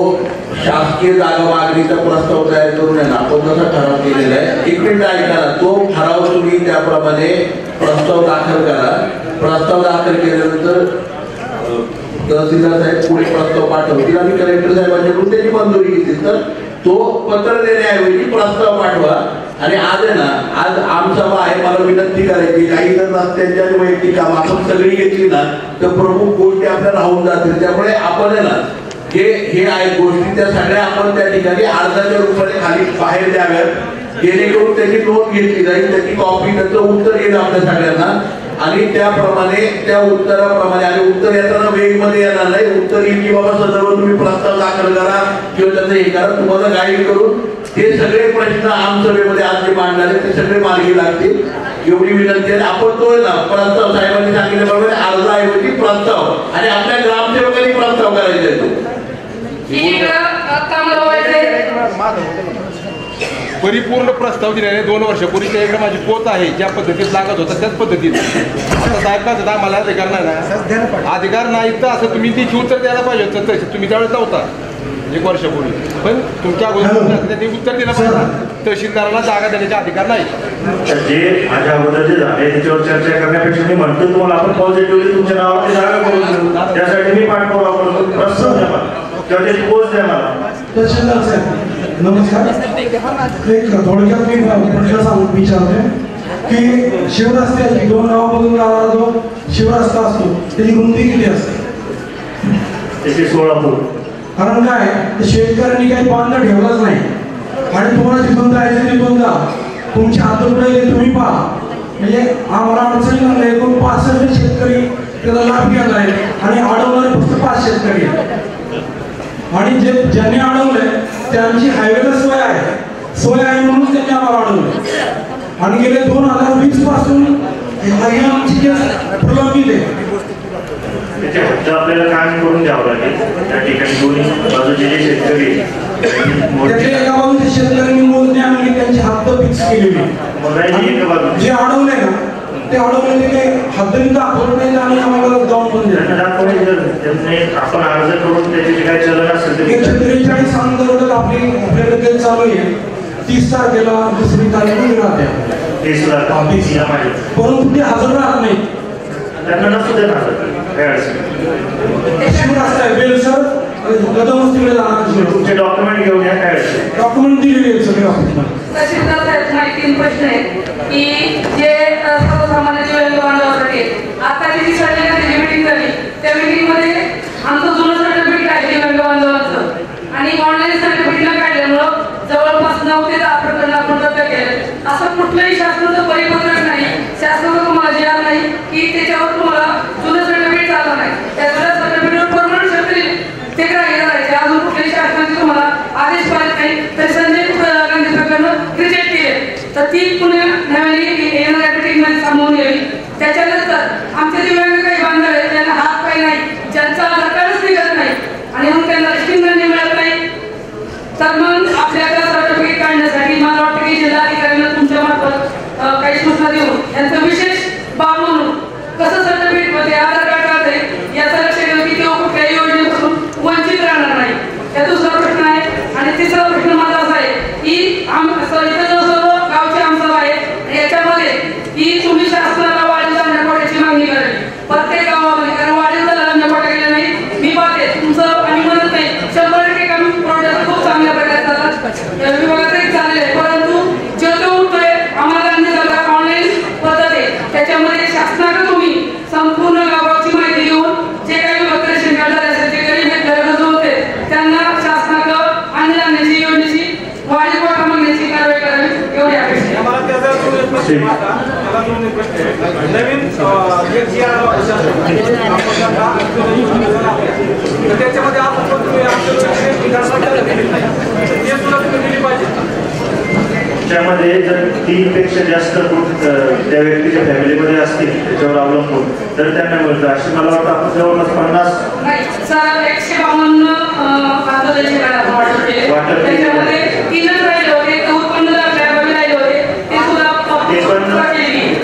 शासकीय जागा मागणीचा प्रस्ताव तयार करून आहे ना आपण तसा ठराव केलेला आहे एक मिनिट ऐका ना तो ठराव तुम्ही त्याप्रमाणे प्रस्ताव दाखल करा प्रस्ताव दाखल केल्यानंतर तहसीलदार साहेब पुढे प्रस्ताव पाठवतील आणि कलेक्टर साहेबांच्याकडून त्याची मंजुरी घेतील तर तो पत्र देण्याऐवजी प्रस्ताव पाठवा आणि आज आहे ना आज आमसभा आहे मला विनंती करायची काही जर रस्त्यांच्या वैयक्तिक काम आपण सगळी घेतली ना तर प्रमुख गोष्टी आपल्या राहून जातील त्यामुळे आपण आहे ना हे आहेत गोष्टी त्या सगळ्या आपण त्या ठिकाणी अर्जाच्या रूपाने खाली बाहेर द्याव्यात जेणेकरून त्याची नोंद घेतली जाईल त्याची कॉपी त्याचं उत्तर येईल आपल्या सगळ्यांना आणि त्याप्रमाणे त्या उत्तराप्रमाणे आणि उत्तर येताना वेगमध्ये येणार नाही उत्तर येईल की बाबा संदर्भ तुम्ही प्रस्ताव दाखल करा किंवा त्याचं हे करा तुम्हाला गाईड करून हे सगळे प्रश्न आमसभेमध्ये आज जे मांडणारे ते सगळे मार्गी लागतील एवढी विनंती आहे आपण तो ना प्रस्ताव साहेबांनी सांगितल्याप्रमाणे अर्जाऐवजी प्रस्ताव आणि आपल्या ग्रामसेवकांनी प्रस्ताव करायचा आहे तो परिपूर्ण प्रस्ताव दिल्याने 2 वर्षापूर्वीच्या इकडे माझी पोत आहे ज्या पद्धतीत लागत होता त्याच पद्धतीत आता साहेब का होता मला अधिकार नाही ना अधिकार नाही तर असं तुम्ही ती उत्तर द्यायला पाहिजे होतं तसे तुम्ही त्यावेळेस नव्हता 1 वर्षापूर्वी पण तुमच्या अगोदर ते उत्तर दिलं पाहिजे तहसीलदाराला जागा देण्याचे अधिकार नाही जे माझ्या अगोदर जे झाले त्याच्यावर चर्चा करण्यापेक्षा मी म्हणतो तुम्हाला आपण पॉझिटिव्हली तुमच्या नावाची जागा करून देऊ त्यासाठी मी पाठपुरावा करतो प्रस्ताव द्या मला किंवा त्याची पोच द्या मला तहसीलदार साहेब नमस्कार एक थोडक्यात मी प्रश्न सांगून विचारते की शिवरस्त्याची 2 गावामधून जाणारा जो शिवरस्ता असतो त्याची रुंदी किती असते त्याची 16 फूट कारण काय शेतकऱ्यांनी काही बांधणं ठेवलंच नाही आणि तुम्हाला जिथून जायचं तिथून जा तुमच्या हातोकडे तुम्ही पहा म्हणजे आम्हाला अडचणी लागल्या एकूण 65 शेतकरी त्याचा लाभ घेत आहेत आणि अडवणारे फक्त 5 शेतकरी आणि जे ज्यांनी अडवलंय त्यांची हायवेला सोय आहे म्हणून त्यांनी आम्हाला अडवलं आणि गेले 2020 पासून आमची केस प्रलंबित आहे त्याचे हद्द आपल्याला काम करून द्यावं लागेल त्या ठिकाणी दोन्ही बाजूचे जे शेतकरी एका बाजूचे शेतकऱ्यांनी मोजणी आणली त्यांची हद्द फिक्स केलेली जे अडवले ना ते अडवले ते हद्दीत दाखवलं नाही आणि आम्हाला जाऊन पण आपण अर्ज करून त्याची काय चलन असेल 143 अंतर्गत आपल्याकडे केस चालू आहे 30 तारखेला 2 तारखेला राहते 30 लाख परंतु ते हजर राहत नाही त्यांना नसू दे ना शिवरास्ता आहे बेल सर गदमस्तीकडे जाणार तुमचे डॉक्युमेंट घेऊन या काय डॉक्युमेंट दिलेले आहेत सगळे तहसीलदार साहेब माझे 3 प्रश्न आहेत की जे सर्वसामान्य दिव्यांग बांधवांसाठी आता जी सर्टिफिकेटची मीटिंग झाली त्या मीटिंगमध्ये आमचं जुनं सर्टिफिकेट आहे दिव्यांग बांधवांचं आणि ऑनलाईन सर्टिफिकेट न काढल्यामुळं जवळपास 9 ते 10 प्रकरण आपण रद्द केले असं कुठलंही शासनाचं परिपत्रक नाही शासनाचं तुम्हाला जे नाही की त्याच्यावर तुम्हाला जुनं सर्टिफिकेट चाललं नाही त्या जुन्या सर्टिफिकेटवर परमनंट सर्टिफिकेट ते ग्राह्य करायचे अजून कुठल्याही शासनाचे तुम्हाला आदेश पाहिजे नाही तर संजय गांधी प्रकरण रिजेक्ट केले तर ती पुणे नव्याने येणाऱ्या मीटिंगमध्ये थांबवून घ्यावी त्याच्यानंतर आमचे दिव्यांग काही बांधव आहेत त्यांना हात पाय नाही ज्यांचा आधार कार्डच निघत नाही आणि मग त्यांना रेशनिंग मिळत नाही तर मग आपल्याला सर्टिफिकेट काढण्यासाठी मला वाटतं की जिल्हाधिकाऱ्यांना तुमच्या मार्फत काही सूचना देऊन यांचं विशेष बाब म्हणून कसं सर्टिफिकेट मध्ये आधार कार्ड काढते याचा लक्ष ठेवा की तेव्हा कुठल्याही योजनेपासून वंचित राहणार नाही या दुसरा प्रश्न आहे आणि तिसरा प्रश्न माझा असा आहे की इथं जो सर्व गावचे आमसभा आहे याच्यामध्ये की तुम्ही शासनाला वाढीव धान्यकोट्याची मागणी करावी प्रत्येक गावामध्ये कारण वाढीव धान्यकोट्या गेल्या नाही मी पाहते तुमचं आणि म्हणत नाही 100% काम प्रोजेक्ट खूप चांगल्या प्रकारे चालतात विभागातही चालले आहे परंतु जे तो होतोय आम्हाला ऑनलाईन पद्धत आहे त्याच्यामध्ये शासनाकडे तुम्ही संपूर्ण गावाची माहिती घेऊन जे काही विभक्त रेशन कार्ड झाले असेल जे गरीब गरजू होते त्यांना शासनाकडे अन्नधान्याची योजनेची वाढीव कोटा मागण्याची कारवाई करावी एवढी अपेक्षा अजून एक प्रश्न आहे. नवीन एक जी आर तर त्याच्यामध्ये आपण तुम्ही ते सुद्धा तुम्ही दिली पाहिजे. त्यामध्ये जर 3 पेक्षा जास्त त्या व्यक्तीच्या फॅमिलीमध्ये असतील त्याच्यावर अवलंबून तर त्यांना मिळतं. अशी मला वाटतं आपण जवळपास 50 वाटप त्याच्यामध्ये 3च राहिले होते, ते उत्पन्न राहिले होते, ते सुद्धा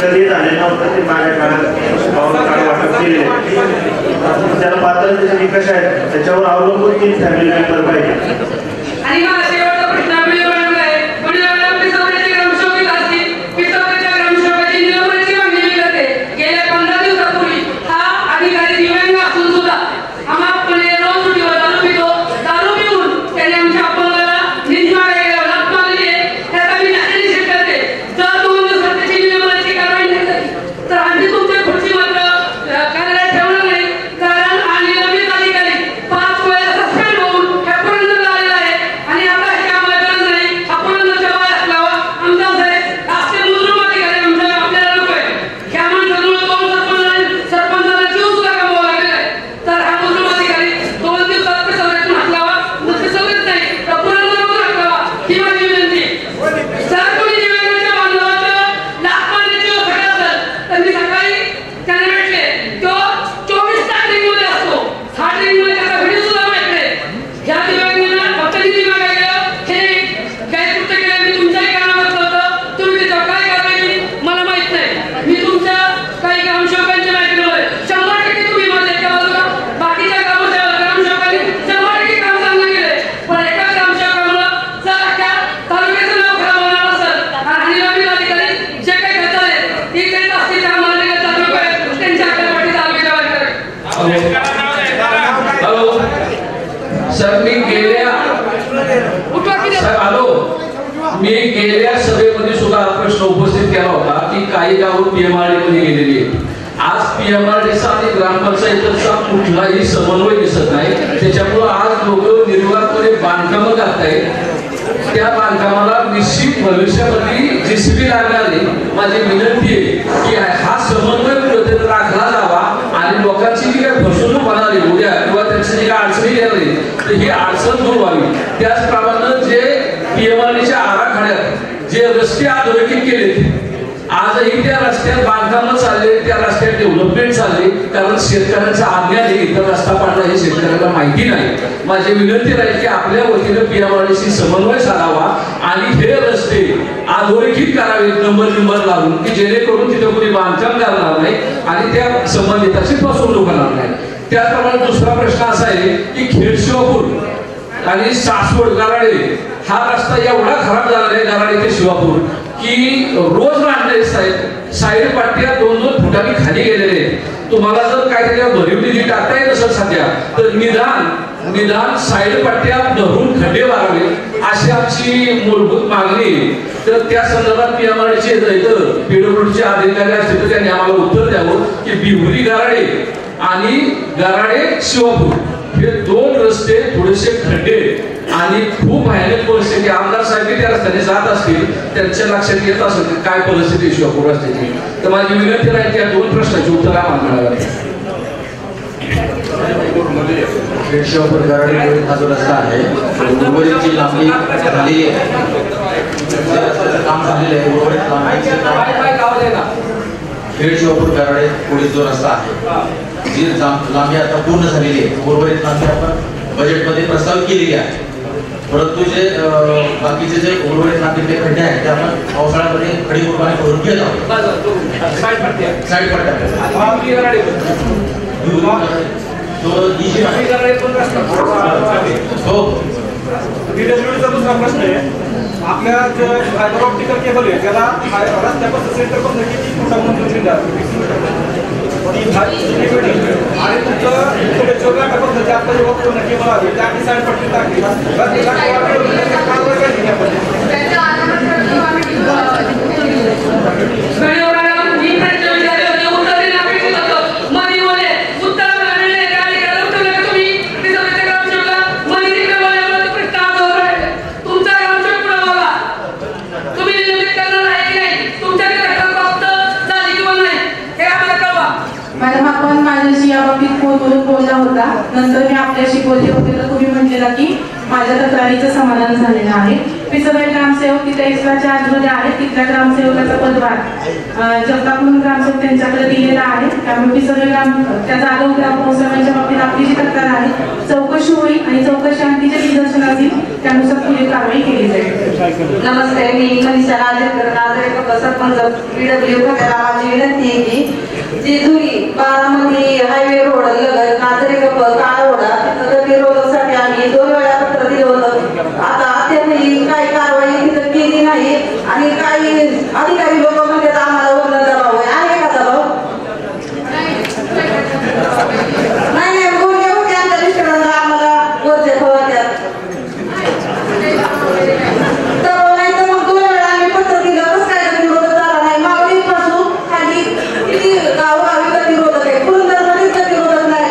कधी झाले नव्हतं. ते माझ्या काळात वाटप केलेले त्याला पात्रतेचे निकष आहेत त्याच्यावर अवलंबून 3 फॅमिली मेंबर पाहिजे. आणि माझा शेवटचा प्रश्न गेल्या 15 दिवसापूर्वी हा अधिकारी दिव्यांग असून सुद्धा आम्हाला रोज सुट्टीवर दारू पितो. दारू पिऊन त्याने आमच्या अपंगाला निधी मागायला लाच मागली आहे. त्याचा मी निषेध करते. जर 2 दिवसात त्याची नियमाची कारवाई नाही झाली तर आम्ही तुमच्या खुर्ची मात्र कार्यालयात ठेवणार नाही. कारण हा नियमित अधिकारी 5 वेळा सस्पेंड होऊन ह्या पुरंदरला आलेला आहे आणि आता हे आम्हाला गरज नाही. हा पुरंदरच्या बाहेर लावा. आमचा साहेब राष्ट्रीय मुद्रुम अधिकारी आमच्या आपल्याला नको आहे. ह्या माणसामुळे 2 सरपंचाला जीव सुद्धा गमवावा लागलेला आहे. तर हा मुद्रुम अधिकारी 2 दिवसात पिसवण्यातून हात लावा. पिसवलेच नाही तर पुरंदरमधून हात लावा ही माझी विनंती. जर कोणी दिव्यांगाच्या बांधवाचं लाच मारण्याची सगळं असेल तर मी सकाळी त्यांना भेटले. तो 24 तास रिंगमध्ये असतो. 60 रिंगमध्ये त्याचा व्हिडिओ सुद्धा माहित नाही. ह्या दिव्यांगांना फक्त निधी मागायला हे काय कृत्य केलं मी तुमच्याही कानावर होतं. तुम्ही त्याच्यावर काय कारवाई केली मला माहित नाही. मी तुमच्या काही ग्रामसेवकांच्या माहितीमुळे 100% तुम्ही माझ्या एका बाजूला बाकीच्या ग्रामसेवकांनी 100% काम चांगलं केलंय. पण एका ग्रामसेवकामुळे जर अख्ख्या तालुक्याचं नाव खराब होणार असेल आणि नवीन अधिकारी जे काही घटना आहेत ती काही असतील त्या मानलेल्या तालुका आहेत त्यांच्या आपल्या पाठी तालुक्याच्या बाहेर हॅलो सर मी गेल्या सभेमध्ये सुद्धा प्रश्न उपस्थित केला होता की काही गावं पीएमआरडी मध्ये गेलेली आहेत. आज पीएमआरडीचा आणि ग्रामपंचायतीचा कुठलाही समन्वय दिसत नाही. त्याच्यामुळे आज लोक निर्वाहपणे बांधकामं करतायत. त्या बांधकामाला निश्चित भविष्यामध्ये जेसीबी लागणार आहे. माझी विनंती आहे की हा समन्वय कुठेतरी राखला जावा आणि लोकांची जी काही फसवणूक होणार आहे उद्या किंवा त्यांची जी काही अडचणी येणार आहे तर ही अडचण दूर व्हावी. त्याचप्रमाणे जे पीएमआरडीच्या आराखड्यात जे रस्ते अधोरेखित केले आजही त्या रस्त्यात बांधकाम चालले, त्या रस्त्यात डेव्हलपमेंट चालले. कारण शेतकऱ्यांचा आज्ञा आहे इतर रस्ता पाडला हे शेतकऱ्यांना माहिती नाही. माझी विनंती राहील की आपल्या वतीनं पीएमआरडीशी समन्वय साधावा आणि हे रस्ते अधोरेखित करावेत नंबर लावून की जेणेकरून तिथे कोणी बांधकाम करणार नाही आणि त्या संबंधिताची फसवणूक होणार नाही. त्याचप्रमाणे दुसरा प्रश्न असा आहे की खेडशिवापूर आणि सासवड गराडे हा रस्ता एवढा खराब झाला आहे गराडे ते शिवापूर की रोज मांडले साईड पट्ट्या 2-2 फुटांनी खाली गेलेले आहेत. तुम्हाला जर काय त्याच्या भरीव निधी टाकता येत असेल सध्या तर निदान साईड पट्ट्या धरून खड्डे मारावे अशी आमची मूलभूत मागणी. तर त्या संदर्भात पीएमआरडीचे पीडब्ल्यूडीचे अधिकारी असतील तर त्यांनी आम्हाला उत्तर द्यावं की बिहुरी गराडे आणि गराडे शिवापूर हे 2 रस्ते थोडेसे खड्डे आणि खूप भयानक परिस्थिती. आमदार साहेब त्या रस्त्याने जात असतील त्यांच्या लक्षात येत असेल काय परिस्थिती शिवापूर रस्त्याची. तर माझी विनंती राहील त्या 2 प्रश्नाची उत्तर आम्हाला मिळावी. शिवापूर गराडे हा जो रस्ता आहे उर्वरितची लांबी झालेली आहे. काम झालेलं आहे. उर्वरित खेड शिवापूर गराडे पुढे जो रस्ता आहे जी लांबी आता पूर्ण झालेली आहे. उर्वरित लांबी आपण बजेटमध्ये प्रस्तावित केलेली आहे. परंतु जे बाकीचे जे उर्वरित लांबीचे खड्डे आहेत ते आपण पावसाळ्यामध्ये खडी कुर्बानी करून घेत आहोत. साईड पट्ट्या दुसरा प्रश्न आहे आपल्या जे फायबर ऑप्टिकल केबल आहे त्याला रस्त्यापासून सेंटरपासून किती फुटापर्यंत आणि तुमचं 14 लाखापासून आपलं जे वापरून केबल आहे त्या साईड पट्टी टाकली पण माझ्याशी याबाबतीत फोनवरून बोलला होता. नंतर मी आपल्याशी बोलले होते तर तुम्ही म्हटलेला की माझ्या तक्रारीचं समाधान झालेलं आहे. पिसरवे ग्रामसेवक तिथे एक्स्ट्रा चार्जमध्ये आहेत. तिथल्या ग्रामसेवकाचा पदभार जगताप म्हणून ग्रामसेवक त्यांच्याकडे दिलेला आहे. त्यामुळे पिसरवे त्या जाधव ग्रामपंचायतीच्या बाबतीत आपली जी तक्रार आहे चौकशी होईल आणि चौकशी आणखी जे निदर्शन असतील त्यानुसार पुढील कारवाई केली जाईल. नमस्ते, मी मनीषा नाजरेकर सरपंच PW खतेरा. माझी विनंती आहे की जी जुनी बारामती हायवे रोड लगत नाजरेकर काळावडा तिथं गतिरोधकासाठी आम्ही 2 वेळा पत्र दिलं होतं. आता अद्यापही काही कारवाई तिथं केली नाही आणि काही अधिकारी लोक म्हणतात आम्हाला वर्ण दबाव आहे का दबाव? नाही बोलले होते आमच्या मिस्टरांना आम्हाला वरचे फवाट्यात दबाव नाही तर मग 2 वेळा आम्ही पत्र दिलं. कसं काय गतिरोधक झाला नाही? मावळीपासून खाली किती गावोगावी गतिरोधक आहे. पुरंदरमध्येच गतिरोधक नाही.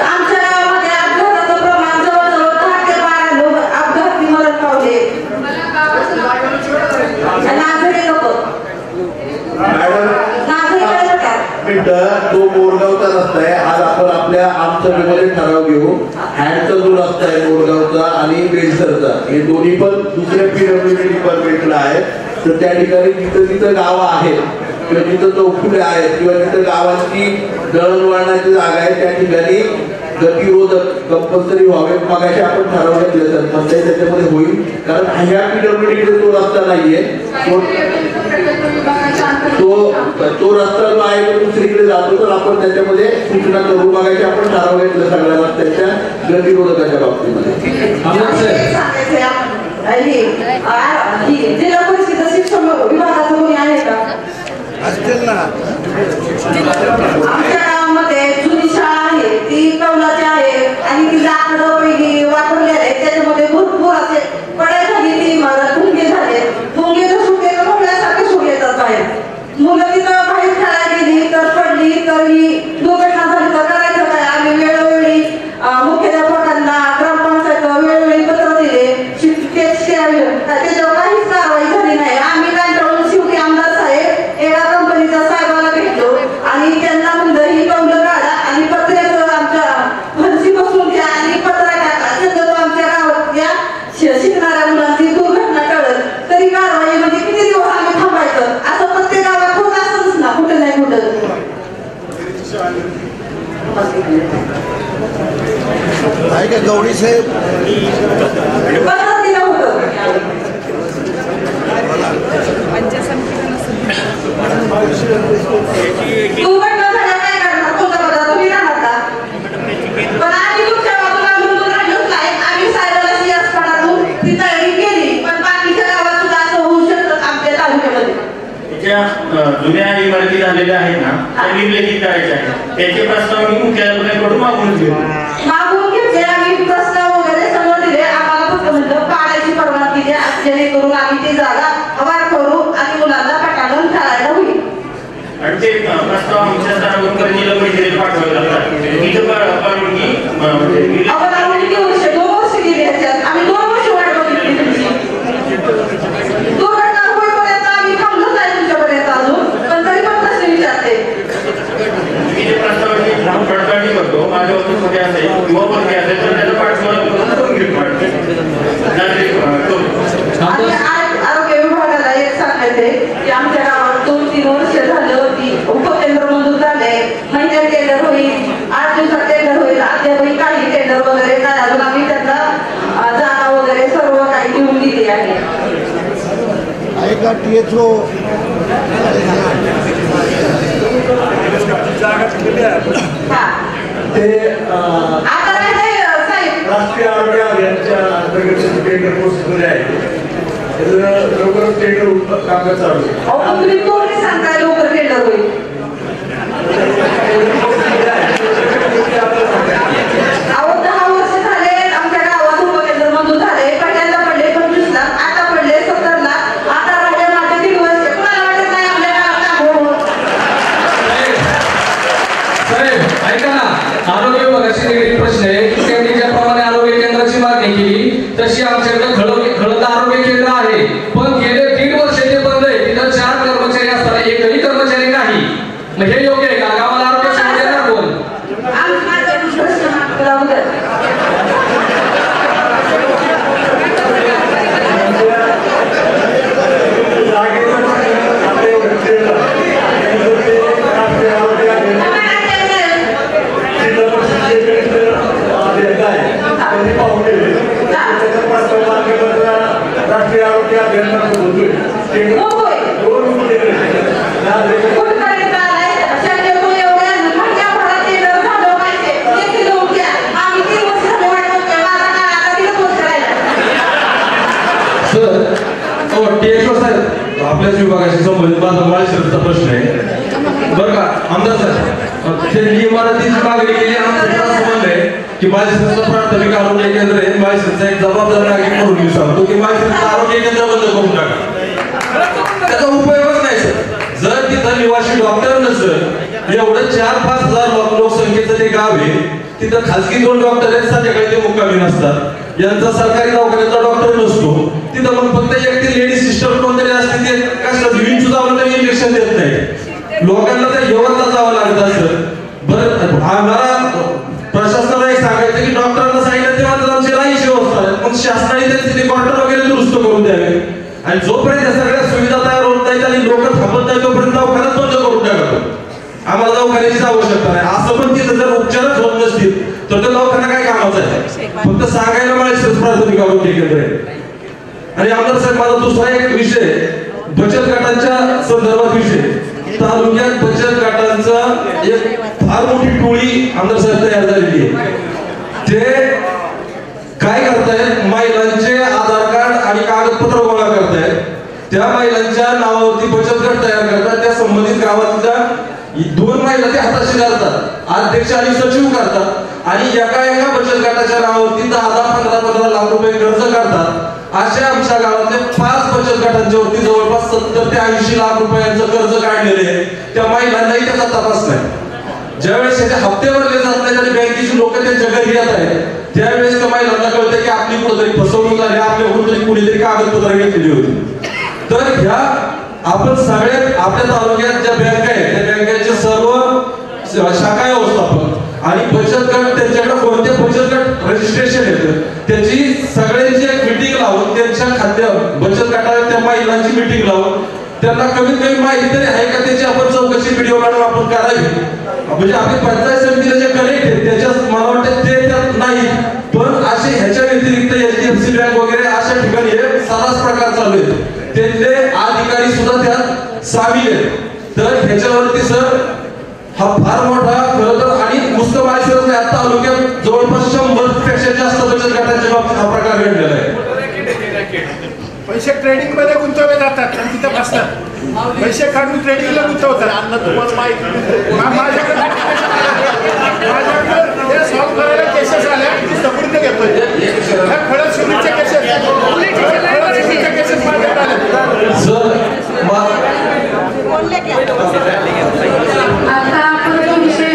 आमच्या गावामध्ये अपघाताचं प्रमाण जवळजवळ 10 ते 12 लोक अपघाती मरण पावले. तो मोरगावचा रस्ता आहे. आज आपण आपल्या आमसभेमध्ये ठराव घेऊ. हँडचा जो रस्ता आहे मोरगावचा आणि बेलसरचा हे दोन्ही पण दुसऱ्या PWD डिपार्टमेंटला आहे. तर त्या ठिकाणी जिथं जिथं गावं आहेत किंवा जिथं चौफुले आहेत किंवा जिथं गावांची दळणवळणाची जागा आहे त्या ठिकाणी गतिरोधक कंपल्सरी व्हावे. मगाशी आपण ठरवलं केलं तर त्याच्यामध्ये होईल. कारण ह्या PWD तो रस्ता नाहीये. तो रस्ता जो आहे तो दुसरीकडे जातो. तर आपण त्याच्यामध्ये सूचना करू. मगाशी आपण ठराव घेतलं सगळ्या रस्त्याच्या गतिरोधकाच्या बाबतीमध्ये. जिल्हा परिषद शिक्षण विभागाचं कोणी आहे का? आमच्या गावामध्ये जुनी शाळा आहे ती कौलाची आहे आणि ती लाकडं पहिली वापरली आहे. त्याच्यामध्ये भरपूर असे पडाय झाली ती इमारत भुंगे झाले. भुंगे जर सुटले तर भुंगल्यासारखे सुट येतात बाहेर. मुलं तिथं बाहेर खेळायला गेली तर पडली तर ही दुर्घटना झाली तर करायचं काय? आम्ही वेळोवेळी मुख्याध्यापकांना ग्रामपंचायत वेळोवेळी पत्र दिले. त्याच्यावर काहीच कारवाई झाली नाही. आम्ही कंटाळून शेवटी आमदार साहेब एका कंपनीच्या साहेबाला भेटलो आणि त्यांना म्हणलं ही कौलं काढा आणि पत्र्याचं आमच्या फरशी बसून द्या आणि पत्रा टाका. त्याचं आमच्या गावातल्या शिकणाऱ्या मुलांची दुर्घटना टळत तरी कारवाई म्हणजे किती दिवस आम्ही थांबायचं? असं प्रत्येक गावात होत असतच ना, कुठं नाही कुठं. गौडी साहेब पत्र दिलं होतं. दुर्घटना झाल्या काय करणार? कोणता पत्र तुम्ही राहणार का? पण आम्ही तुमच्या बाजूला म्हणून राहिलोच नाही. आम्ही साहेबाला सियासपणातून ती तयारी केली पण बाकीच्या गावात सुद्धा असं होऊ शकतं आमच्या तालुक्यामध्ये. जुन्या इमारती झालेल्या आहेत ना त्या निर्लक्षित करायच्या आहेत. त्याचे प्रस्ताव मी मुख्यालयाकडून मागून घेतले. आम्ही प्रस्ताव वगैरे सगळं दिले. आम्हाला फक्त म्हणलं पाण्याची परवानगी द्या जेणेकरून आम्ही ती जागा हवार करू आणि मुलांना पटांगण खेळायला होईल. आणि ते प्रस्ताव आमच्या स्तरावरून जिल्हा परिषदेला पाठवावे लागतात. इथं परवानगी किती वर्ष? 2 वर्ष गेली ह्याच्यात. आम्ही 2 वर्ष वाट बघितली तुमची. दुर्घटना होईपर्यंत आम्ही थांबलोच नाही तुमच्यापर्यंत अजून. पण तरी पण प्रश्न विचारते. मी ते प्रस्तावाची पडताळणी करतो. माझ्या ऑफिसमध्ये असेल किंवा वरती असेल तर त्याचा पाठपुरावा करून घेतो. आरोग्य विभागाला एक सांगायचंय की आमच्या गावात 2-3 वर्ष झालं की उपकेंद्र मंजूर झाले. महिन्यात टेंडर होईल, 8 दिवसात टेंडर होईल. अद्यापही काही टेंडर वगैरे काय अजून आम्ही त्यांना जागा वगैरे सर्व काही घेऊन दिली आहे. का THO राष्ट्रीय आरोग्य अभियानच्या अंतर्गत टेंडर प्रोसेसमध्ये आहे. लवकरच टेंडर कामकाज चालू आहे. तुम्ही कोणी सांगताय लवकर टेंडर होईल? अहो 10 वर्ष झाले आमच्या गावात उपकेंद्र मंजूर झाले. पहिल्यांदा पडले 25 लाख, आता पडले 70 लाख. आता राहिले माझे 3 वर्ष. कुणाला वाटत नाही आपल्या गावात साहेब ऐका ना, आरोग्य विभागाशी निगडीत प्रश्न आहे की त्यांनी ज्याप्रमाणे आरोग्य केंद्राची मागणी केली तशी आमच्याकडे खळद आरोग्य केंद्र आहे पण गेले 1.5 वर्ष ते बंद आहे. तिथं टीएचओ साहेब आपल्याच विभागाशी संबंधित माझा माळशिरसचा प्रश्न आहे बरं का आमदार साहेब त्यांनी इमारतीची मागणी केली आमचं असं म्हणणं आहे की माळशिरसचं प्राथमिक आरोग्य केंद्र आहे माळशिरसचा एक जबाबदार नागरिक म्हणून मी सांगतो की माळशिरसचं आरोग्य केंद्र बंद करून टाका त्याचा उपयोगच नाही सर जर तिथं निवासी डॉक्टर नसेल एवढं 4-5 हजार लोकसंख्येचं ते गाव आहे तिथं खासगी 2 डॉक्टर आहेत संध्याकाळी ते मुक्कामी नसतात यांचा सरकारी दवाखान्याचा डॉक्टर नसतो तिथं मग फक्त एकटी लेडीज सिस्टर कोणतरी असते ते कसं भिवीन सुद्धा तरी इंजेक्शन देत नाही लोकांना ते यवतला जावं लागत असतं बरं आम्हाला प्रशासनाला एक सांगायचं की डॉक्टरांना सांगितलं तेव्हा तर आमची राहीची व्यवस्था आहे मग शासनाने त्यांचे क्वार्टर वगैरे दुरुस्त करून द्यावे आणि जोपर्यंत या सगळ्या सुविधा तयार होत नाहीत आणि लोक थांबत नाही तोपर्यंत दवाखान्यात बंद करून द्यावं आम्हाला दवाखान्याची आवश्यकता नाही असं पण तिथं जर उपचारच होत नसतील तर तो दवाखाना काय कामाचा आहे फक्त सांगायला माळशिरस प्राथमिक आरोग्य केंद्र आहे आणि आमदार साहेब माझा दुसरा एक विषय बचत गटांच्या संदर्भात विषय तालुक्यात बचत गटांचा एक फार मोठी टोळी आमदार साहेब तयार झालेली आहे ते काय करतायत महिलांचे आधार कार्ड आणि कागदपत्र गोळा करतायत त्या महिलांच्या नावावरती बचत गट तयार करतात त्या संबंधित गावातल्या 2 महिला ते हाताशी घालतात अध्यक्ष आणि सचिव करतात आणि एका बचत गटाच्या नावावरती 10-15 लाख रुपये कर्ज काढतात अशा आमच्या गावातल्या 5 बचत गटांच्या वरती जवळपास 70 ते 80 लाख रुपयांचं कर्ज काढलेले आहे त्या महिलांनाही त्याचा तपास नाही ज्यावेळेस त्याचे हप्ते भरले जात नाहीत आणि बँकेची लोक त्यांच्या घरी येत आहेत त्यावेळेस त्या महिलांना कळतं की आपली कुठेतरी फसवणूक झाली आपल्या कुठेतरी कुणीतरी कागदपत्र घेतलेली होती तर ह्या आपण सगळ्या आपल्या तालुक्यात ज्या बँका आहेत त्या बँकांचे सर्व शाखा व्यवस्थापक आणि बचत गट त्यांच्याकडे कोणते बचत गट रजिस्ट्रेशन येतं त्याची सगळ्यांची एक मीटिंग लावून त्यांच्या खात्या बचत गटात त्या महिलांची मीटिंग लावून त्यांना कमीत कमी माहिती तरी आहे का त्याची आपण चौकशी व्हिडिओ काढून आपण करावी म्हणजे आपली पंचायत समितीला जे कनेक्ट आहे त्याच्यात मला वाटतं ते त्यात नाही पण असे ह्याच्या व्यतिरिक्त HDFC बँक वगैरे अशा ठिकाणी हे सर्रास प्रकार चालू आहेत त्यांचे अधिकारी सुद्धा त्यात सामील आहेत तर ह्याच्यावरती सर हा फार मोठा खरं तर आणि नुसतं माळशिरस नाही आता तालुक्यात जवळपास 100 पेक्षा जास्त बचत गटांच्या बाबतीत हा प्रकार घडलेला आहे पैसे ट्रेडिंग मध्ये गुंतवले जातात आणि तिथे बसतात पैसे काढून ट्रेडिंगला गुंतवतात तुम्हाला माहिती माझ्याकडे हे सॉल्व्ह करायला केसेस आल्या ती सपोर्ट घेतोय खडक सुनीचे केसेस माझ्याकडे आता आपण जो विषय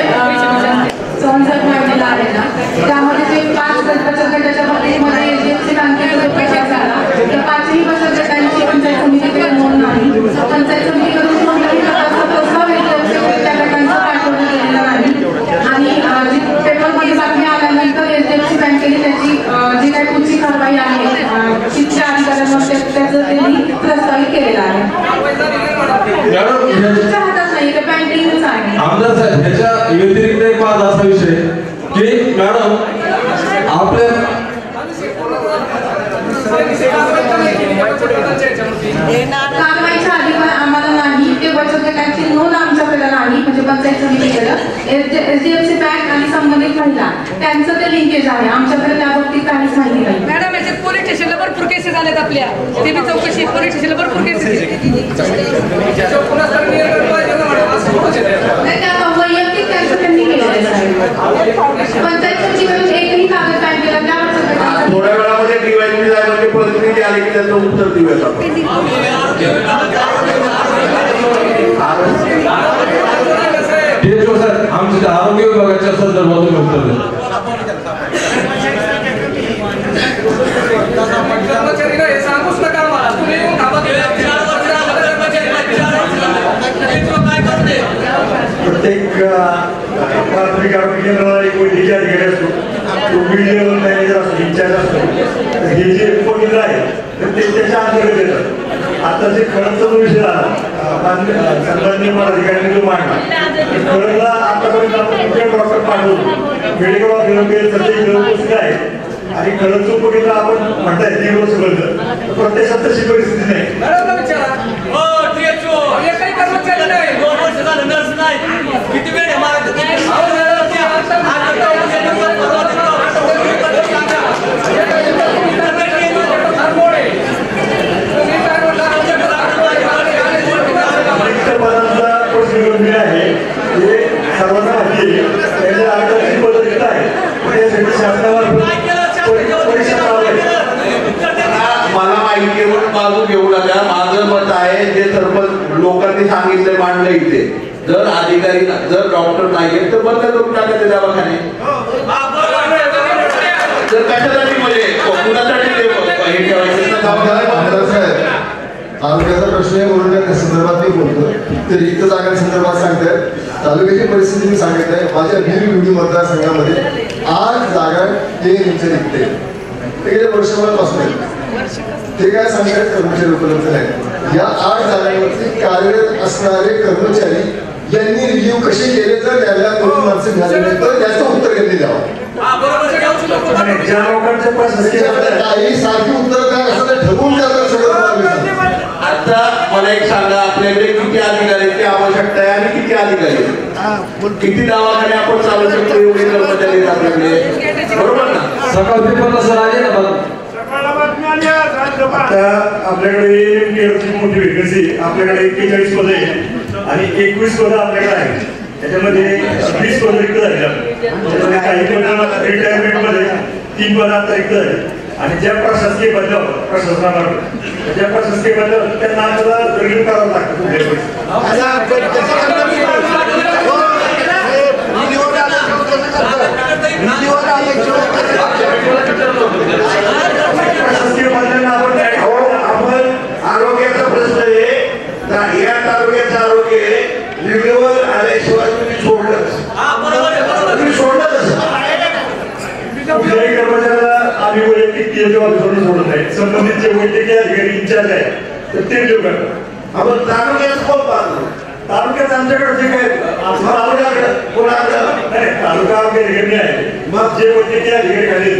संसद मांडलेला आहे ना त्यामध्ये जे 5 बचत गटाच्या बाबतीमध्ये HDFC बँकेचा जो प्रकार झाला त्या 5ही बचत गटांची पंचायत समितीकडे नोंद नाही पंचायत समितीकडून कोणत्याही प्रकारचा प्रस्ताव त्या गटांचा पाठवण्यात गेलेला नाही आणि जी पेपरमध्ये बातमी आल्यानंतर HDFC बँकेने त्याची जी काही पुढची कारवाई आहे तिथल्या अधिकाऱ्यांवर त्याचं त्यांनी प्रस्तावित केलेला आहे आमदार साहेब ह्याच्या व्यतिरिक्त एक माझा असा विषय की मॅडम आपल्या कारवाईचा अधिकार आम्हाला नाही ते बचत गटांची नोंद आमच्याकडे नाही म्हणजे पंचायत समितीकडे HDFC बँक आणि संबंधित महिला त्यांचं ते लिंकेज आहे आमच्याकडे त्या बाबतीत काहीच माहिती नाही मॅडम याच्यात पोलीस स्टेशनला भरपूर केसेस आल्यात आपल्या ते बी चौकशी पोलीस स्टेशनला भरपूर केसेस वैयक्तिक त्यांचं त्यांनी केलेलं आहे पंचायत समितीकडून एकही कागद बँकेला त्या थोड्या वेळामध्ये DYP साहेबांची प्रतिनिधी आले की त्याचं उत्तर देऊयात आपण सर आमच्या आरोग्य विभागाच्या संदर्भातून उत्तर द्या प्रत्येक प्राथमिक आरोग्य केंद्राला एक वैद्यकीय अधिकारी असतो तो फील्ड लेवल मॅनेजर असतो इंचार्ज असतो हे जे उपकेंद्र आहे तर ते त्याच्या अंतर्गत येतात आता जे खडकचा जो विषय आला सन्माननीय अधिकाऱ्यांनी जो मांडला खडकला आतापर्यंत आपण कुठे डॉक्टर पाठवतो मेडिकल ऑफिस सध्या उपस्थित आहे आणि खडकचं उपकेंद्र आपण म्हणताय 1.5 वर्ष बंद प्रत्यक्षात तशी परिस्थिती नाही किती वेळ सांगितलं मांडलं इथे जर अधिकारी जर डॉक्टर नाही तर बंद करून टाकायचे दवाखाने जर कशासाठी म्हणजे कुणासाठी ते हे ठेवायचं तालुक्याचा प्रश्न आहे म्हणून त्या संदर्भात मी बोलतो ते रिक्त जागांसंदर्भात सांगताय तालुक्याची परिस्थिती मी सांगत आहे माझ्या भिवंडी मतदारसंघामध्ये 8 जागा ते रिक्त ते गेल्या वर्षभरापासून ते काय सांगतात कर्मचारी उपलब्ध नाही या 8 जागांवरती कार्यरत असणारे कर्मचारी यांनी रिव्ह्यू कसे केले जर त्याला कोणी माणसं मिळाली तर त्याचं उत्तर त्यांनी द्यावं ज्या लोकांच्या काही सारखी उत्तर काय असं ते ठरवून द्यावं सगळं आता मला एक सांगा आपल्याकडे किती अधिकाऱ्यांची आवश्यकता आहे आणि किती अधिकारी किती दवाखाने आपण चालू शकतो एवढे कर्मचारी आपल्याकडे बरोबर ना सकाळ पेपरला सर आले ना बघा आता आपल्याकडे मोठी वेकेन्सी आपल्याकडे 41 पदे आणि 21 पदं आपल्याकडे आहेत त्याच्यामध्ये 20 पदं रिक्त झाली त्याच्यामध्ये काही पदं रिटायरमेंट मध्ये 3 पदं आता रिक्त झाली आणि ज्या प्रशासकीय बदलावर प्रशासनामार्फत ज्या प्रशासकीय बदलावर त्यांना आपल्याला रिव्ह्यू करावं लागतं आरोग्याचा प्रश्न आहे या तालुक्याचं आरोग्य रिव्ह्यूवर आल्याशिवाय तुम्ही सोडलं कुठल्याही कर्मचाऱ्याला आम्ही वैयक्तिक THO ऑफिसरला सोडत नाही संबंधित जे वैद्यकीय अधिकारी इंचार्ज आहे तर ते रिव्ह्यू करतात आपण तालुक्यात कोण पाहतो तालुक्यात आमच्याकडे जे काय तालुका अधिकारी आहे मग जे वैद्यकीय अधिकारी खाली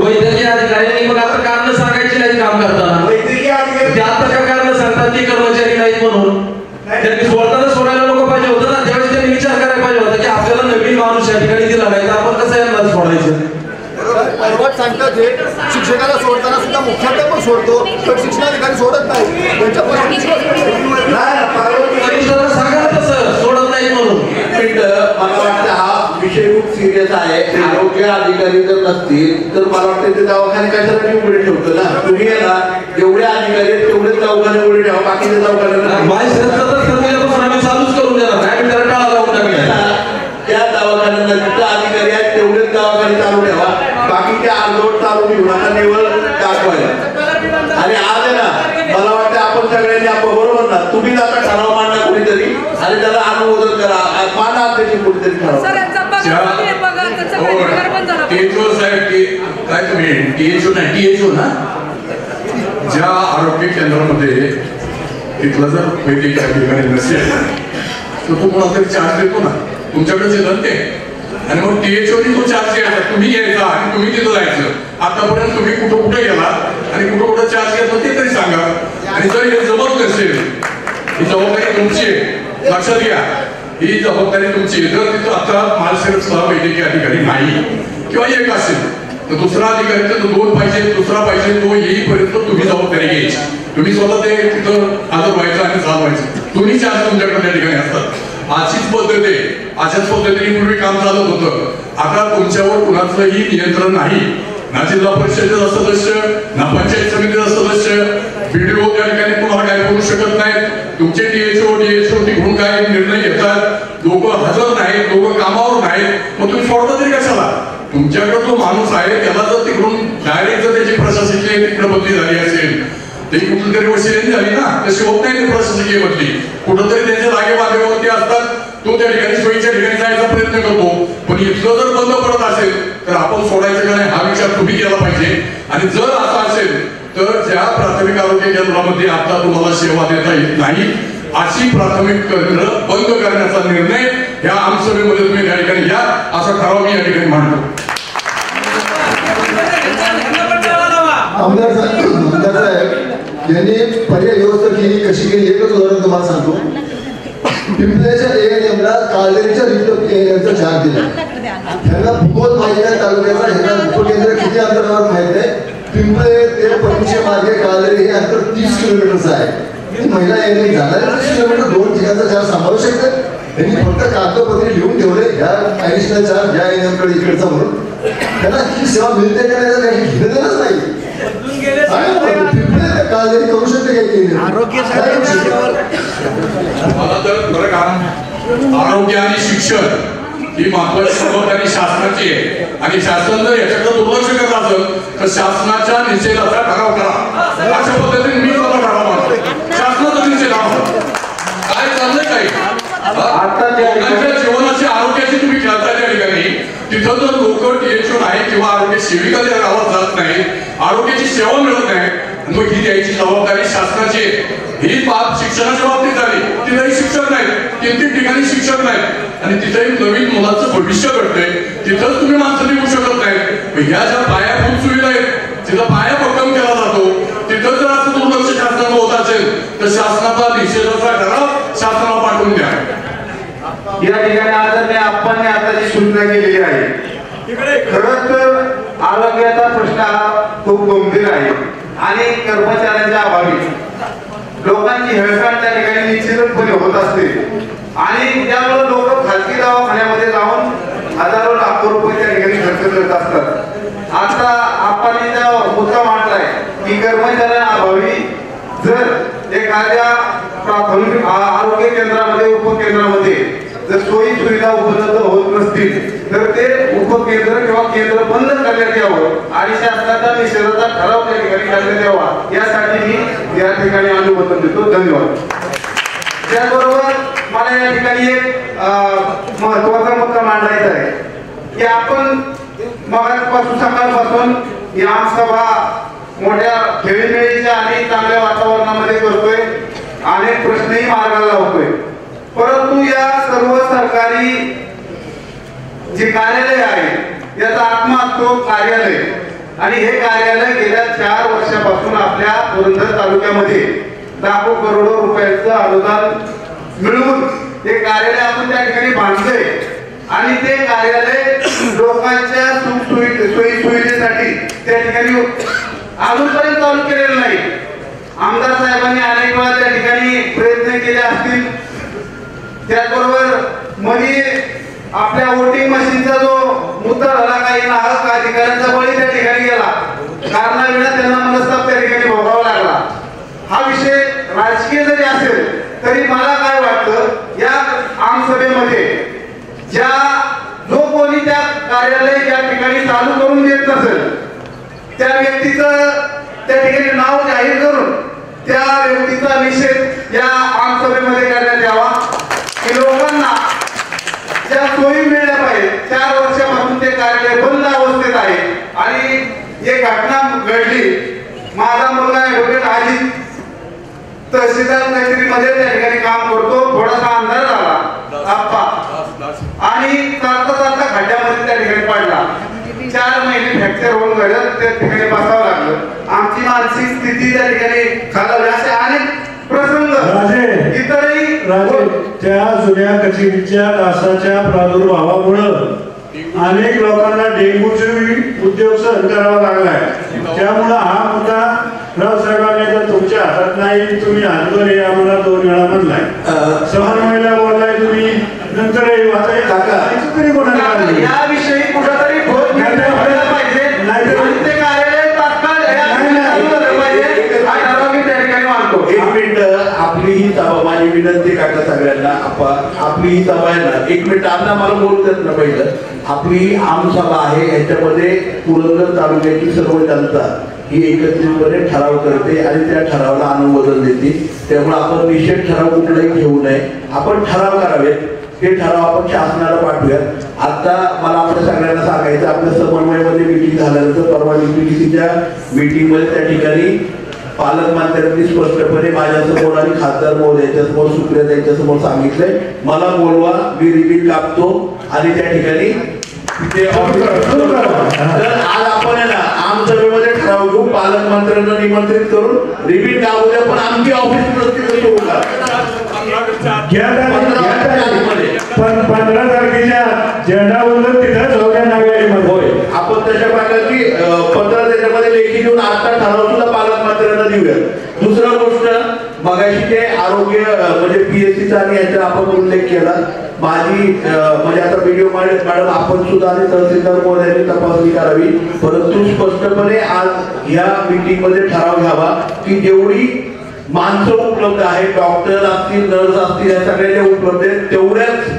वैद्यकीय अधिकाऱ्यांनी मग आता कारण सांगायची नाही काम करताना वैद्यकीय अधिकारी ते आता काय कारण सांगतात की कर्मचारी नाहीत म्हणून त्यांनी सोडताना सोडायला नको पाहिजे होतं ना त्यावेळेस त्यांनी विचार करायला पाहिजे होता की आपल्याला नवीन माणूस या ठिकाणी दिला नाही तर आपण कसं यांना सोडायचं परवाच सांगतात हे शिक्षकाला सोडताना सुद्धा मुख्याध्यापक पण सोडतो पण शिक्षणाधिकारी सोडत नाही सांगा तसं सोडत नाही म्हणून मला वाटतं हा विषय खूप सिरियस आहे आरोग्य अधिकारी जर नसतील तर मला वाटतं ते दवाखाने कशासाठी उघडे ठेवतो ना तुम्ही आहे ना जेवढे अधिकारी आहेत तेवढेच दवाखाने उघडे ठेवा बाकीच्या दवाखान्यांना आम्ही चालूच करून देणार काय त्याला टाळा लावून टाकला त्या दवाखान्यांना जिथं अधिकारी आहेत तेवढेच दवाखाने चालू ठेवा बाकीच्या अर्धवट चालू घेऊ नका निवड दाखवायला आणि आज आहे ना मला वाटतं आपण सगळ्यांनी आपण बरोबर ना तुम्ही आता ठराव मांडा कुणीतरी आणि त्याला अनुमोदन करा मांडा त्याची कुणीतरी ठराव THO ना ज्या आरोग्य केंद्रामध्ये तिथलं जर वैद्यकीय अधिकारी नसेल तर तो कोणाला तरी चार्ज देतो ना तुमच्याकडे जे धंदे आणि मग THOनी तो चार्ज घ्यायचा तुम्ही घ्यायचा आणि तुम्ही तिथं जायचं आतापर्यंत तुम्ही कुठं कुठे गेला आणि कुठं चार्ज घेतो ते तरी सांगा आणि जर हे जमत नसेल ही जबाबदारी तुमची आहे लक्षात घ्या ही जबाबदारी तुमची जर तिथं आता मालसेवक वैद्यकीय अधिकारी नाही किंवा एक असेल तर दुसरा अधिकारी तर 2 पाहिजे दुसरा पाहिजे तो येईपर्यंत तुम्ही जबाबदारी घ्यायची तुम्ही स्वतः ते तिथं हजर व्हायचं आणि चालवायचं तुम्ही चार्ज तुमच्याकडे त्या ठिकाणी असतात अशीच पद्धत आहे अशाच पद्धतीने पूर्वी काम चालत होतं आता तुमच्यावर कुणाचंही नियंत्रण नाही ना जिल्हा परिषदेचा सदस्य ना पंचायत समितीचा सदस्य BDO त्या ठिकाणी तुम्हाला काय करू शकत नाही तुमचे THO तिकडून काय निर्णय घेतात लोक हजर नाहीत लोक कामावर नाहीत मग तुम्ही सोडता तरी कशाला तुमच्याकडे जो माणूस आहे त्याला जर तिकडून डायरेक्ट जर त्याची प्रशासकीय तिकडे बदली झाली असेल ते कुठेतरी वशिलेली झाली ना तशी होत नाही ती प्रशासकीय बदली कुठंतरी त्याच्या जागे बागेवरती असतात तो त्या ठिकाणी सोयीच्या ठिकाणी जायचा प्रयत्न करतो पण इथलं जर बंद पडत असेल तर आपण सोडायचं का नाही हा विचार तुम्ही केला पाहिजे आणि जर असा असेल तर ज्या प्राथमिक आरोग्य केंद्रामध्ये आता तुम्हाला सेवा देता येत नाही अशी प्राथमिक केंद्र बंद करण्याचा निर्णय या आमसभेमध्ये तुम्ही त्या ठिकाणी घ्या असा ठराव मी या ठिकाणी मांडतो आमदार साहेब यांनी पर्याय व्यवस्था केली कशी केली एकच उदाहरण तुम्हाला सांगतो पिंपल्याच्या ANMला काळेरीच्या रिक्त एरियाचा चार्ज दिला त्यांना भूगोल माहिती आहे तालुक्याचा ह्यांना उपकेंद्र किती अंतरावर माहित आहे पिंपळे ते परमिशे मार्गे काळेरी हे अंतर 30 किलोमीटरचं आहे महिला ANM जाणारे 30 किलोमीटर 2 ठिकाणचा चार्ज सांभाळू शकतात त्यांनी फक्त कागदपत्रे लिहून ठेवले ह्या ऍडिशनल चार्ज ज्या ANM कडे इकडचा म्हणून त्यांना ही सेवा मिळते का नाही काही घेणं देणंच नाही काळेरी करू शकते काही आरोग्य का आरोग्य आणि शिक्षण ही महत्वाची जबाबदारी शासनाची आहे आणि शासन जर याच्याकडे दुर्लक्ष करत असेल तर शासनाच्या निषेधाचा ठराव करा अशा पद्धतीने मी स्वतः ठराव मानतो शासनाचा निषेध काय चाललंय काही लोकांच्या जीवनाची आरोग्याची तुम्ही खेळता त्या ठिकाणी तिथं जर लोक THO नाही किंवा आरोग्य सेविका त्या गावात जात नाही आरोग्याची सेवा मिळत नाही मग ही द्यायची जबाबदारी शासनाची ही बाब शिक्षणाच्या बाबतीत झाली तिथंही शिक्षक नाही 3-3 ठिकाणी शिक्षक नाही आणि तिथंही नवीन मुलाचं भविष्य घडतंय तिथंच तुम्ही माणसं निघू शकत नाही ह्या ज्या पायाभूत सुविधा आहेत तिथं पाया भक्कम केला जातो तिथं जर असं दुर्लक्ष शासनाचं होत असेल तर शासनाचा निषेधाचा ठराव शासनाला पाठवून द्या या ठिकाणी आदरणीय आप्पांनी आता जी सूचना केलेली आहे खरंच तर आरोग्याचा प्रश्न हा खूप गंभीर आहे आणि कर्मचाऱ्यांच्या अभावी लोकांची हेळसांड त्या ठिकाणी निश्चितपणे होत असते आणि त्यामुळे लोक खाजगी दवाखान्यामध्ये जाऊन हजारो लाखो रुपये त्या ठिकाणी खर्च करत असतात आता आपण मुद्दा मांडलाय की कर्मचाऱ्यांच्या अभावी जर एखाद्या प्राथमिक आरोग्य केंद्रामध्ये उपकेंद्रामध्ये जर सोयी सुविधा उपलब्ध होत नसतील तर ते उपकेंद्र किंवा केंद्र बंद करण्यात यावं आणि शासनाचा निषेधाचा ठराव त्या ठिकाणी करण्यात यावा यासाठी मी या ठिकाणी अनुमोदन देतो धन्यवाद त्याचबरोबर मला या ठिकाणी एक महत्वाचा मुद्दा मांडायचा आहे की आपण मगापासून सकाळपासून या आमसभा मोठ्या खेळीमेळीच्या आणि चांगल्या वातावरणामध्ये करतोय अनेक प्रश्नही मार्गाला लावतोय परंतु या सर्व सरकारी जे कार्यालय आहे याचा आत्मा असतो कार्यालय आणि हे कार्यालय गेल्या 4 वर्षापासून आपल्या पुरंदर तालुक्यामध्ये लाखो करोडो रुपयांचं अनुदान मिळवून ते कार्यालय आपण त्या ठिकाणी बांधलंय आणि ते कार्यालय लोकांच्या सोयी सुविधेसाठी त्या ठिकाणी अजूनपर्यंत चालू केलेलं नाही आमदार साहेबांनी अनेक वेळा त्या ठिकाणी प्रयत्न केले असतील त्याचबरोबर मध्ये आपल्या वोटिंग मशीनचा जो मुद्दा झाला काही नाहक अधिकाऱ्यांचा बळी त्या ठिकाणी गेला कारणाविना त्यांना मनस्ताप त्या ठिकाणी भोगावा लागला हा विषय राजकीय जरी असेल तरी मला काय वाटतं या आमसभेमध्ये ज्या जो कोणी त्या कार्यालय त्या ठिकाणी चालू करून देत नसेल त्या व्यक्तीचं त्या ठिकाणी नाव जाहीर करून त्या व्यक्तीचा निषेध या आमसभेमध्ये करण्यात यावा की लोकांना ज्या सोयी मिळल्या पाहिजे 4 वर्षापासून ते कार्यालय बंद अवस्थेत आहे आणि एक घटना घडली माझा मुलगा ॲडव्होकेट अजित तहसीलदार कचेरीमध्ये त्या ठिकाणी काम करतो थोडासा अंधार झाला आप्पा आणि चालता खड्ड्यामध्ये त्या ठिकाणी पडला 4 महिने फ्रॅक्चर होऊन गेलं त्या ठिकाणी बसावं लागलं आमची मानसिक स्थिती त्या ठिकाणी खालावली असे अनेक प्रसंग इतरही त्या जुन्या कचेरीच्या डासाच्या प्रादुर्भावामुळं अनेक लोकांना डेंग्यूचे उद्योग सहन करावा लागलाय त्यामुळं हा मुद्दा रावसाहेबांनी तर तुमच्या हातात नाही तुम्ही हातवर आम्हाला 2 वेळा म्हणलाय समन्वयला बोललाय तुम्ही नंतर तरी कोणाला याविषयी कुठेतरी ठोस निर्णय व्हायला पाहिजे आणि ते कार्यालय तात्काळ एक मिनिट आपली ही सभा माझी विनंती काका सगळ्यांना आपली ही सभा आहे ना 1 मिनिट आता मला बोलू देत ना पहिलं आपली आमसभा आहे याच्यामध्ये पुरंदर तालुक्याची सर्व जनता ही एकत्रितपणे ठराव करते आणि त्या ठरावाला अनुमोदन देते त्यामुळे आपण निषेध ठराव कुठलाही घेऊ नये आपण ठराव करावेत हे ठराव आपण शासनाला पाठवूयात आता मला आपल्या सगळ्यांना सांगायचं आपल्या समन्वयामध्ये मीटिंग झाल्यानंतर परवा DPDCच्या मीटिंगमध्ये त्या ठिकाणी पालकमंत्र्यांनी स्पष्टपणे माझ्यासमोर आणि खासदार महोदयाच्यासमोर सुप्रिया यांच्यासमोर सांगितलंय मला बोलवा मी रिपीट कापतो आणि त्या ठिकाणी तर आज आपण ना आमसभेमध्ये ठराव घेऊ पालकमंत्र्यांना निमंत्रित करून रिपीट कापू द्या पण आमची ऑफिस प्रत्येक सुरू करा 15 तारखेच्या झेंडावरून तिथंच होत्या नागरिक होय आपण त्याच्या प्रकारची 15 त्याच्यामध्ये लेखी देऊन आता ठराव सुद्धा पालकमंत्र्यांना देऊया दुसरा गोष्ट मगाशी ते आरोग्य म्हणजे PSCचा आणि याचा आपण उल्लेख केला माझी म्हणजे आता व्हिडिओ मॅडम आपण सुद्धा आणि तहसीलदार महोदयांनी तपासणी करावी परंतु स्पष्टपणे आज या मीटिंग मध्ये ठराव घ्यावा की जेवढी माणसं उपलब्ध आहेत, डॉक्टर असतील, नर्स असतील, या सगळ्या उपलब्ध आहेत, तेवढ्याच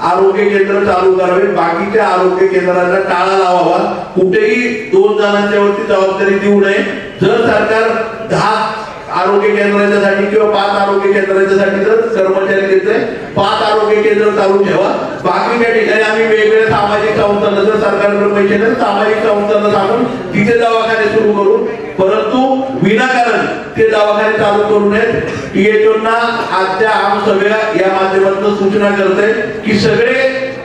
आरोग्य केंद्र चालू करावे. बाकीच्या आरोग्य केंद्रांना टाळा लावावा. कुठेही 2 जणांच्या वरती जबाबदारी देऊ नये. जर सरकार 10 आरोग्य केंद्रांच्यासाठी किंवा 5 आरोग्य केंद्रांच्यासाठी जर कर्मचारी देते, 5 आरोग्य केंद्र चालू ठेवा. बाकीच्या ठिकाणी आम्ही वेगवेगळ्या सामाजिक संस्थांना, जर सरकारकडे पैसे नाही, सामाजिक संस्थांना सांगून तिथे दवाखाने सुरू करू, परंतु विनाकारण ते दवाखाने चालू करू नयेत. THOना आजच्या आमसभेला या माध्यमातून सूचना करते की सगळे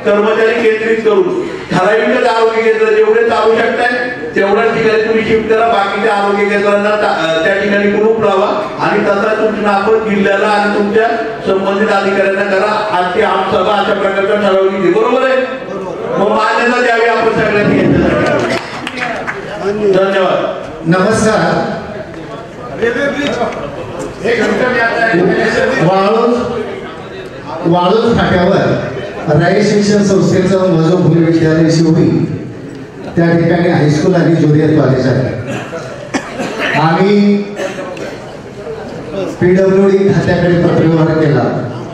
कर्मचारी केंद्रित करून ठराविक आरोग्य केंद्र जेवढे चालू शकतात तेवढ्याच ठिकाणी तुम्ही शिफ्ट करा. बाकीच्या आरोग्य केंद्रांना त्या ठिकाणी कुलूप लावा आणि तसा सूचना आपण जिल्ह्याला आणि तुमच्या संबंधित अधिकाऱ्यांना करा. आजची आमसभा अशा प्रकारचा ठरवली, बरोबर आहे? मग मान्यता द्यावी आपण सगळ्यांनी याच्यासाठी. धन्यवाद. नमस्कार. वाळूज फाट्यावर राय शिक्षण संस्थेचं मजोभूमी विद्यालय शिवरी, त्या ठिकाणी हायस्कूल आणि ज्युनियर कॉलेज आहे. आम्ही PWD खात्याकडे पत्रव्यवहार केला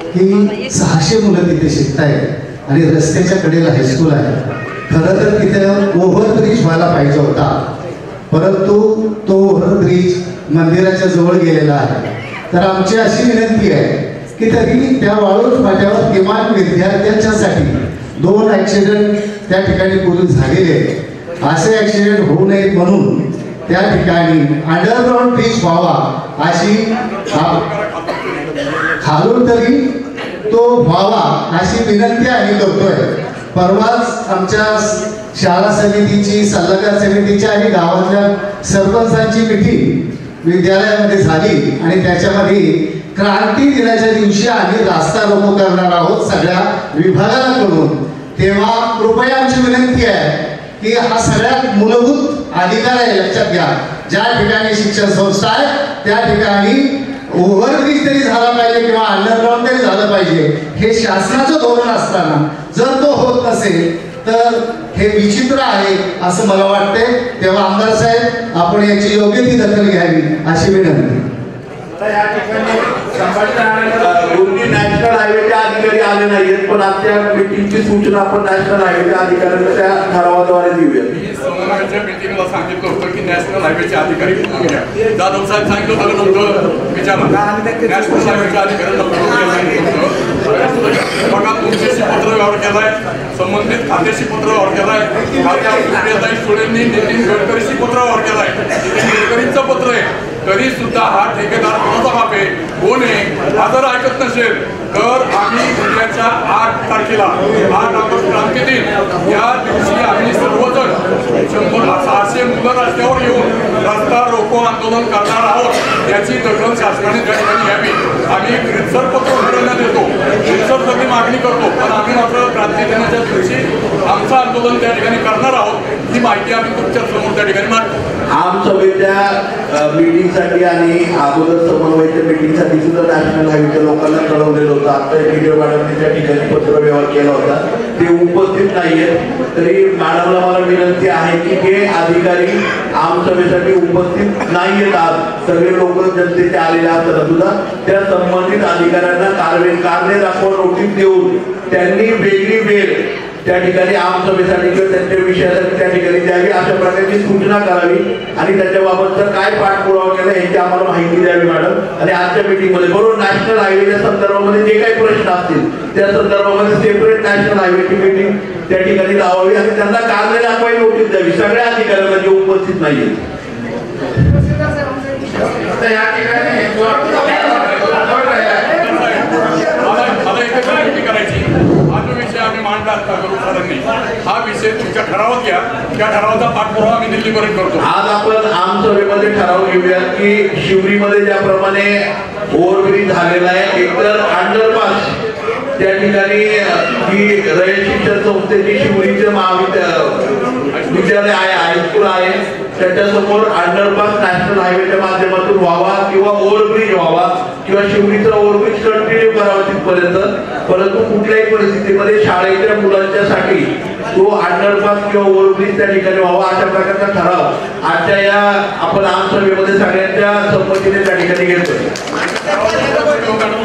की 600 मुलं तिथे शिकतायत आणि रस्त्याच्या कडेला हायस्कूल आहे. खरं तर तिथे ओव्हरब्रिज व्हायला पाहिजे होता, परंतु तो ओव्हरब्रिज मंदिराच्या जवळ गेलेला आहे. तर आमची अशी विनंती आहे की तरी त्या वाळूज फाट्यावर किमान विद्यार्थ्यांच्यासाठी 2 ॲक्सिडेंट त्या ठिकाणी पूर्वी झालेले आहेत. असे ॲक्सिडेंट होऊ नयेत म्हणून त्या ठिकाणी अंडरग्राऊंड ब्रिज व्हावा अशी, खालून तरी तो व्हावा अशी विनंती आम्ही करतोय. परवाच आमच्या शाळा समितीची, सल्लागार समितीची आणि गावातल्या सरपंचांची मीटिंग विद्यालयामध्ये झाली आणि त्याच्यामध्ये क्रांती दिनाच्या दिवशी आम्ही रास्ता रोको करणार आहोत सगळ्या विभागाला करून. तेव्हा कृपया आमची विनंती आहे की हा सगळ्यात मूलभूत अधिकार आहे, लक्षात घ्या. ज्या ठिकाणी शिक्षण संस्था आहे त्या ठिकाणी ओव्हरब्रिज तरी झाला पाहिजे किंवा अंडरग्राऊंड तरी झालं पाहिजे. हे शासनाचं धोरण असताना जर तो होत नसेल तर हे विचित्र आहे असं मला वाटतंय. तेव्हा आमदार साहेब आपण याची योग्य ती दखल घ्यावी अशी विनंती. या ठिकाणी दोन्ही नॅशनल हायवेचे अधिकारी आले नाहीत, पण आजच्या मीटिंगची सूचना आपण नॅशनल हायवेच्या अधिकाऱ्यांना त्या ठरावाद्वारे देऊया. मीटिंगला सांगितलं होतं की नॅशनल हायवेचे अधिकारी जाधव साहेब सांगितलं होतं नव्हतं विचारला नॅशनल हायवेच्या अधिकाऱ्यांना बघा तुमच्याशी पत्र व्यवहार केलाय, संबंधित खात्याशी पत्र व्यवहार केलाय, स्टुडंटनी नितीन गडकरीशी पत्र व्यवहार केलाय, गडकरींचं पत्र आहे. तरी सुद्धा हा ठेकेदार कोणाचा बाप आहे, कोण आहे हा जर ऐकत नसेल तर आम्ही उद्याच्या 8 तारखेला 8 ऑगस्ट क्रांती दिन या दिवशी आम्ही सर्वजण 600 मुलं रस्त्यावर येऊन रस्ता रोको आंदोलन करणार आहोत. याची दखल शासनाने त्या ठिकाणी घ्यावी. आम्ही रितसर पत्र उघडण्यात देतो, रितसर सगळी मागणी करतो, पण आम्ही मात्र क्रांती दिनाच्या दिवशी आमचं आंदोलन त्या ठिकाणी करणार आहोत. ही माहिती आम्ही तुमच्या समोर त्या ठिकाणी मांडतो. आमसभेच्या मीटिंगसाठी आणि अगोदर समन्वयाच्या मीटिंगसाठी सुद्धा नॅशनल हायवेच्या लोकांना कळवलेलं होतं. आता व्हिडिओ मॅडमने त्या ठिकाणी पत्र व्यवहार केला होता, ते उपस्थित नाहीयेत. तरी मॅडमला मला विनंती आहे की हे अधिकारी आमसभेसाठी उपस्थित नाहीयेत. आज सगळे लोक जनतेचे आलेले असताना सुद्धा त्या संबंधित अधिकाऱ्यांना कारणे दाखवा नोटीस देऊन त्यांनी वेगळी वेळ त्या ठिकाणी आमसभेसाठी किंवा त्यांच्या विषयासाठी त्या ठिकाणी द्यावी अशा प्रकारची सूचना करावी आणि त्याच्याबाबतचा काय पाठपुरावा केला याची आम्हाला माहिती द्यावी मॅडम. आणि आजच्या मीटिंगमध्ये बरोबर नॅशनल हायवेच्या संदर्भामध्ये जे काही प्रश्न असतील त्या संदर्भामध्ये सेपरेट नॅशनल हायवेची मीटिंग त्या ठिकाणी लावावी आणि त्यांना कारणे दाखवावी नोटीस द्यावी सगळ्या अधिकाऱ्यांना जे उपस्थित नाहीये. या ठिकाणी करायची हा जो विषय आम्ही मांडला सरांनी, हा विषय तुमच्या ठरावात घ्या. त्या ठरावाचा पाठपुरावा आम्ही दिल्लीपर्यंत करतो. आज आपण आमसभेमध्ये ठराव घेऊया की शिवरीमध्ये ज्याप्रमाणे ओव्हरब्रिज झालेला आहे, एकतर अंडरपास त्या ठिकाणी ही रयत शिक्षण संस्थेची शिवरीचं विद्यालय आहे, हायस्कूल आहे, त्याच्यासमोर अंडरपास नॅशनल हायवेच्या माध्यमातून व्हावा किंवा ओव्हरब्रिज व्हावा किंवा शिवरीचा ओव्हरब्रिज कंटिन्यू करावा तिथपर्यंत. परंतु कुठल्याही परिस्थितीमध्ये शाळेच्या मुलांच्यासाठी तो अंडरपास किंवा ओव्हरब्रिज त्या ठिकाणी व्हावा अशा प्रकारचा ठराव आजच्या या आपण आमसभेमध्ये सगळ्यांच्या संमतीने त्या ठिकाणी घेतोय.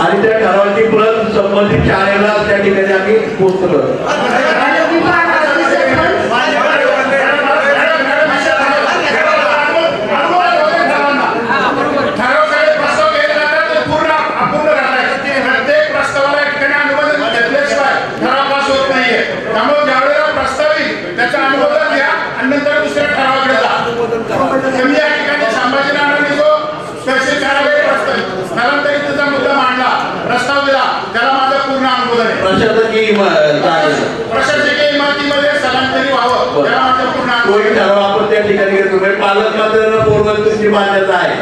आणि त्या ठरावाची प्रत संबंधित शाळेला त्या ठिकाणी आम्ही पोस्ट करतो. प्रशासकीय इमारतीमध्ये स्थलांतरित व्हावं त्याला माझं पूर्ण तोही ठराव आपण त्या ठिकाणी घेतो. पालक मात्र तुमची मान्यता आहे.